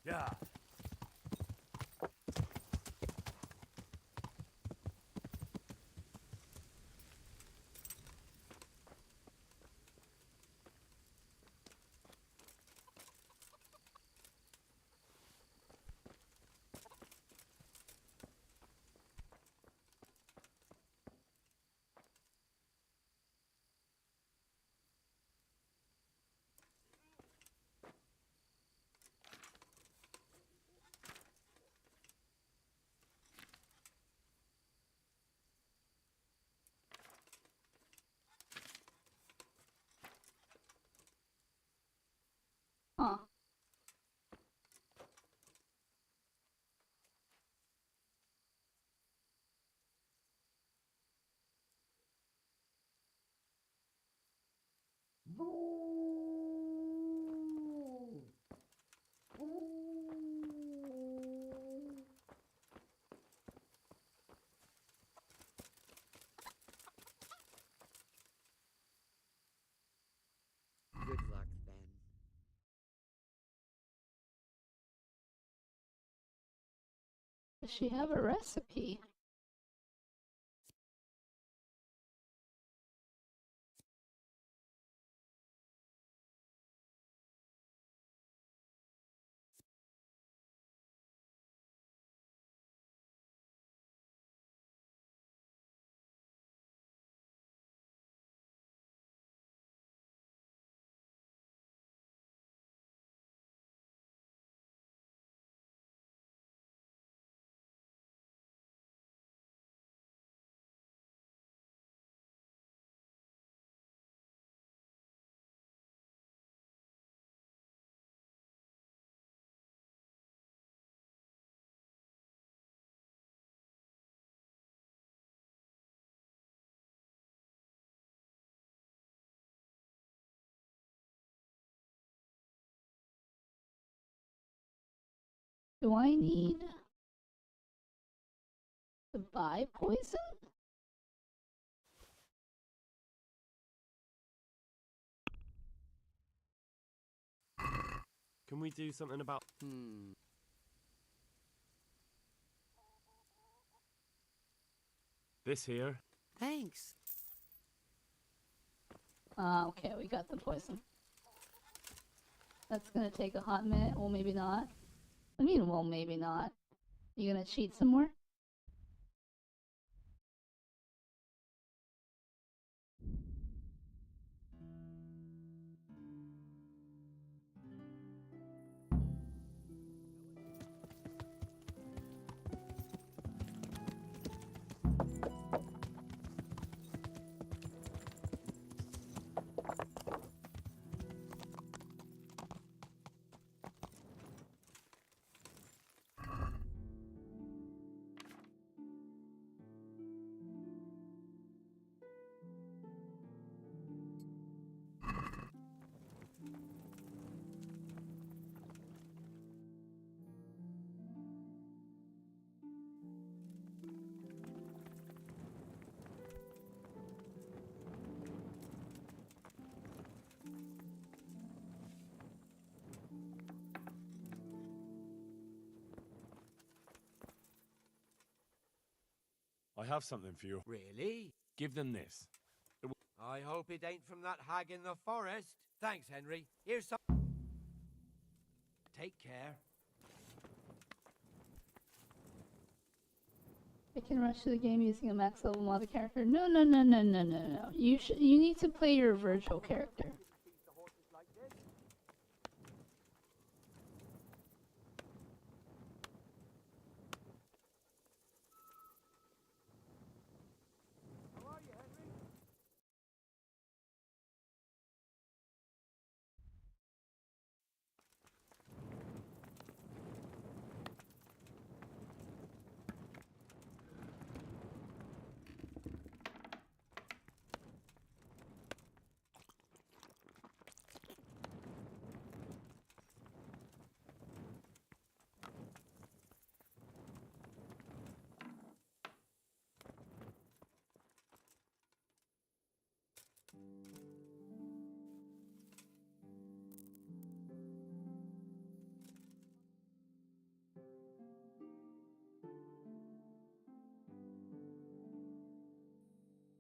Yeah. Huh. Good luck then. Does she have a recipe? Do I need to buy poison? Can we do something about... This here? Thanks. Okay, we got the poison. That's gonna take a hot minute. Well, maybe not. I mean, well, maybe not. You gonna cheat some more? I have something for you. Really? Give them this. I hope it ain't from that hag in the forest. Thanks, Henry. Here's some... Take care. I can rush through the game using a max level modded character. No, no, no, no, no, no, no. You need to play your virtual character.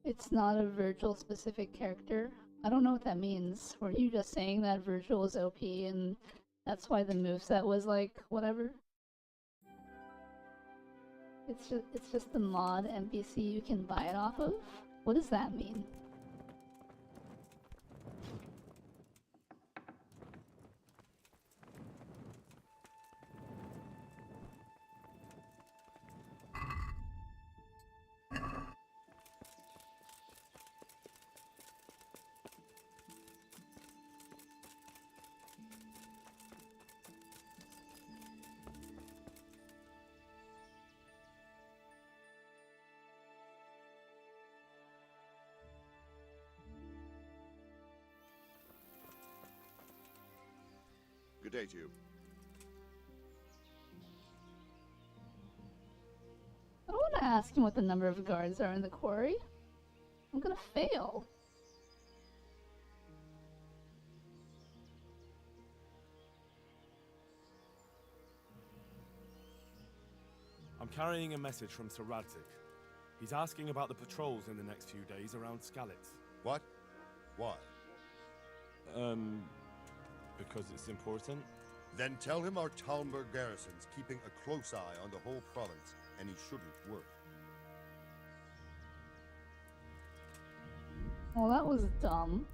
It's not a Virgil specific character. I don't know what that means. Were you just saying that Virgil was OP and that's why the moveset was like whatever? It's just the mod NPC you can buy it off of? What does that mean? Good day to you. I don't want to ask him what the number of guards are in the quarry. I'm gonna fail. I'm carrying a message from Sir Radzik. He's asking about the patrols in the next few days around Skalitz. What? Why? Because it's important. Then tell him our Talmberg garrison's keeping a close eye on the whole province, and he shouldn't worry. Well, that was dumb.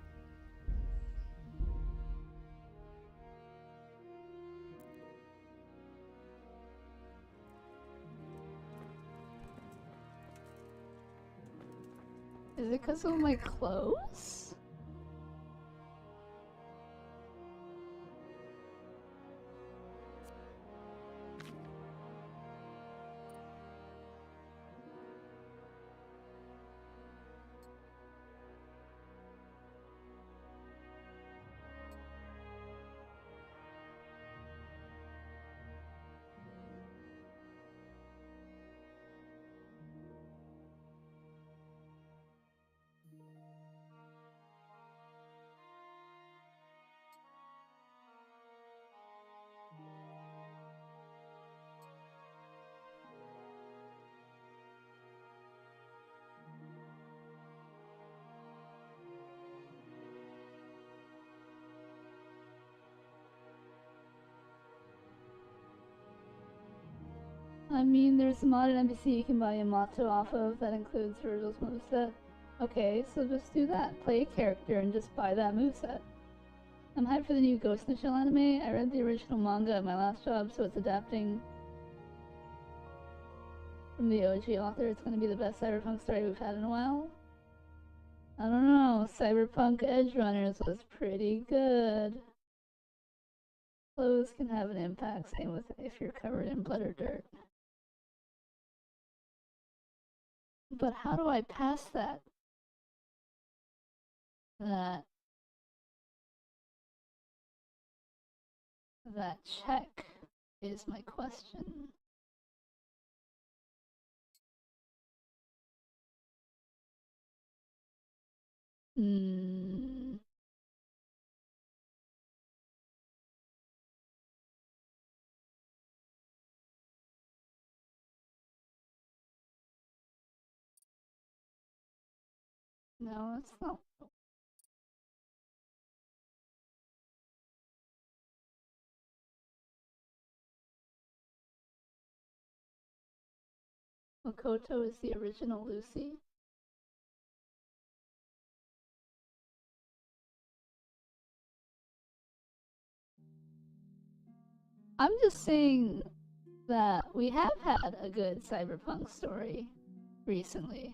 Is it because of my clothes? I mean, there's a modded NPC you can buy Yamato off of that includes Virgil's moveset. Okay, so just do that. Play a character and just buy that moveset. I'm hyped for the new Ghost in the Shell anime. I read the original manga at my last job, so it's adapting from the OG author. It's gonna be the best cyberpunk story we've had in a while. I don't know, Cyberpunk Edge Runners was pretty good. Clothes can have an impact, same with if you're covered in blood or dirt. But how do I pass that? That check is my question. No, it's not. Makoto is the original Lucy. I'm just saying that we have had a good cyberpunk story recently.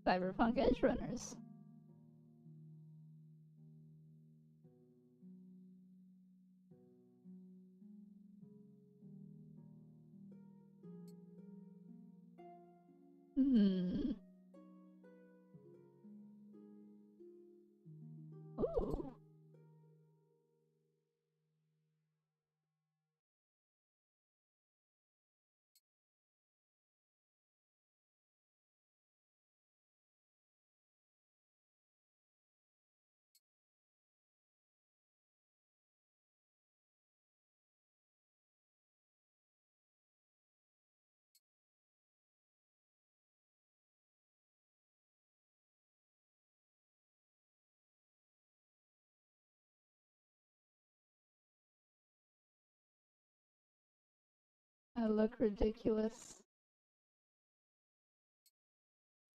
Cyberpunk Edge Runners. Ooh. I look ridiculous.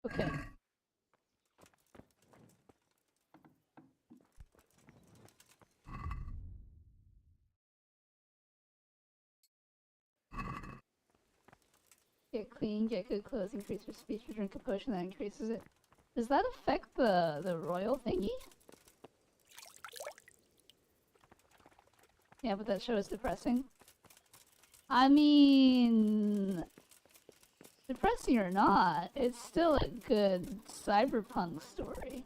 Okay. Get clean, get good clothes, increase your speech, or drink a potion that increases it. Does that affect the royal thingy? Yeah, but that show is depressing. I mean, depressing or not, it's still a good cyberpunk story.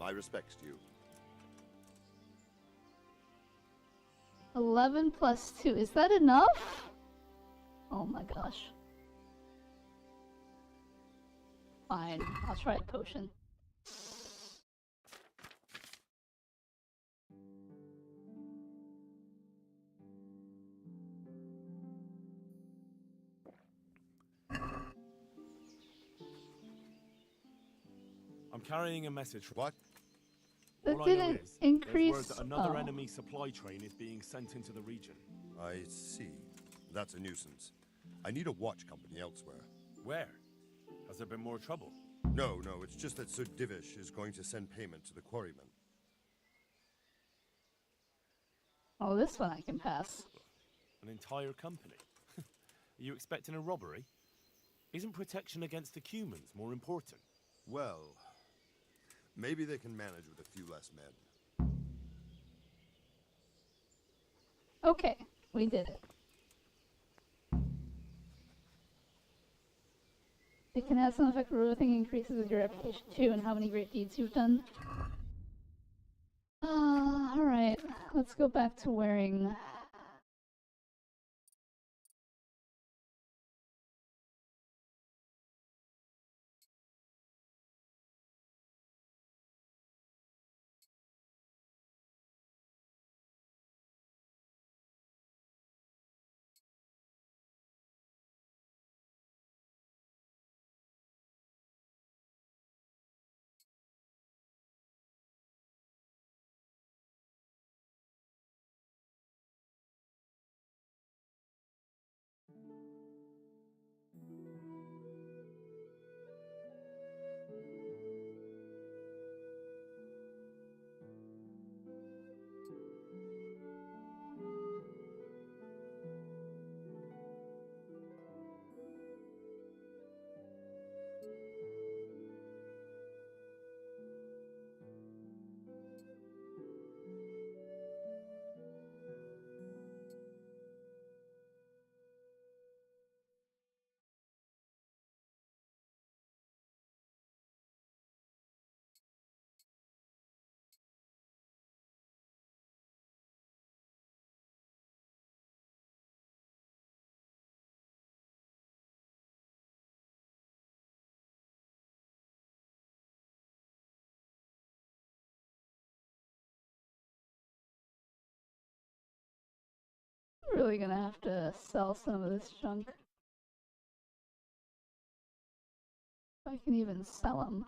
My respects to you. 11 plus 2. Is that enough? Oh my gosh. Fine, I'll try a potion. I'm carrying a message. What? That All I know didn't is, increase. there's word that another oh. enemy supply train is being sent into the region. I see. That's a nuisance. I need a watch company elsewhere. Where? Has there been more trouble? No, it's just that Sir Divish is going to send payment to the quarrymen. Oh, this one I can pass. An entire company? Are you expecting a robbery? Isn't protection against the humans more important? Well, maybe they can manage with a few less men. Okay, we did it. It can have some effect where everything increases with your reputation too and how many great deeds you've done. Alright, let's go back to wearing. Really gonna have to sell some of this junk. If I can even sell them.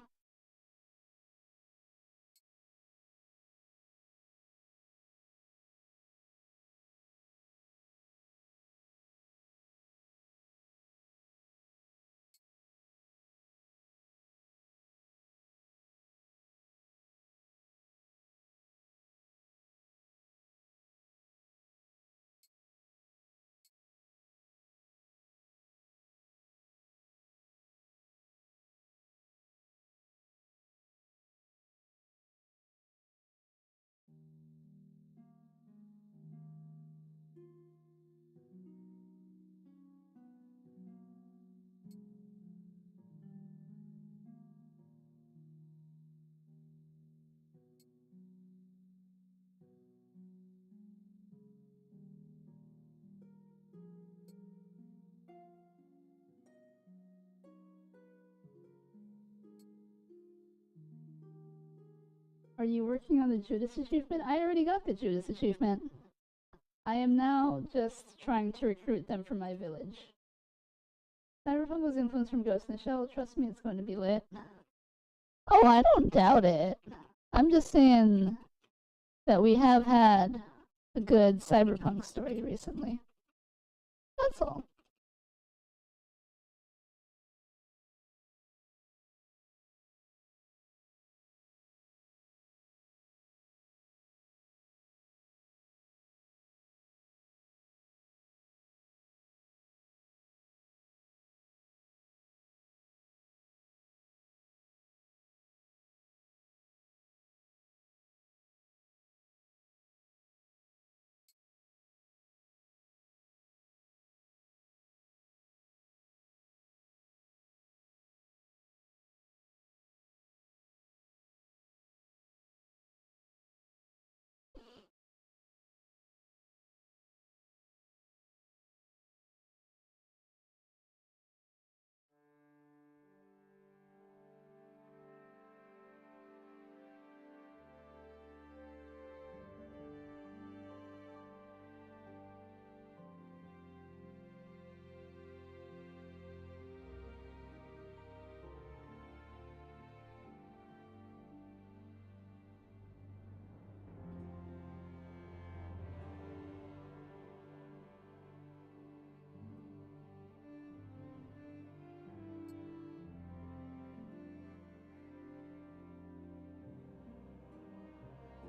Are you working on the Judas achievement? I already got the Judas achievement. I am now just trying to recruit them for my village. Cyberpunk was influenced from Ghost in the Shell. Trust me, it's going to be lit. Oh, I don't doubt it. I'm just saying that we have had a good Cyberpunk story recently. That's all.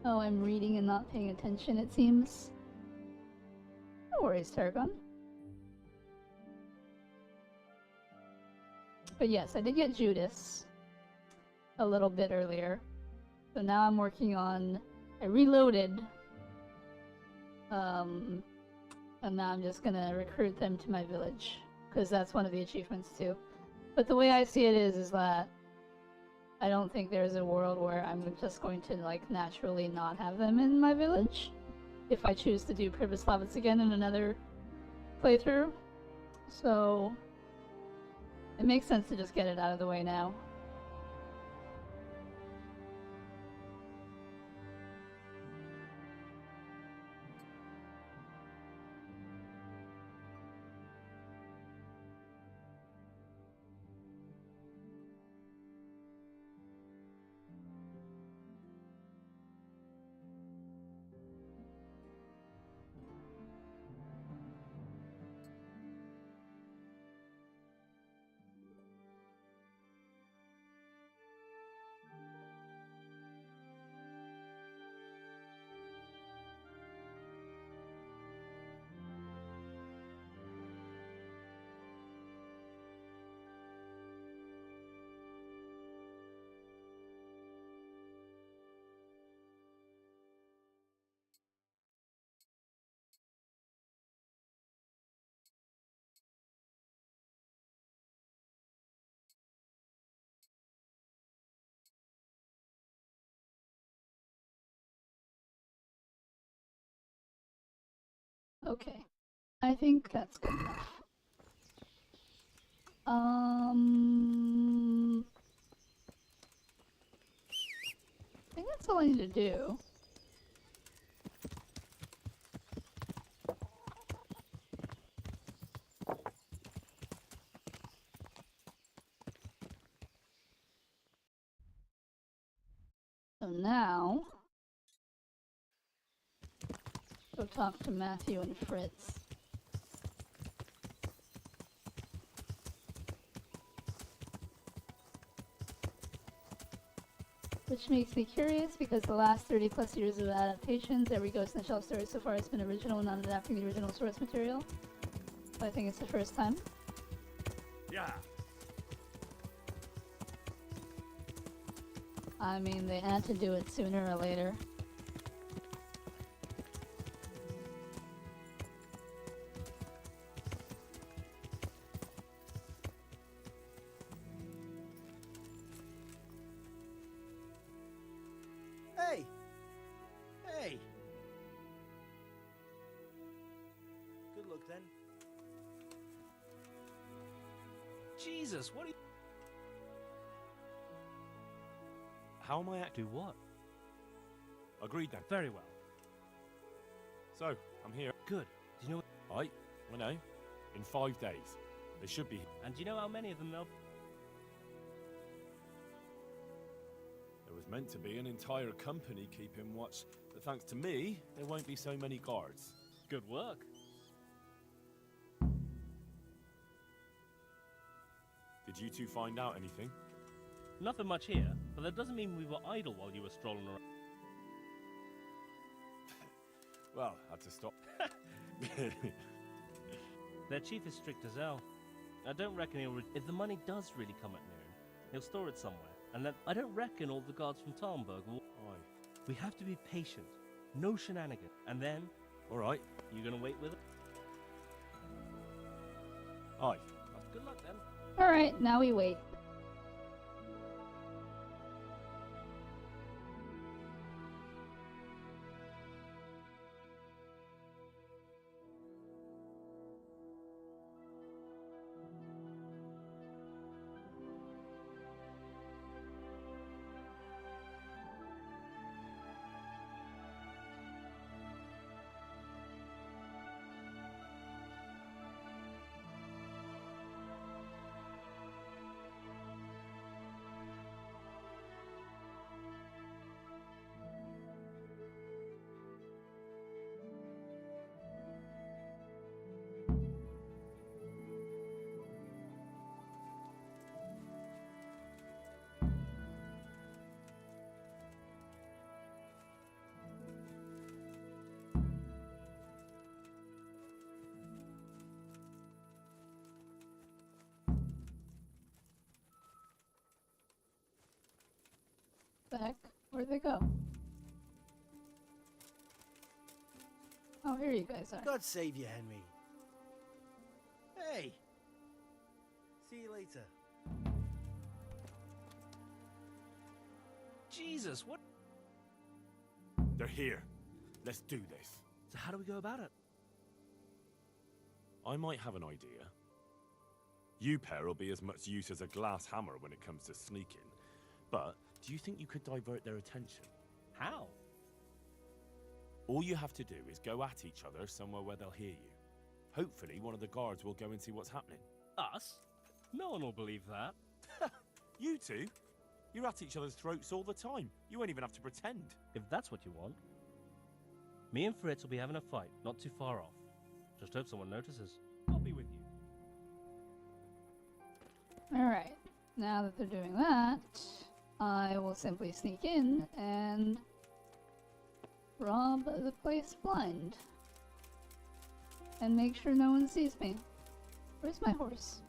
Oh, I'm reading and not paying attention, it seems. No worries, Targon. But yes, I did get Judas a little bit earlier. So now I'm working on... I reloaded. And now I'm just gonna recruit them to my village. Because that's one of the achievements too. But the way I see it is that I don't think there's a world where I'm just going to, like, naturally not have them in my village. If I choose to do Privoslavitz again in another playthrough. So... it makes sense to just get it out of the way now. Okay. I think that's good enough. I think that's all I need to do. So now, go talk to Matthew and Fritz. Which makes me curious because the last 30 plus years of adaptations, every Ghost in the Shell story so far has been original, not adapting the original source material. So I think it's the first time. Yeah. I mean, they had to do it sooner or later. Hey! Hey! Good luck then. Jesus, what are you... How am I acting? Do what? Agreed then. Very well. So, I'm here. Good. Do you know... I know. In 5 days. They should be. And do you know how many of them they'll... There was meant to be an entire company keeping watch, but thanks to me, there won't be so many guards. Good work. Did you two find out anything? Nothing much here, but that doesn't mean we were idle while you were strolling around. Well, had to stop. Their chief is strict as hell. I don't reckon he'll... If the money does really come at noon, he'll store it somewhere. And then I don't reckon all the guards from Talmberg will... Aye. We have to be patient. No shenanigans. And then... Alright. You gonna wait with it? Aye. Good luck then. Alright, now we wait. The heck? Where'd they go? Oh, here you guys are. God save you, Henry. Hey! See you later. Jesus, what? They're here. Let's do this. So how do we go about it? I might have an idea. You pair will be as much use as a glass hammer when it comes to sneaking. But do you think you could divert their attention? How? All you have to do is go at each other somewhere where they'll hear you. Hopefully one of the guards will go and see what's happening. Us? No one will believe that. You two? You're at each other's throats all the time. You won't even have to pretend. If that's what you want. Me and Fritz will be having a fight, not too far off. Just hope someone notices. I'll be with you. Alright, now that they're doing that, I will simply sneak in and rob the place blind. And make sure no one sees me. Where's my horse?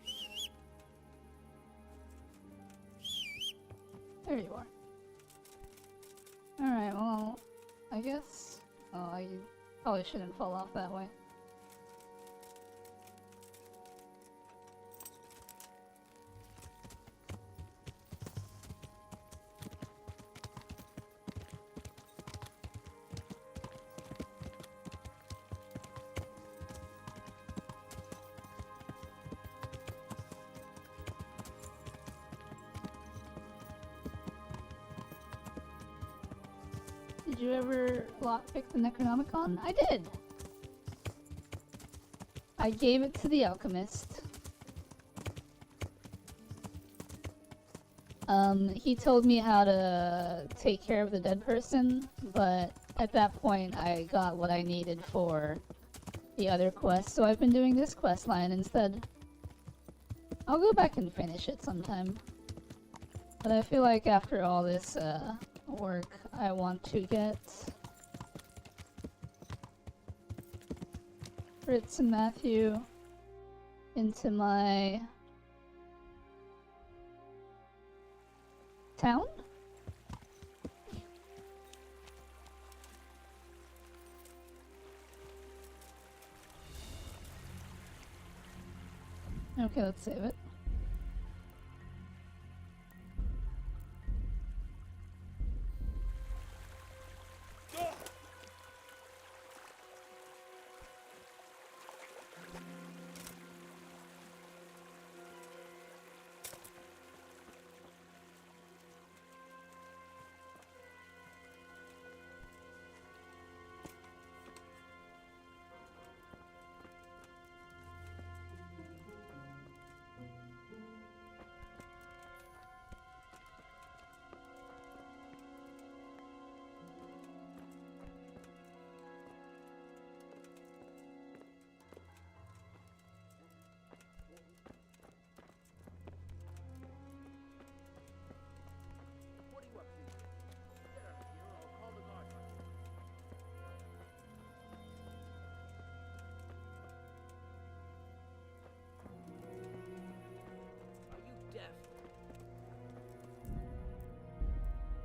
There you are. Alright, well, I guess... Oh, I probably shouldn't fall off that way. Did you ever lockpick the Necronomicon? I did! I gave it to the alchemist. He told me how to take care of the dead person, but at that point I got what I needed for the other quest, so I've been doing this quest line instead. I'll go back and finish it sometime. But I feel like after all this work, I want to get Fritz and Matthew into my town? Okay, let's save it.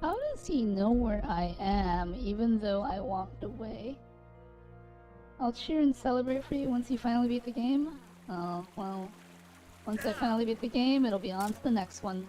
How does he know where I am, even though I walked away? I'll cheer and celebrate for you once you finally beat the game. Oh, well. Once I finally beat the game, it'll be on to the next one.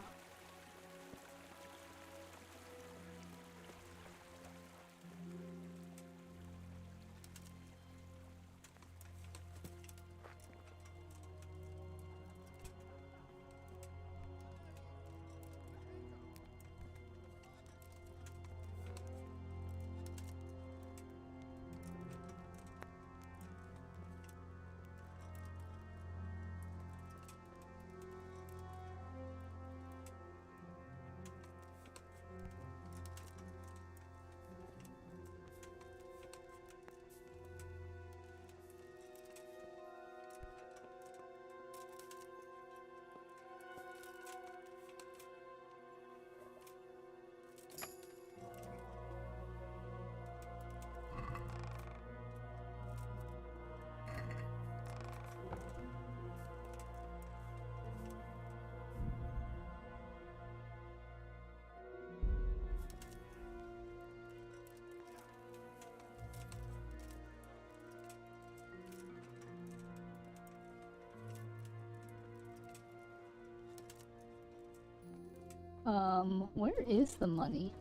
Where is the money?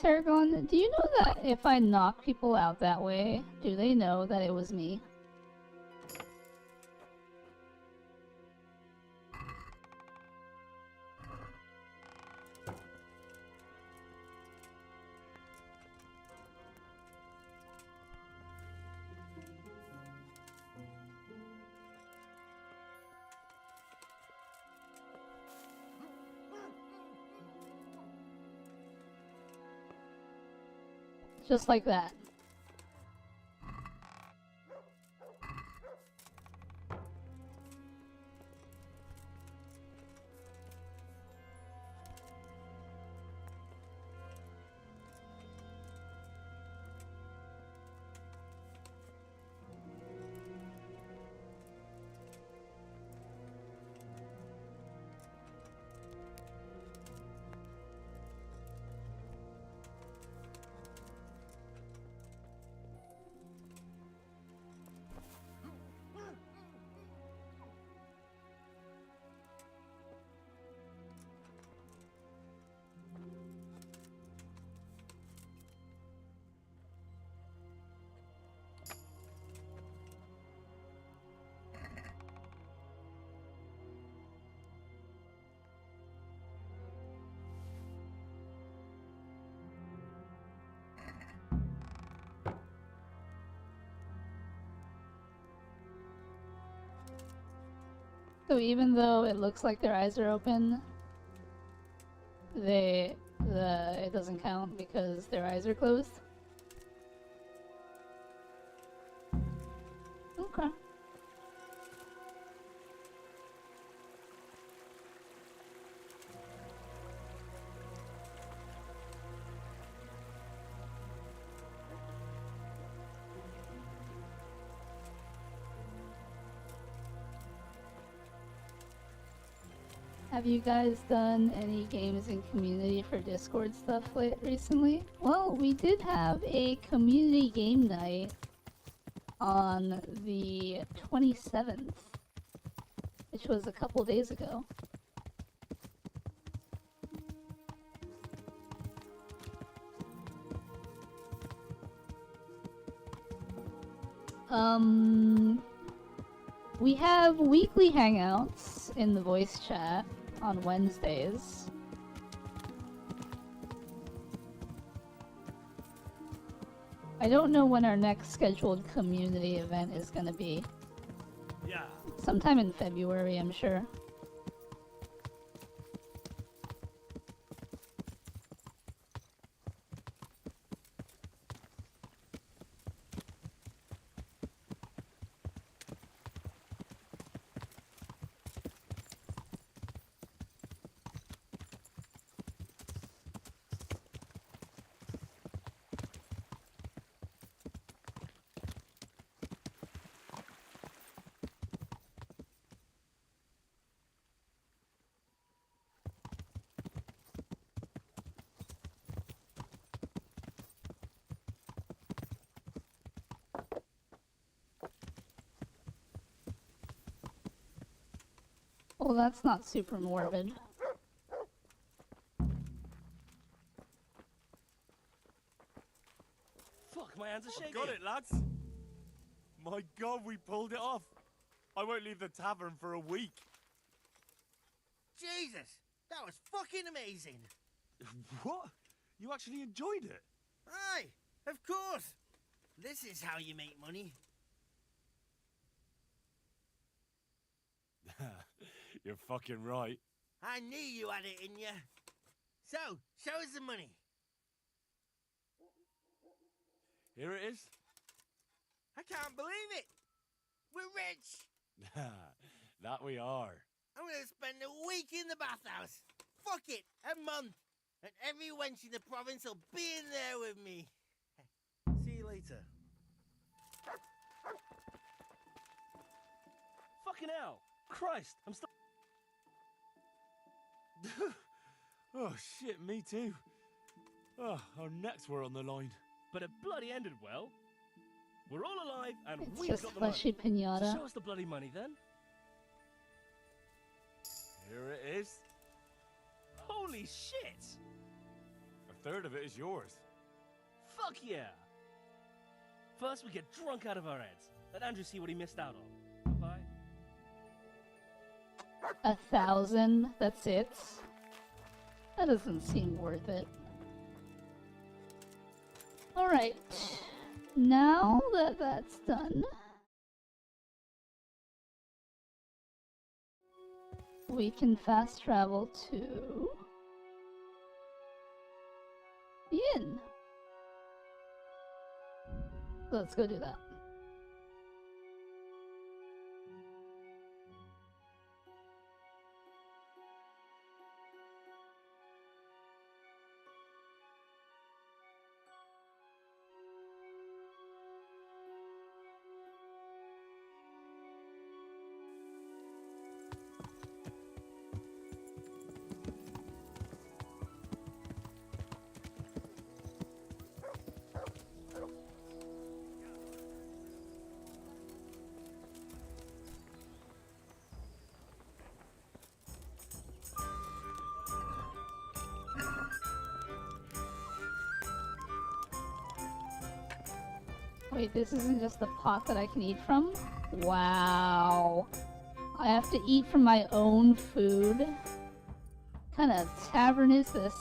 Tarragon, do you know that if I knock people out that way, do they know that it was me? Just like that. So even though it looks like their eyes are open, it doesn't count because their eyes are closed? Okay. Have you guys done any games in community for Discord stuff recently? Well, we did have a community game night on the 27th, which was a couple days ago. We have weekly hangouts in the voice chat on Wednesdays. I don't know when our next scheduled community event is gonna be. Yeah. Sometime in February, I'm sure. Well, that's not super morbid. Fuck, my hands are shaking. Got it, lads. My God, we pulled it off. I won't leave the tavern for a week. Jesus, that was fucking amazing. What? You actually enjoyed it? Aye, of course. This is how you make money. You're fucking right. I knew you had it in you. So, show us the money. Here it is. I can't believe it. We're rich. That we are. I'm gonna spend a week in the bathhouse. Fuck it, a month. And every wench in the province will be in there with me. See you later. Fucking hell! Christ, I'm still. Oh shit, me too. Oh, our necks were on the line. But it bloody ended well. We're all alive and It's we've just got the fleshy money. pinata. So show us the bloody money then. Here it is. Holy shit! A third of it is yours. Fuck yeah! First we get drunk out of our heads. Let Andrew see what he missed out on. Bye. 1,000, that's it? That doesn't seem worth it. Alright, now that that's done, we can fast travel to the inn. Let's go do that. Wait, this isn't just the pot that I can eat from? Wow. I have to eat from my own food? What kind of tavern is this?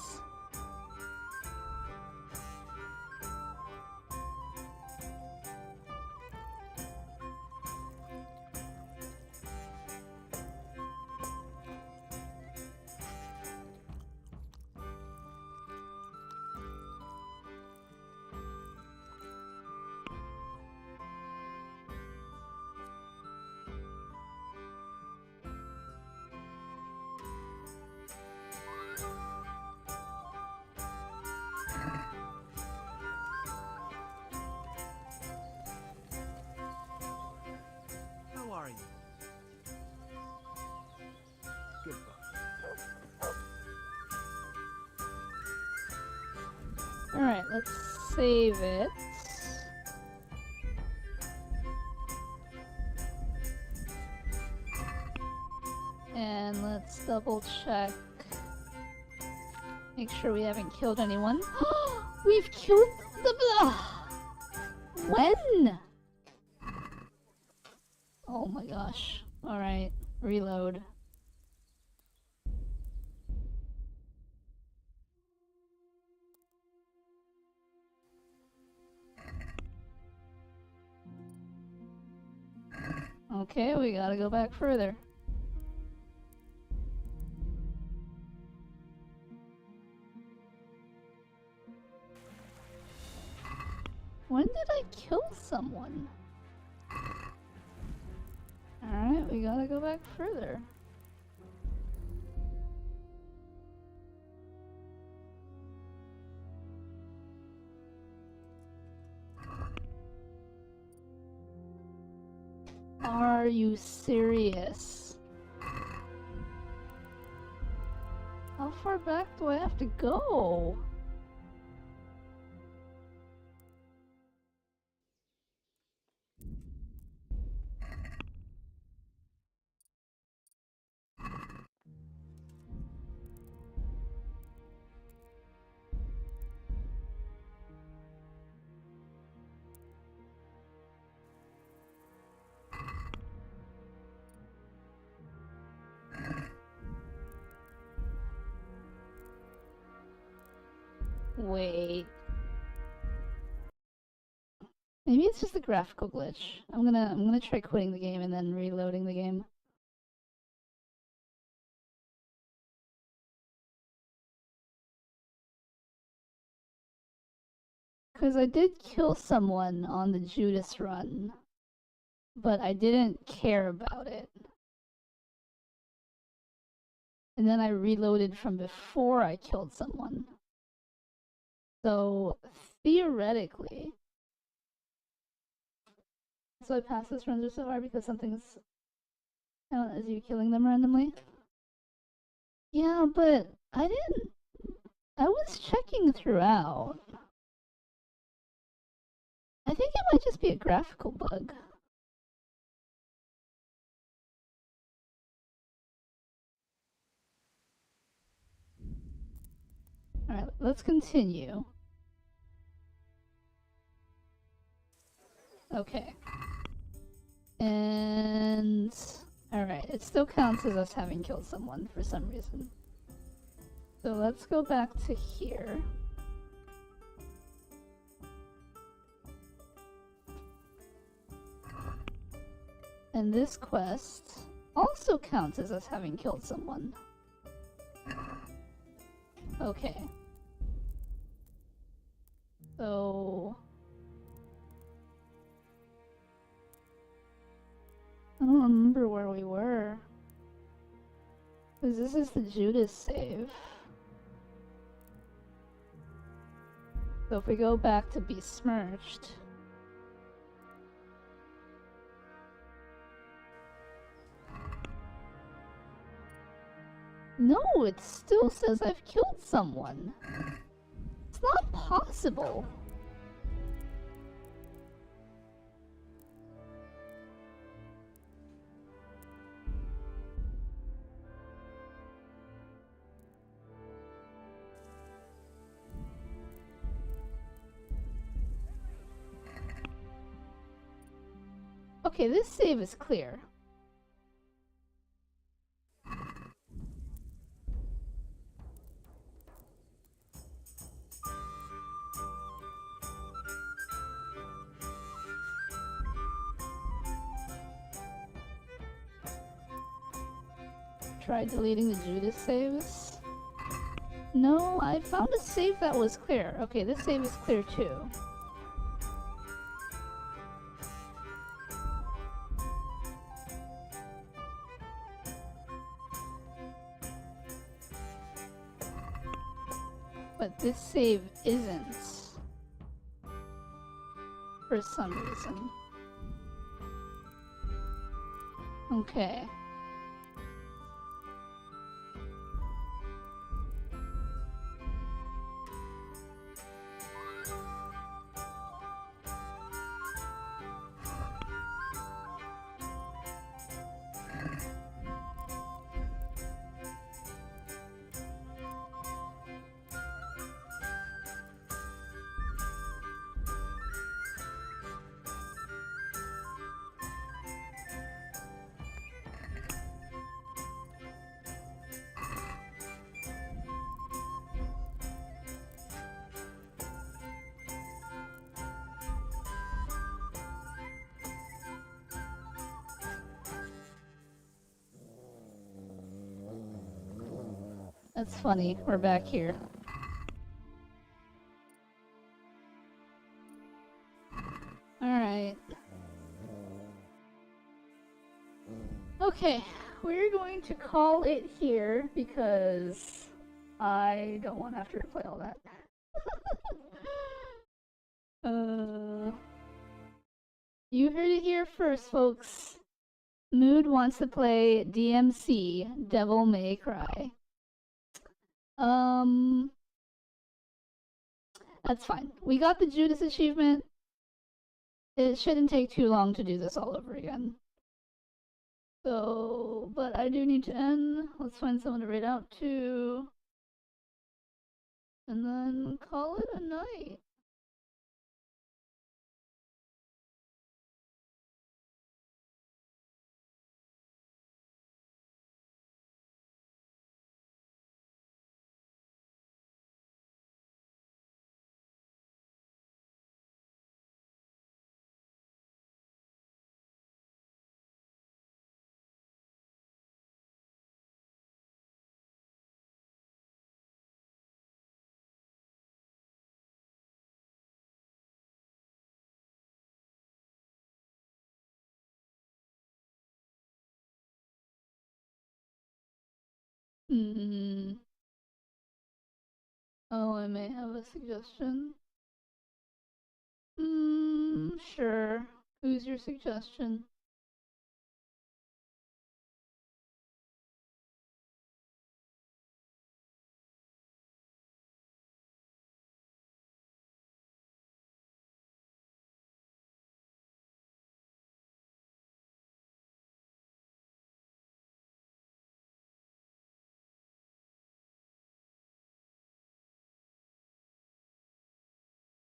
Alright, let's save it. And let's double check. Make sure we haven't killed anyone. We've killed the... When? Oh my gosh. Alright, reload. Okay, we gotta go back further. When did I kill someone? Alright, we gotta go back further. Are you serious? How far back do I have to go? Wait. Maybe it's just a graphical glitch. I'm gonna try quitting the game and then reloading the game. Because I did kill someone on the Judas run, but I didn't care about it. And then I reloaded from before I killed someone. So, theoretically... So I passed this run so far because something's count as you killing them randomly? Yeah, but I didn't... I was checking throughout. I think it might just be a graphical bug. Alright, let's continue. Okay. And... Alright, it still counts as us having killed someone for some reason. So let's go back to here. And this quest also counts as us having killed someone. Okay. So... I don't remember where we were. Because this is the Judas save. So if we go back to Besmirched... No, it still says I've killed someone. It's not possible. Okay, this save is clear. Try deleting the Judas saves. No, I found a save that was clear. Okay, this save is clear too. But this save isn't. For some reason. Okay. That's funny. We're back here. Alright. Okay, we're going to call it here because I don't want to have to replay all that. You heard it here first, folks. Mood wants to play DMC, Devil May Cry. That's fine. We got the Judas achievement. It shouldn't take too long to do this all over again. So, but I do need to end. Let's find someone to raid out to. And then call it a night. Oh, I may have a suggestion. Sure. Who's your suggestion?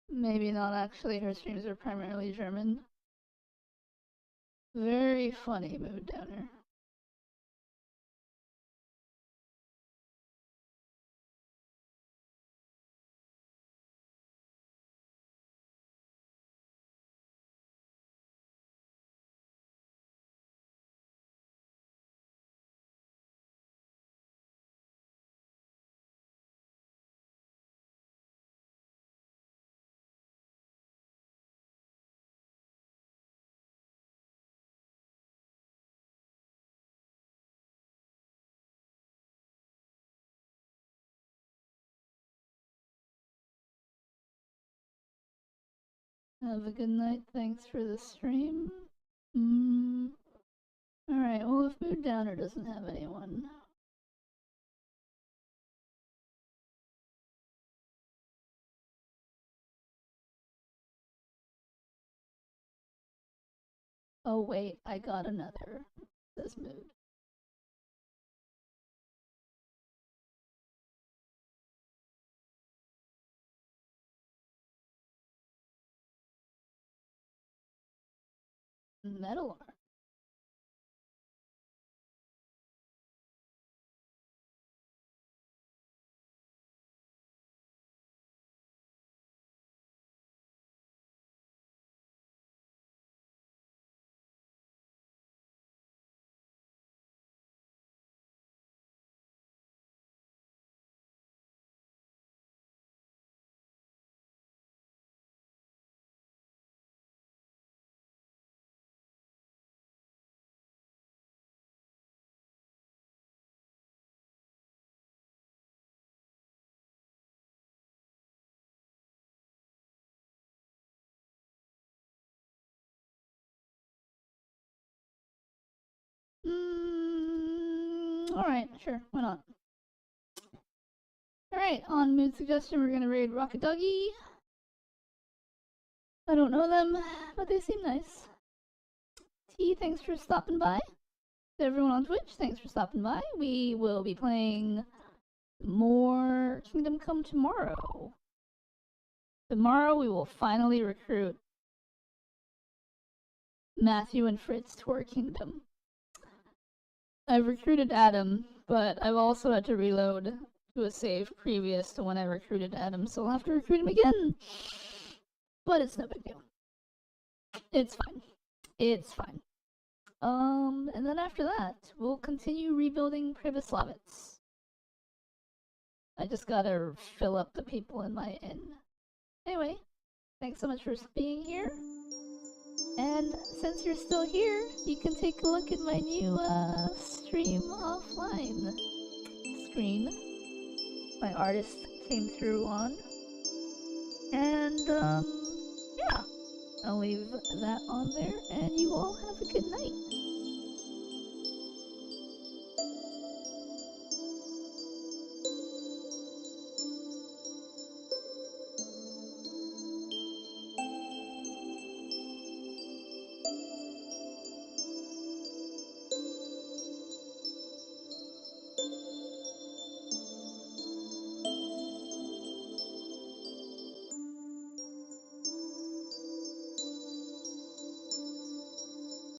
Maybe not actually. Her streams are primarily German. Very funny, Mood Downer. Have a good night. Thanks for the stream. Alright, well, if Mood Downer doesn't have anyone. Oh, wait, I got another. Says Mood. Metal art. Alright, sure, why not? Alright, on Mood Suggestion, we're gonna raid Rocket Doggy. I don't know them, but they seem nice. T, thanks for stopping by. To everyone on Twitch, thanks for stopping by. We will be playing more Kingdom Come tomorrow. Tomorrow we will finally recruit Matthew and Fritz to our kingdom. I've recruited Adam, but I've also had to reload to a save previous to when I recruited Adam, so I'll have to recruit him again. But it's no big deal. It's fine. It's fine. And then after that, we'll continue rebuilding Privoslavitz. I just gotta fill up the people in my inn. Anyway, thanks so much for being here. And since you're still here, you can take a look at my new stream offline screen. My artist came through on. And yeah, I'll leave that on there, and you all have a good night.